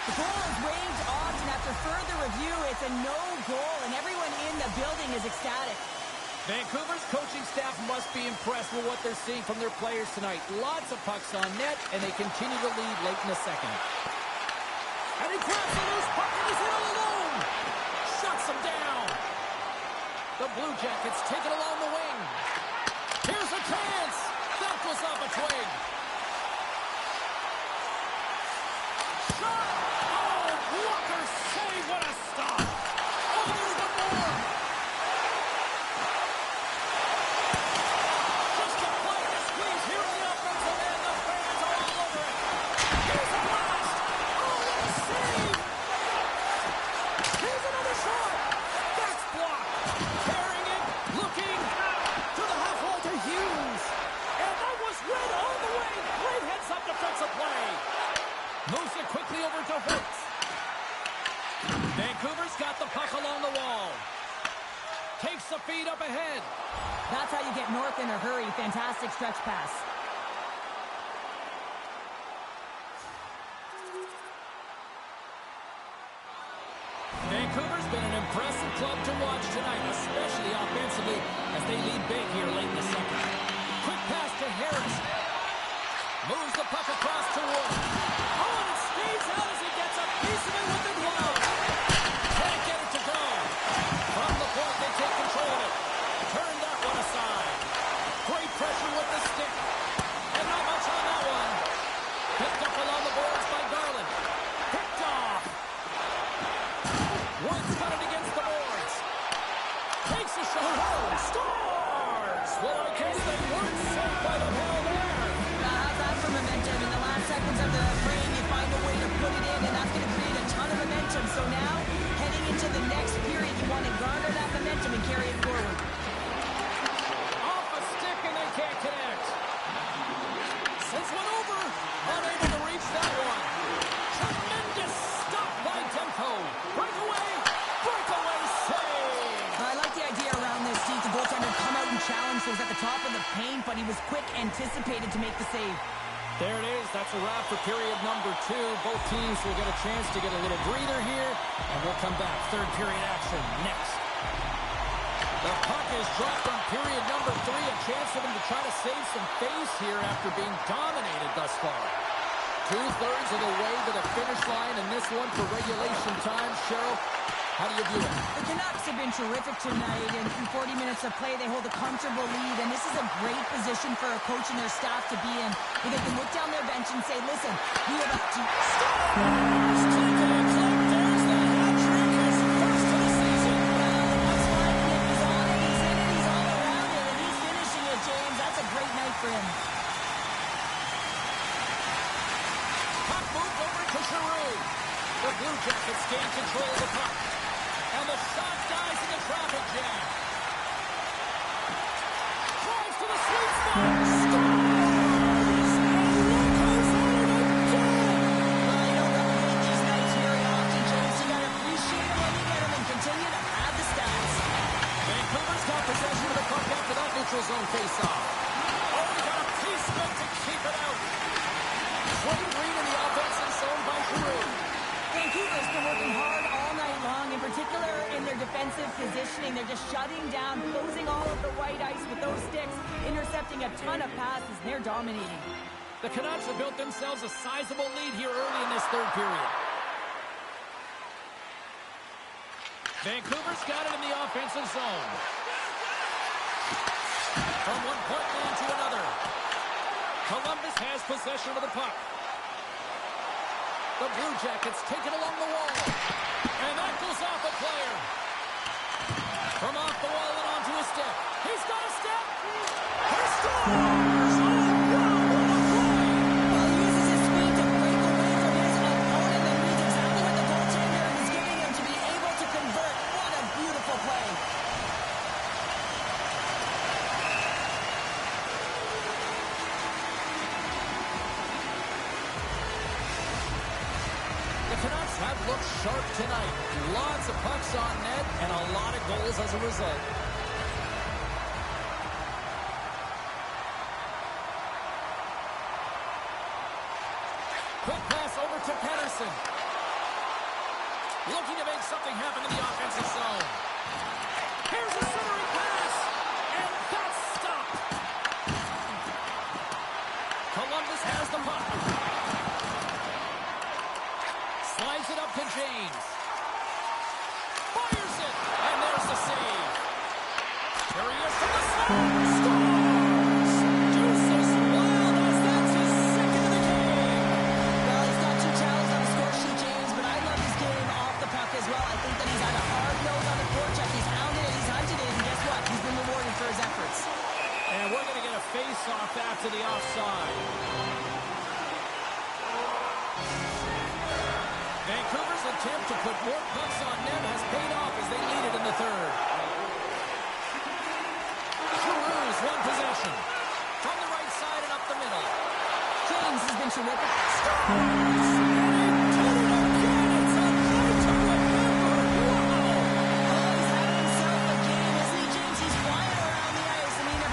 The goal is waved off, and after further review, it's a no goal, and everyone in the building is ecstatic. Vancouver's coaching staff must be impressed with what they're seeing from their players tonight. Lots of pucks on net, and they continue to lead late in the second. And he grabs a loose puck, and he's in all alone. Shuts him down. The Blue Jackets take it along the wing. Here's a chance. That goes off a twig. Shot. Oh, Walker save. What a stop. Oh, there's one more. Just a play to squeeze here in the offensive end. The fans are all over it. Here's a blast. Oh, what a save. Here's another shot. That's blocked. Carrying That's how you get north in a hurry. Fantastic stretch pass. Vancouver's been an impressive club to watch tonight, especially offensively, as they lead big here late in the second. Quick pass to Harris. Moves the puck across to Wood. Oh, and it stays out as he gets a piece of it with the glove. Can't get it to go. From the point, they take control of it. Turn that one aside. Great pressure with the stick. And not much on that one. Picked up along the boards by Garland. Picked off. Wood's got it against the boards. Takes a shot. Scores! Well, I guess they weren't saved by the hell there. How's that for momentum? In the last seconds of the frame, you find a way to put it in, and that's going to create a ton of momentum. So now, heading into the next period, you want to garner that momentum and carry it forward. Off a stick, and they can't connect. Sends one over. Unable to reach that one. Tremendous stop by Demko. Breakaway. Breakaway save. I like the idea around this, Steve. The goaltender come out and challenge those at the top of the paint, but he was quick, anticipated to make the save. There it is. That's a wrap for period number 2. Both teams will get a chance to get a little breather here, and we'll come back. Third period action next. The puck is dropped on period number 3. A chance for them to try to save some face here after being dominated thus far. 2/3 of the way to the finish line, and this one for regulation time. Cheryl, how do you view it? The Canucks have been terrific tonight, and through 40 minutes of play, they hold a comfortable lead, and this is a great position for a coach and their staff to be in, where they can look down their bench and say, listen, we have a... Scores! Taking a club, there's the hat-trick, his first of the season. Well, what's finding it? He's on it, he's in it, he's all around it, and he's finishing it, James. That's a great night for him. Puck moved over to Giroux. The Blue Jackets gain control of the puck. And the shot dies in the traffic jam. Drives to the sweet spot. Scores! And look who's on it again! Well, you don't replicate these nights very often, James. You got to appreciate them when you get them and continue to add the stats. Vancouver's got possession of the puck after that neutral zone faceoff. Oh, he got a piece of it to keep it out. Swing green in the offensive zone by Giroux. Vancouver's been working hard all night long, in particular in their defensive positioning. They're just shutting down, closing all of the white ice with those sticks, intercepting a ton of passes, and they're dominating. The Canucks have built themselves a sizable lead here early in this third period. Vancouver's got it in the offensive zone. From one point man to another. Columbus has possession of the puck. The Blue Jackets take it along the wall. And that goes off a player. From off the wall and onto a step. He's got a step. He scores! Oh, no! What a play! Well, he uses his speed to break away from his opponent and reads exactly what the goaltender is giving him to be able to convert. What a beautiful play. The Canucks have looked sharp tonight. Lots of pucks on net and a lot of goals as a result. Quick pass over to Pettersson. Looking to make something happen in the offensive zone. Here's a centering pass. And that's stopped. Columbus has the puck. Slides it up to James. Fires it. And there's the save. Here he is from the slot. Scores! Deuces wild as that's his second of the game. Well, he's got 2 challenges on the score sheet, James, but I love his game off the puck as well. I think that he's had a hard nose on the forecheck. He's hounded it, he's hunted it, and guess what? He's been rewarded for his efforts. And we're going to get a face-off after the offside. Vancouver's attempt to put more pucks on net has paid off as they lead it in the third. Giroux's won possession. From the right side and up the middle. James has been terrific. Scores! And he did it again! It's a night to remember! Wow! Oh, he's having himself a game, isn't he, James? He's flying around the ice. I mean,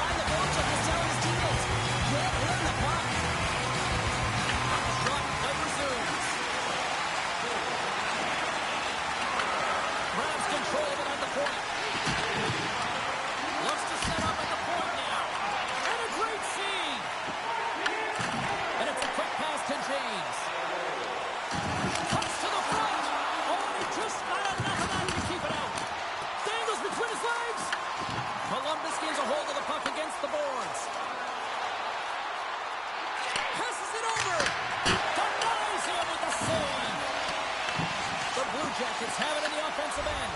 Rockets have it in the offensive end.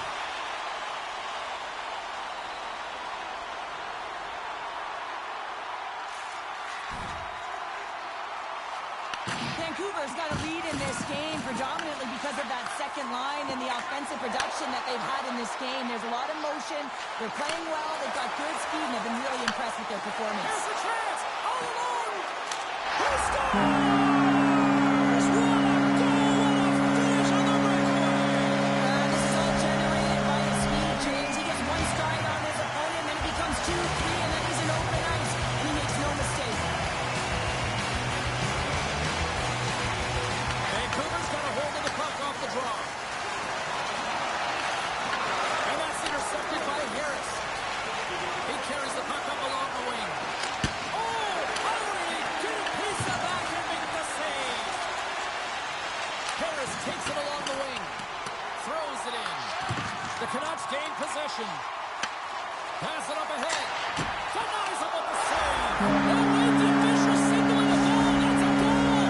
Vancouver's got a lead in this game predominantly because of that second line and the offensive production that they've had in this game. There's a lot of motion. They're playing well. They've got good speed, and I've been really impressed with their performance. Here's a chance. All alone. Who scores? What a goal. What a finish on the breakaway. This is all generated by his speed, James. He gets one stride on his opponent, then it becomes 2, 3, and then he's in open ice, and he makes no mistake. Vancouver's got a hold of the puck off the draw. And that's intercepted by Harris. He carries the puck up along the wing. Oh, how did he do a piece of that and make the save? Harris takes it along the wing. Throws it in. The Canucks gain possession. Pass it up ahead. Denies him with the save. Oh, wait, the official signaling a goal. That's a goal.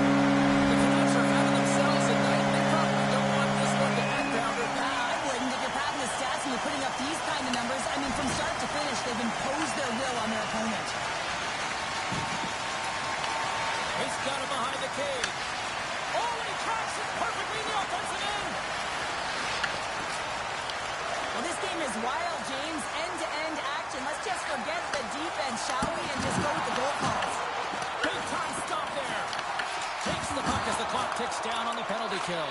The Canucks are having themselves a night. They probably don't want this one to end down there. I wouldn't. If you're padding the stats and you're putting up these kind of numbers, I mean, from start to finish, they've imposed their will on their opponent. He's got it behind the cage. Oh, and he tracks it perfectly in the offensive end. Well, this game is wild, James. End-to-end action. Let's just forget the defense, shall we, and just go with the goal calls. Big time stop there. Takes the puck as the clock ticks down on the penalty kill.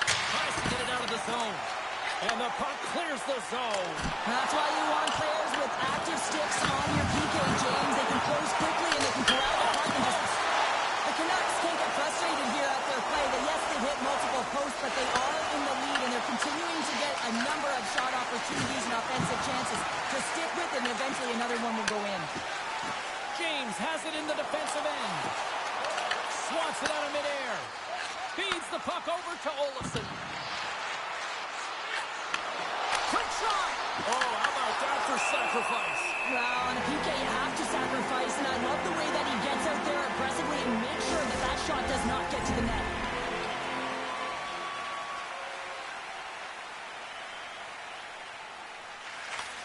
Tries to get it out of the zone. And the puck clears the zone. That's why you want players with active sticks on your PK, James. They can close quickly and they can corral the puck and just... The Canucks can't get frustrated here at their play. Yes, they've hit multiple posts, but they are in the lead and they're continuing to get a number of shot opportunities and offensive chances. Just stick with it and eventually another one will go in. James has it in the defensive end. Swats it out of midair. Feeds the puck over to Olofsson. Quick shot! Oh, how about that for sacrifice? Well, on a PK, you have to sacrifice, and I love the way that he gets out there aggressively and makes sure that that shot does not get to the net.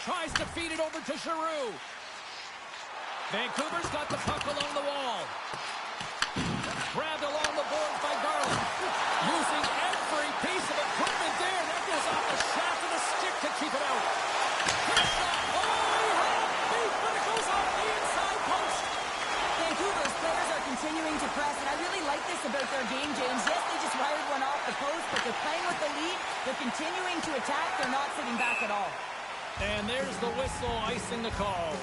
Tries to feed it over to Giroux. Vancouver's got the puck along the wall. Grabbed along the boards by Garland. Using every piece of equipment there. That goes off the shaft of the stick to keep it out. Quick shot. Oh, he had a beat, but it goes off the inside post. Vancouver's players are continuing to press, and I really like this about their game, James. Yes, they just wired one off the post, but they're playing with the lead. They're continuing to attack. They're not sitting back at all. And there's the whistle icing the call.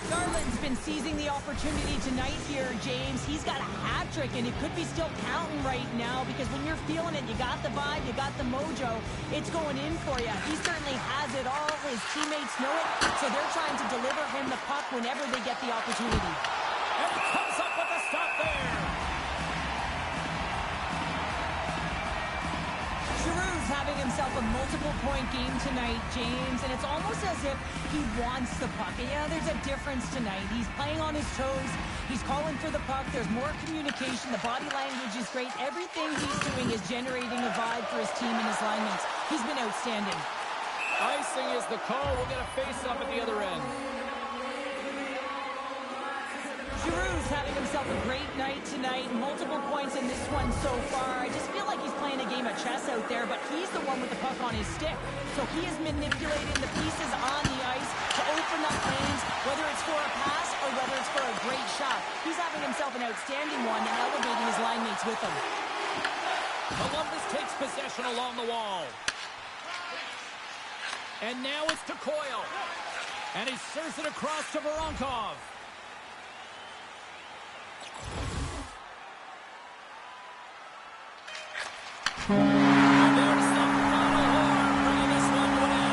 Garland's been seizing the opportunity tonight here, James. He's got a hat trick, and it could be still counting right now because when you're feeling it, you got the vibe, you got the mojo. It's going in for you. He certainly has it all. His teammates know it, so they're trying to deliver him the puck whenever they get the opportunity. And he comes up with a stop there. Giroux's having himself a multiple-point game tonight, James, and it's almost as if he wants the puck. And yeah, there's a difference tonight. He's playing on his toes. He's calling for the puck. There's more communication. The body language is great. Everything he's doing is generating a vibe for his team and his linemates. He's been outstanding. Icing is the call. We'll get a face-off at the other end. Giroux's having himself a great night tonight. Multiple points in this one so far. I just feel like he's playing a game of chess out there, but he's the one with the puck on his stick. So he is manipulating the pieces on the ice to open up lanes, whether it's for a pass or whether it's for a great shot. He's having himself an outstanding one and elevating his line mates with him. Columbus takes possession along the wall. And now it's to Coyle. And he serves it across to Voronkov. And there's the final horn, bringing this one to an end.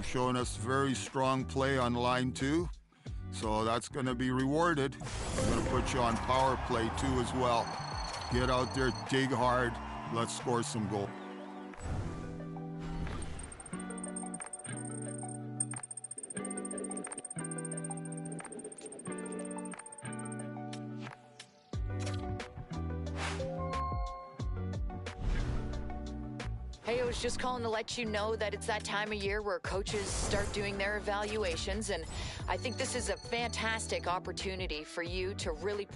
You've shown us very strong play on line 2, so that's going to be rewarded. I'm going to put you on power play too as well. Get out there, dig hard, let's score some goals. Hey, I was just calling to let you know that it's that time of year where coaches start doing their evaluations, and I think this is a fantastic opportunity for you to really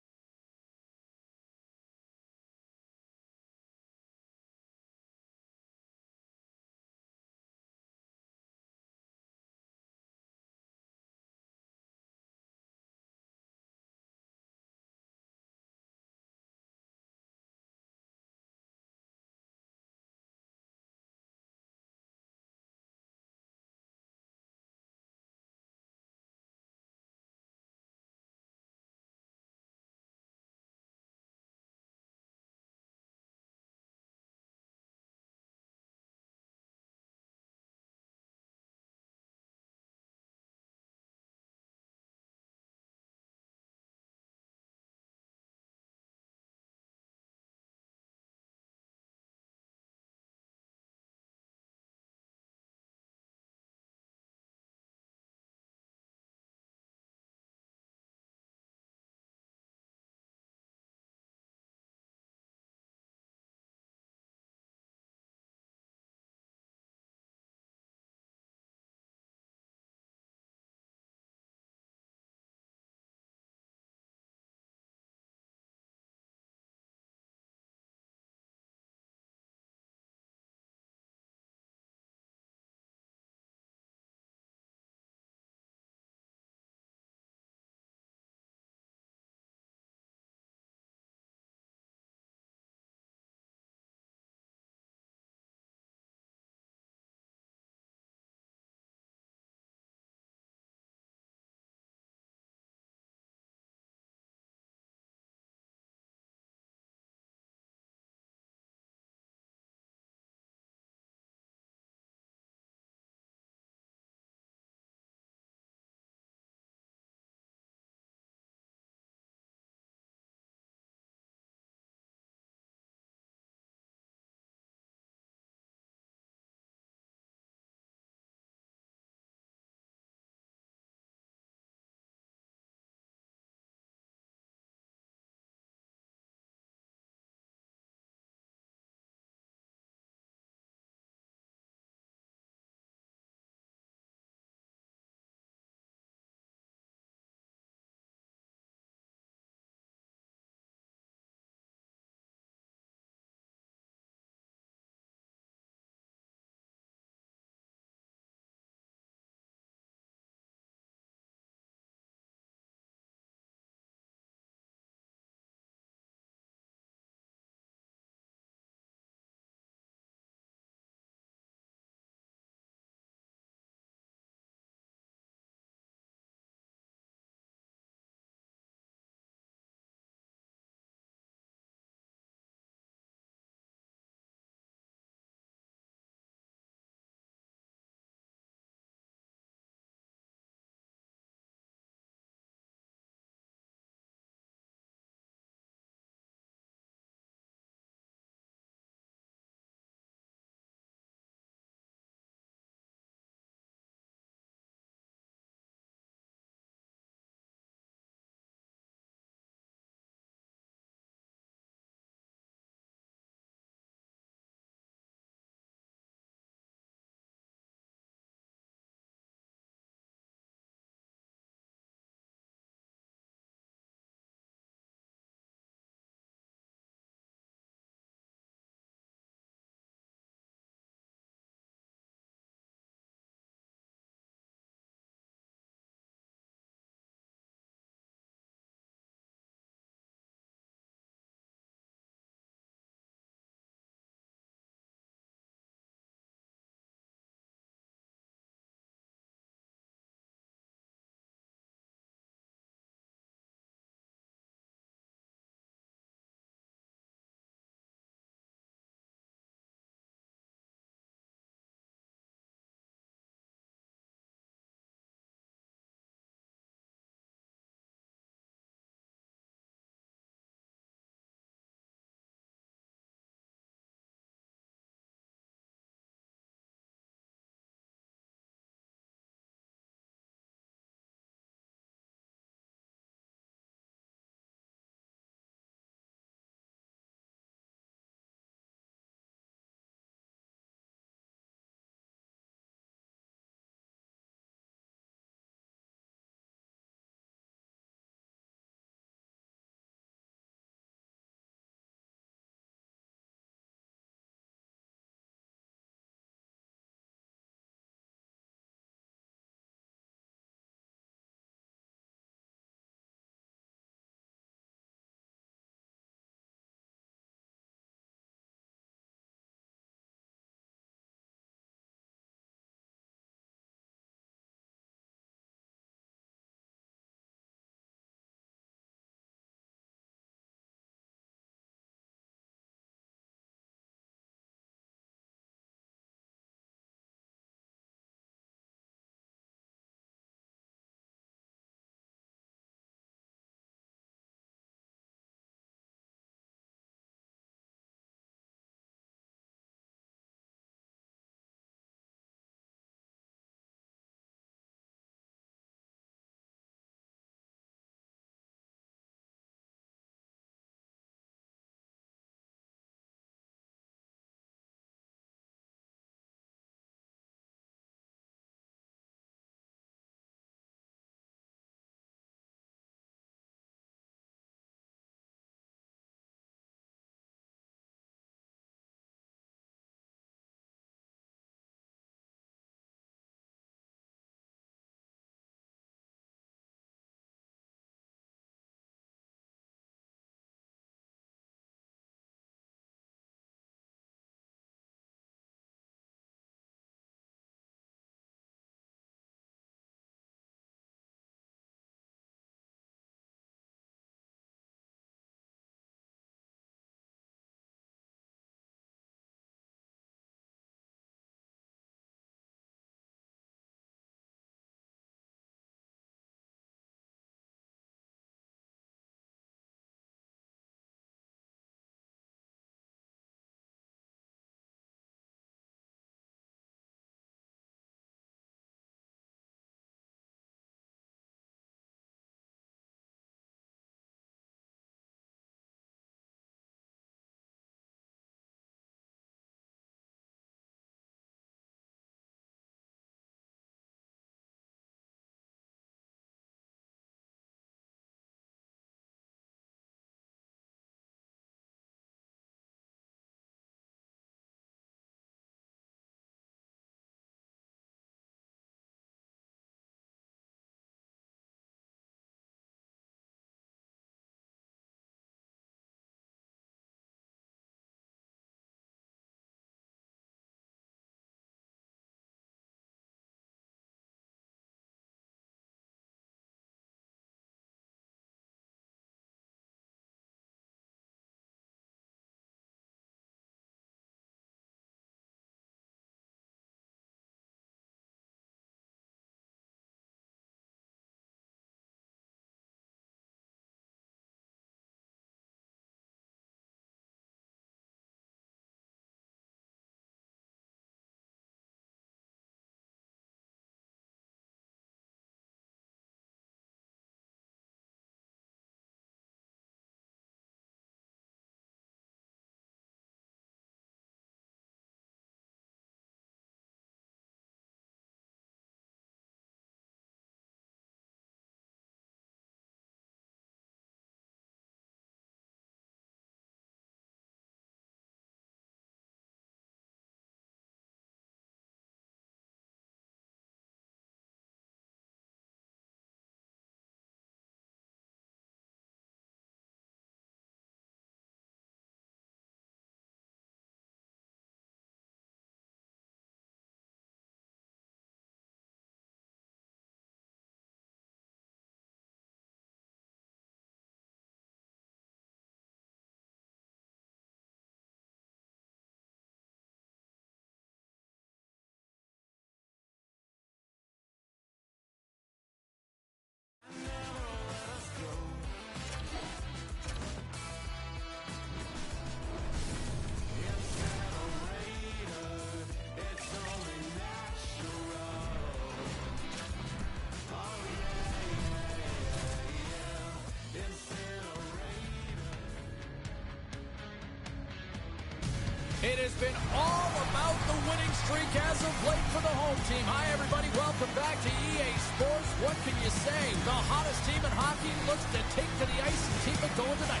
It has been all about the winning streak as of late for the home team. Hi, everybody. Welcome back to EA Sports. What can you say? The hottest team in hockey looks to take to the ice and keep it going tonight.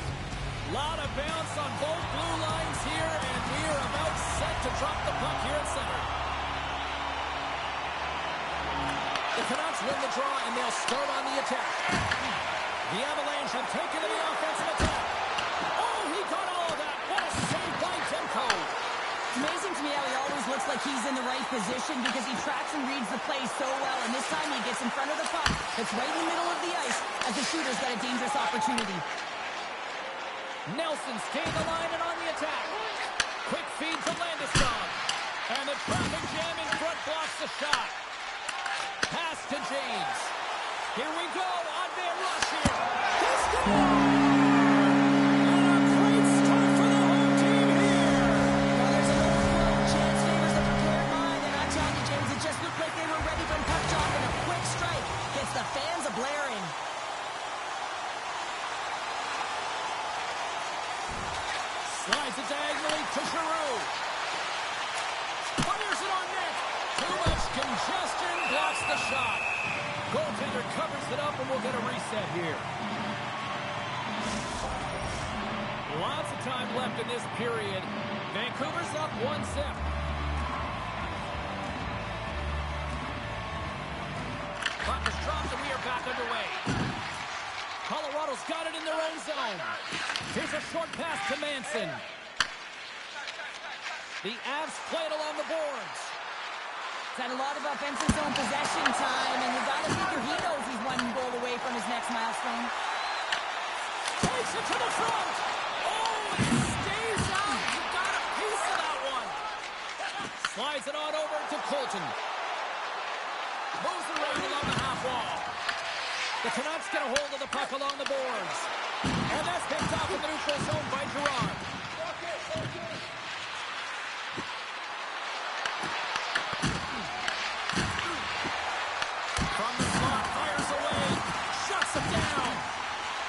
Lot of bounce on both blue lines here, and we are about set to drop the puck here at center. The Canucks win the draw, and they'll start on the attack. The Avalanche have taken to the offensive attack. Oh, he got all of that. What a save by Demko. It's amazing to me how he always looks like he's in the right position because he tracks and reads the play so well. And this time he gets in front of the puck. It's right in the middle of the ice as the shooter's got a dangerous opportunity. Nelson's gained the line and on the attack. Quick feed to Landeskog. And the traffic jam in front blocks the shot. Pass to James. Here we go on Van Rush here. He scores! And a great start for the home team here. Well, there's another goal. Chance favors the prepared mind. And I tell you, James, it just looked like they were ready for puck drop, and a quick strike gets the fans a-blaring. Slides it diagonally to Giroux. Fires it on net. Too much congestion. Blocks the shot. Goaltender covers it up, and we'll get a reset here. Lots of time left in this period. Vancouver's up 1-0. Puck is dropped, and we are back underway. Colorado's got it in their own zone. Here's a short pass to Manson. The Avs play it along the boards. He's had a lot of offensive zone possession time, and you got to figure he knows he's one goal away from his next milestone. Takes it to the front. Oh, it stays out. You got a piece of that one. Slides it on over to Colton. Moves around along the half wall. The Canucks get a hold of the puck along the boards. And that's picked off in the neutral zone by Gerard. From the slot, fires away. Shuts it down.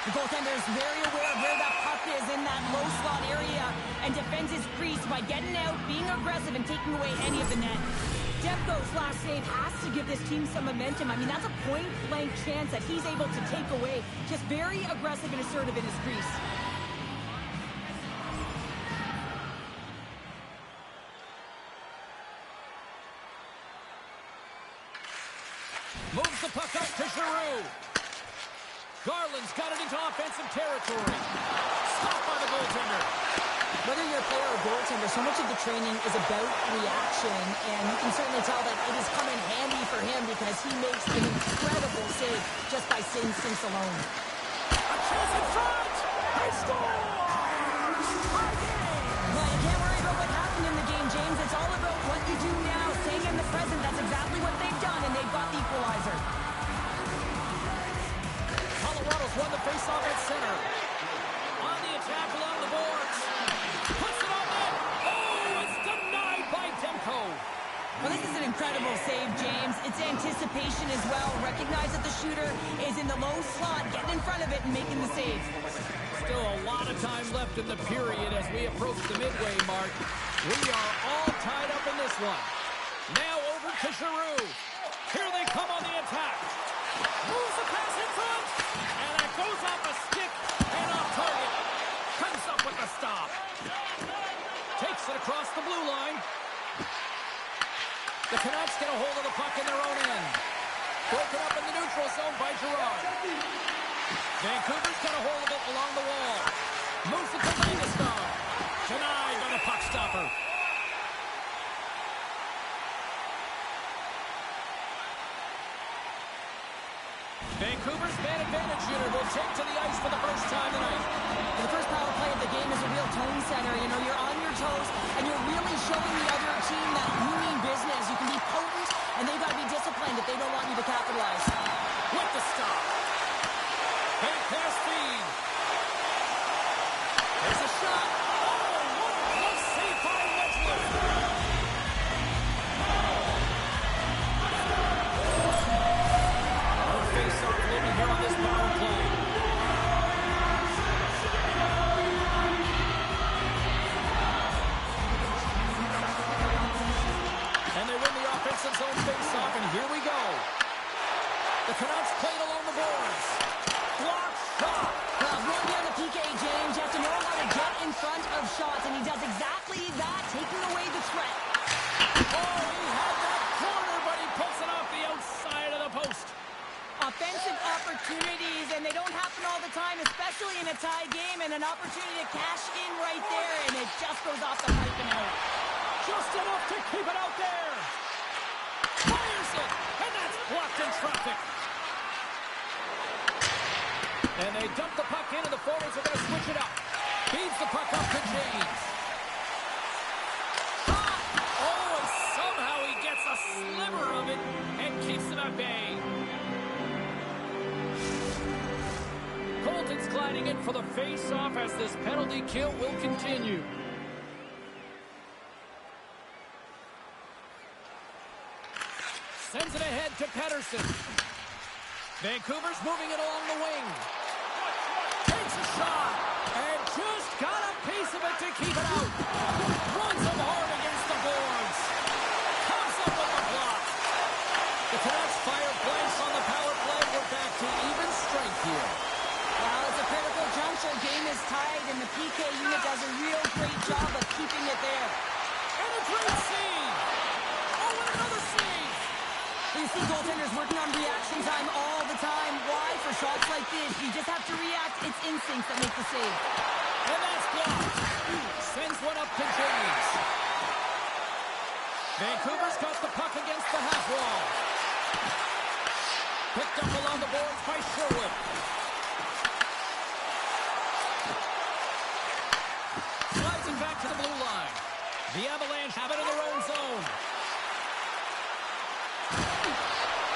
The goaltender is very aware of where that puck is in that low slot area and defends his crease by getting out, being aggressive, and taking away any of the net. Demko's last save has to give this team some momentum. I mean, that's a point-blank chance that he's able to take away. Just very aggressive and assertive in his crease. Moves the puck up to Giroux. Garland's got it into offensive territory. Stopped by the goaltender. Whether you're a player or goaltender, so much of the training is about reaction, and you can certainly tell that it has come in handy for him because he makes an incredible save just by instincts alone. A chance in front! He scores! High game! Well, you can't worry about what happened in the game, James. It's all about what you do now, staying in the present. That's exactly what they've done, and they've got the equalizer. Colorado's won the faceoff at center. On the attack along the boards. Puts it on net. Oh, it's denied by Demko. Well, this is an incredible save, James. It's anticipation as well. Recognize that the shooter is in the low slot, getting in front of it and making the save. Still a lot of time left in the period as we approach the midway mark. We are all tied up in this one. Now over to Giroux. Here they come on the attack. Moves the pass in front. And it goes off a stick and off target. Comes up with the stop. Takes it across the blue line. The Canucks get a hold of the puck in their own end. Broken up in the neutral zone by Gerard. Vancouver's got a hold of it along the wall. Moves it to Landeskog. Denied by the puck stopper. Vancouver's man advantage unit will take to the ice for the first time tonight. The first power play of the game is a real tone setter. You know, you're on your toes, and you're really showing the other team that you mean business. You can be potent, and they've got to be disciplined if they don't want you to capitalize. With the stop. Fake pass feed. There's a shot. Oh, what a close save by Ledger. No face-off movement here on this power play. The Canucks played along the boards. Block shot. Well, going down the PK, James, you have to know how to get in front of shots, and he does exactly that, taking away the threat. Oh, he had that corner, but he puts it off the outside of the post. Offensive opportunities, and they don't happen all the time, especially in a tie game, and an opportunity to cash in right there, and it just goes off the pipe and out. Just enough to keep it out there. Fires it, and that's blocked in traffic. And they dump the puck in, and the forwards are going to switch it up. Feeds the puck up to James. Oh, and somehow he gets a sliver of it and keeps it at bay. Colton's gliding in for the face-off as this penalty kill will continue. Sends it ahead to Pettersson. Vancouver's moving it along the wing. Takes a shot and just got a piece of it to keep it out. Runs him hard against the boards. Comes up with a block. The Canucks fire blanks on the power play. We're back to even strength here. Well, it's a critical juncture. Game is tied, and the PK unit does a real great job of keeping it there. And a great save. Oh, and another save. You see goaltenders working on reaction time all the time. Why? For shots like this, you just have to react. It's instincts that make the save. And that's blocked. Sends one up to James. Vancouver's got the puck against the half wall. Picked up along the boards by Sherwood. Sliding back to the blue line. The Avalanche have it in their own zone.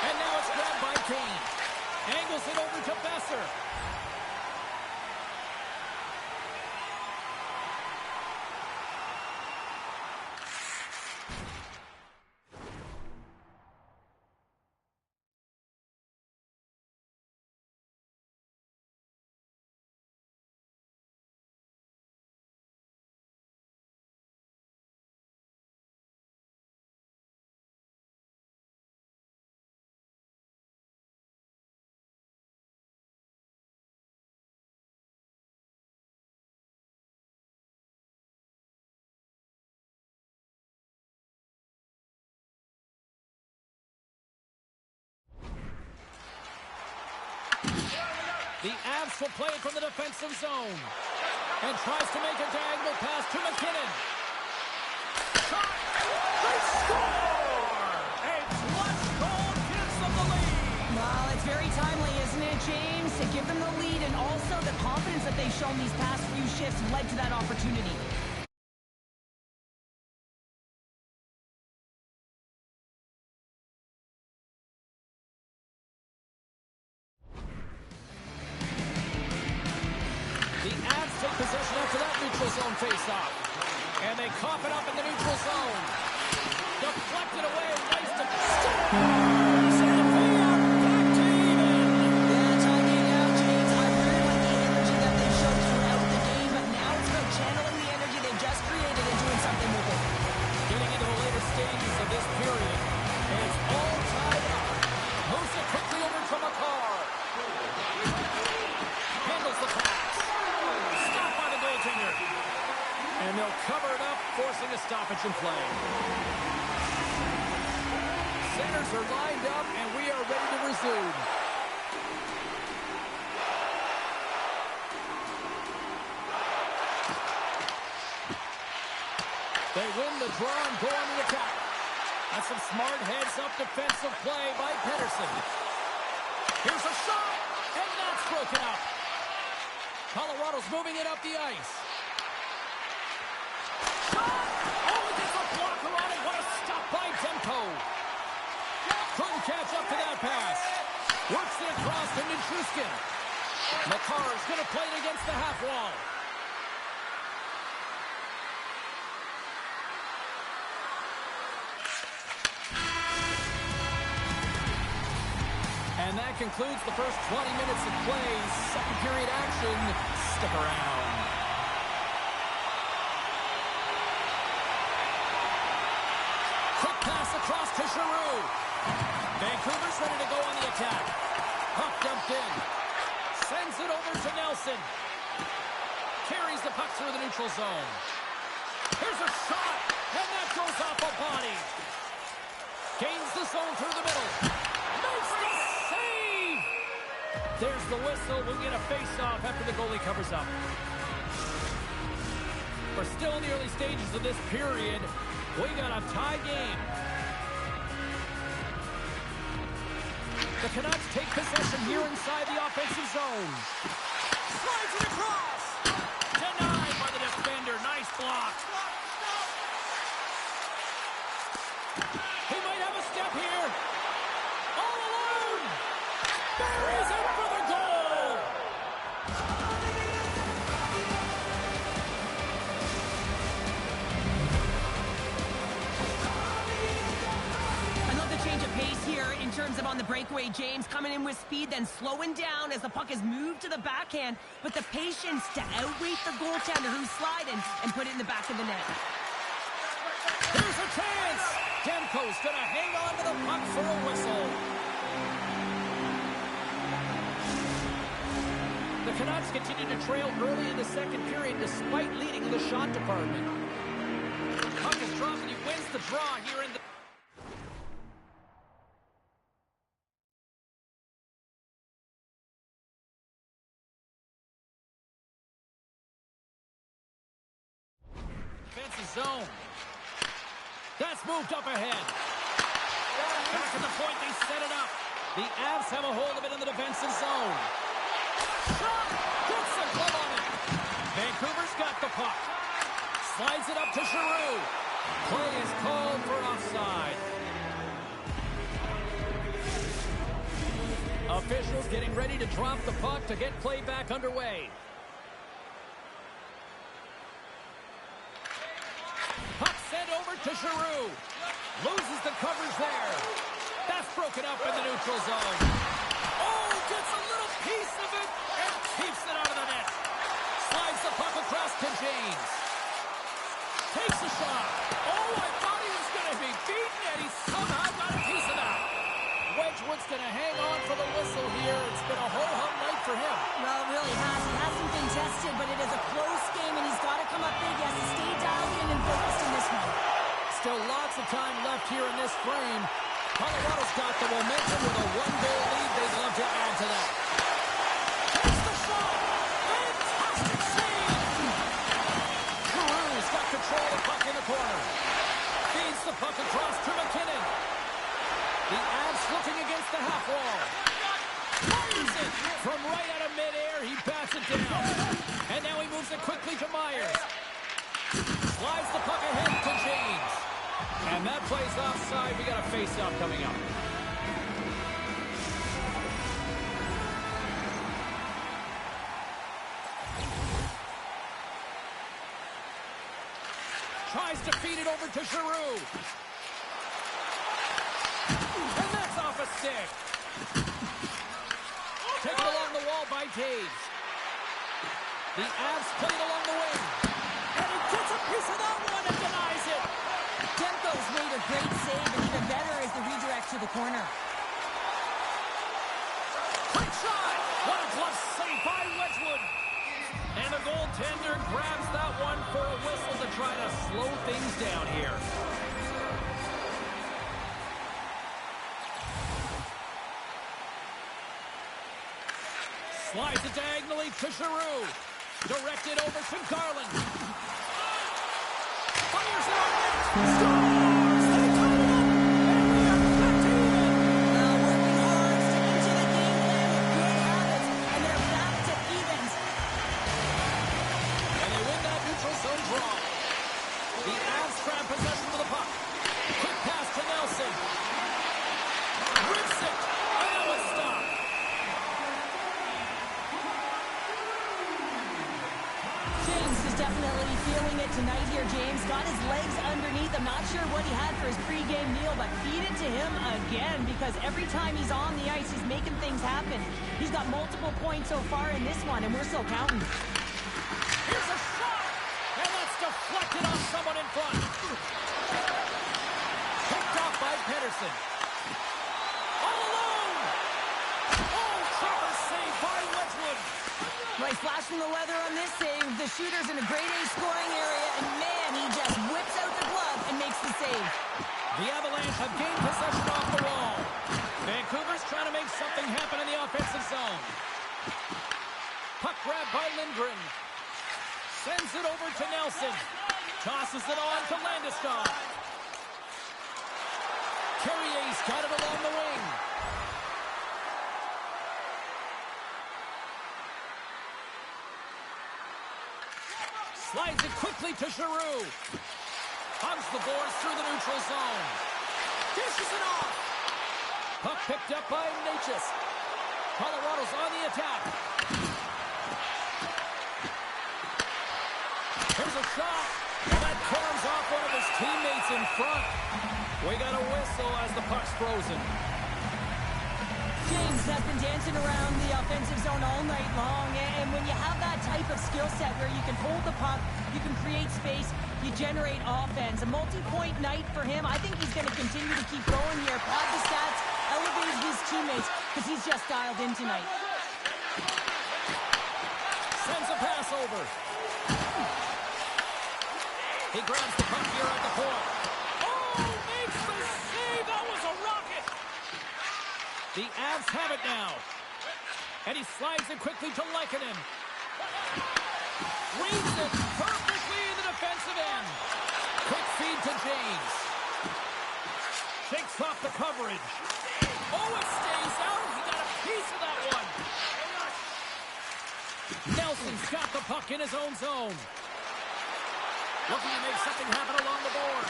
And now it's grabbed by Kane. Angles it over to Besser. The Avs will play it from the defensive zone. And tries to make a diagonal pass to McKinnon. Shot! They score! A clutch goal gives them the lead. Well, it's very timely, isn't it, James? To give them the lead, and also the confidence that they've shown these past few shifts led to that opportunity. Possession after that neutral zone face-off. And they cough it up in the neutral zone. Deflected away. Nice to scores! And we are back to even. Yeah, tie game now, James. I really like the energy that they've shown throughout the game, but now it's about channeling the energy they've just created and doing something with it. Getting into the later stages of this period. And it's all tied up. Moves it quickly over to McCarr. Handles the pass. And they'll cover it up, forcing a stoppage in play. Centers are lined up, and we are ready to resume. They win the draw and go on the attack. That's some smart heads-up defensive play by Pettersson. Here's a shot, and that's broken up. Colorado's moving it up the ice. Oh, he gets a blocker on it. What a stop by Demko. Couldn't catch up to that pass. Works it across to Nichushkin. McCarr is going to play it against the half wall. And that concludes the first 20 minutes of play. Second period action. Stick around. Quick pass across to Giroux. Vancouver's ready to go on the attack. Puck dumped in. Sends it over to Nelson. Carries the puck through the neutral zone. Here's a shot, and that goes off a body. Gains the zone through the middle. Makes the save! There's the whistle. We'll get a face-off after the goalie covers up. We're still in the early stages of this period. We got a tie game. The Canucks take possession here inside the offensive zone. Slides it across. Denied by the defender. Nice block. He might have a step here. All alone. Buries it for the goal. I love the change of pace here in terms of on the breakaway. James coming in with speed, then slowing down as the puck is moved to the backhand, but the patience to outwait the goaltender who's sliding and put it in the back of the net. Here's a chance. Demko's going to hang on to the puck for a whistle. The Canucks continue to trail early in the second period despite leading the shot department. Puck is dropped and he wins the draw here in the... defensive zone. That's moved up ahead. Back at the point, they set it up. The Avs have a hold of it in the defensive zone. Shot! Gets a glove on it. Vancouver's got the puck. Slides it up to Giroux. Play is called for offside. Officials getting ready to drop the puck to get play back underway. Puck sent over to Giroux. Loses the coverage there. That's broken up in the neutral zone. Oh, gets a little piece of it and keeps it out of the net. Slides the puck across to James. Takes a shot. Oh, I thought he was going to be beaten, and he somehow got a piece of that. Wedgwood's going to hang on for the whistle here. It's been a ho-hum night for him. Well, it really has. He hasn't been tested, but it is a close game, and he's got to come up big. He has to stay dialed in and focused in this one. Still lots of time left here in this frame. Colorado's got the momentum with a one-goal lead. They'd love to add to that. Takes the shot. Fantastic save. Giroux's got control of the puck in the corner. Feeds the puck across to McKinnon. The Avs looking against the half wall. Fires it from right out of midair. He bats it down. And now he moves it quickly to Myers. Slides the puck ahead to James. And that plays offside. We got a face-off coming up. Tries to feed it over to Giroux. And that's off a stick. Taken along the wall by Taves. The Avs played along the wing. And he gets a piece of that one and denies it. Demko's made a great save, and even better is the redirect to the corner. Quick shot! What a glove save by Wedgwood! And the goaltender grabs that one for a whistle to try to slow things down here. Slides it diagonally to Giroux. Directed over to Garland. Fires it on net. Scores! They tie it up! And we are back to even! Working hard, sticking to the game plan with good habits, and they're back to evens. And they win that neutral zone draw. The Avs grab possession of the puck. Quick pass to Nelson. Rips it. And that was stopped. James is definitely feeling it tonight here. James got his legs underneath. I'm not sure what he had for his pregame meal, but feed it to him again, because every time he's on the ice, he's making things happen. He's got multiple points so far in this one, and we're still counting. Here's a shot. And that's deflected off someone in front. Picked off by Pedersen. by Wedgwood. Right, flashing the leather on this save. The shooter's in a grade A scoring area, and man, he just whips out the glove and makes the save. The Avalanche have gained possession off the wall. Vancouver's trying to make something happen in the offensive zone. Puck grab by Lindgren. Sends it over to Nelson. Tosses it on to Landeskog. Carrier's got it along the wing. Slides it quickly to Giroux. Hugs the boards through the neutral zone. Dishes it off. Puck picked up by Natchez. Colorado's on the attack. Here's a shot. Well, that corners off one of his teammates in front. We got a whistle as the puck's frozen. James has been dancing around the offensive zone all night long, and when you have that type of skill set where you can hold the puck, you can create space, you generate offense. A multi-point night for him. I think he's going to continue to keep going here, pad the stats, elevate his teammates, because he's just dialed in tonight. Sends a pass over. He grabs the puck here at the point. Oh, makes the save! That was a rocket! The Avs have it now. And he slides it quickly to Lehkonen. Reads it perfectly in the defensive end. Quick feed to James. Shakes off the coverage. Oh, it stays out. He got a piece of that one. Nelson's got the puck in his own zone. Looking to make something happen along the board.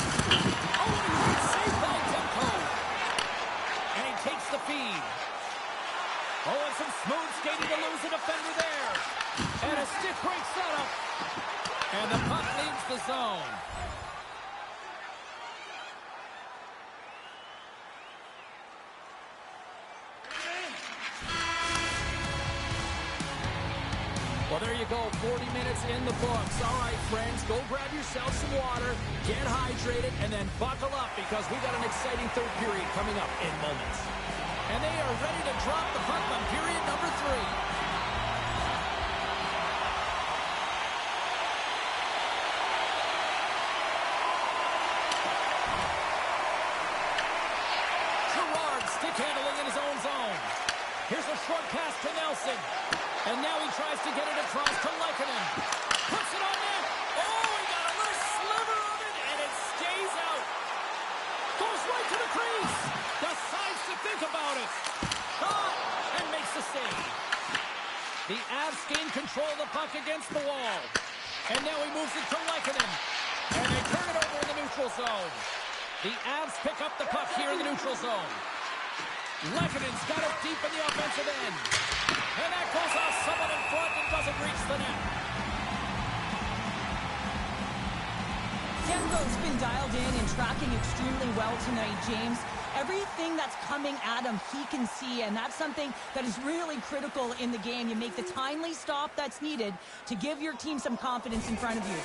Oh, and a great save by Demko. And he takes the feed. Oh, and some smooth skating to lose a defender there. And a stick break setup. And the puck leaves the zone. Well, there you go, 40 minutes in the books. All right, friends, go grab yourself some water, get hydrated, and then buckle up because we got an exciting third period coming up in moments. And they are ready to drop the puck on period number 3. Stick handling in his own zone. Here's a short pass to Nelson. And now he tries to get it across to Lehkonen. Puts it on net. Oh, he got a little sliver of it, and it stays out. Goes right to the crease. Decides to think about it. Caught and makes the save. The Avs gain control of the puck against the wall. And now he moves it to Lehkonen. And they turn it over in the neutral zone. The Avs pick up the puck here in the neutral zone. Lehkonen's got it deep in the offensive end. And that goes off someone in front and doesn't reach the net. Demko's been dialed in and tracking extremely well tonight, James. Everything that's coming at him, he can see, and that's something that is really critical in the game. You make the timely stop that's needed to give your team some confidence in front of you.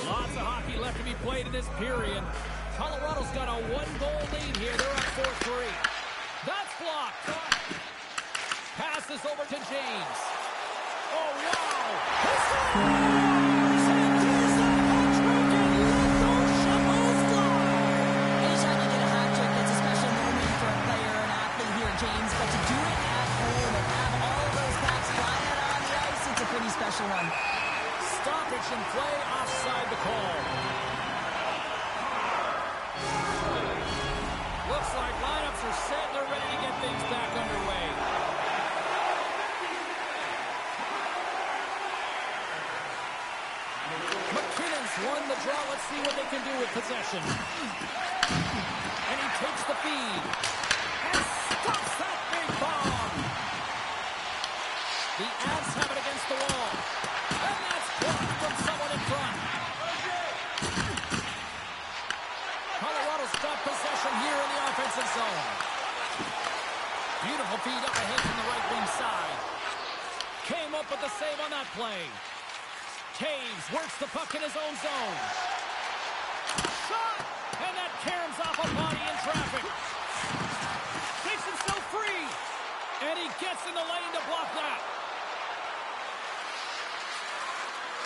Lots of hockey left to be played in this period. Colorado's got a one-goal lead here. They're up 4-3. That's blocked. Passes over to James. Oh, wow. Anytime you get a hat trick, it's a special moment for a player or an athlete here, James. But to do it at home and have all of those packs flying out on the ice, it's a pretty special one. Stoppage in play offside the call. Looks like lineups are set. They're ready to get things back underway. McKinnon's won the draw. Let's see what they can do with possession. And he takes the feed. And stops that big bomb. The Avs have it against the wall. And that's blocked from someone in front. Colorado's got possession here in the offensive zone. Beautiful feed up ahead from the right wing side. Came up with the save on that play. Taves works the puck in his own zone. Shot! And that caroms off a body in traffic. Takes himself free. And he gets in the lane to block that.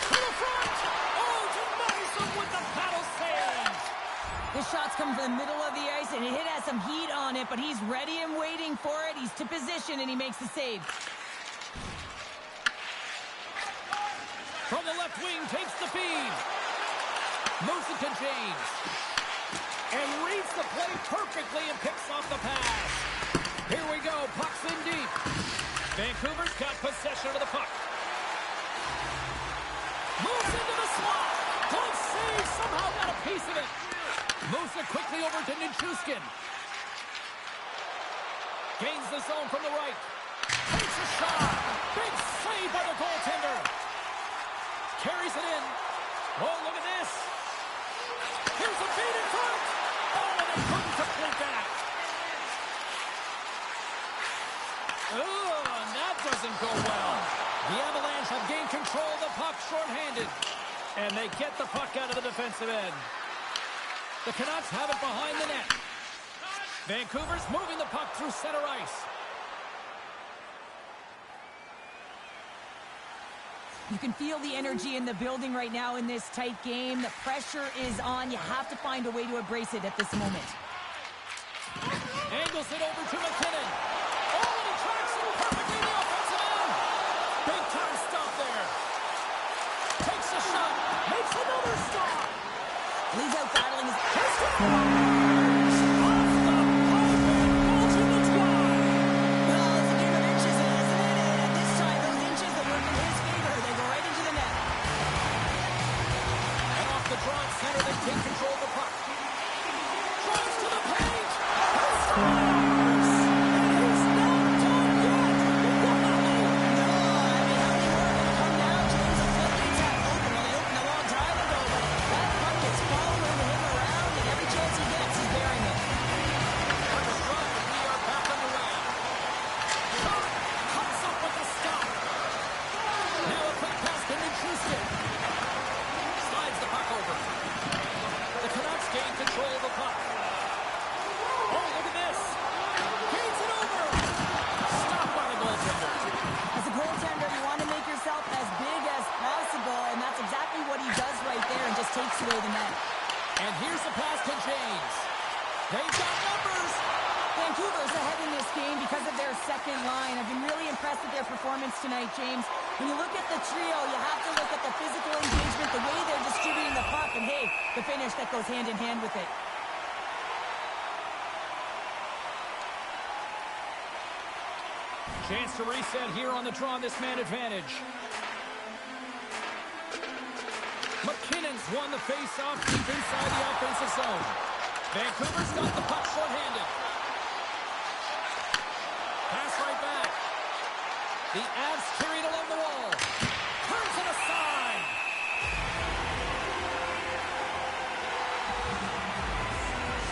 To the front. Oh, denies him with the paddle save. This shot's coming from the middle of the ice, and it has some heat on it, but he's ready and waiting for it. He's to position, and he makes the save. From the left wing, takes the feed. Moves it to James. And reads the play perfectly and picks off the pass. Here we go, puck's in deep. Vancouver's got possession of the puck. Moves into the slot. Close save, somehow got a piece of it. Moves it quickly over to Nichushkin. Gains the zone from the right. Takes a shot. Big save by the goaltender. Carries it in. Oh, look at this. Here's a feed in front. Oh, and they couldn't complete that. Oh, and that doesn't go well. The Avalanche have gained control of the puck shorthanded. And they get the puck out of the defensive end. The Canucks have it behind the net. Vancouver's moving the puck through center ice. You can feel the energy in the building right now in this tight game. The pressure is on. You have to find a way to embrace it at this moment. Angles it over to McKinnon. Oh, and he tracks him perfectly in the offensive end. Big time stop there. Takes a shot. Makes another stop. Leaves out battling his... Center, they take control of the puck. Drives to the paint. And scores! He's not done yet. Wow! No, I mean, how many more are going to come down? James, the floodgates have opened. Well, they opened a long time ago, but that puck is following him around, and every chance he gets, he's bearing it. First drive, we are back underway. Shot comes up with the stop. Now a quick pass to Nichushkin. Slides the puck over. The Canucks gain control of the puck. Oh, look at this. Gains it over. Stopped by the goaltender. As a goaltender, you want to make yourself as big as possible, and that's exactly what he does right there and just takes away the net. And here's the pass to James. They've got numbers. Vancouver's ahead in this game because of their second line. I've been really impressed with their performance tonight, James. When you look at the trio, you have to look at the physical engagement, the way they're distributing the puck, and hey, the finish that goes hand in hand with it. Chance to reset here on the draw on this man advantage. McKinnon's won the face-off deep inside the offensive zone. Vancouver's got the puck shorthanded. Pass right back. The Avs carry it along the wall. Turns it aside.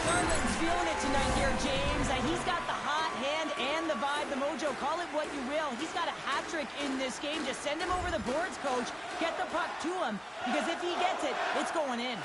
Garland's feeling it tonight here, James. He's got the hot hand and the vibe, the mojo. Call it what you will. He's got a hat trick in this game. Just send him over the boards, coach. Get the puck to him, because if he gets it, it's going in.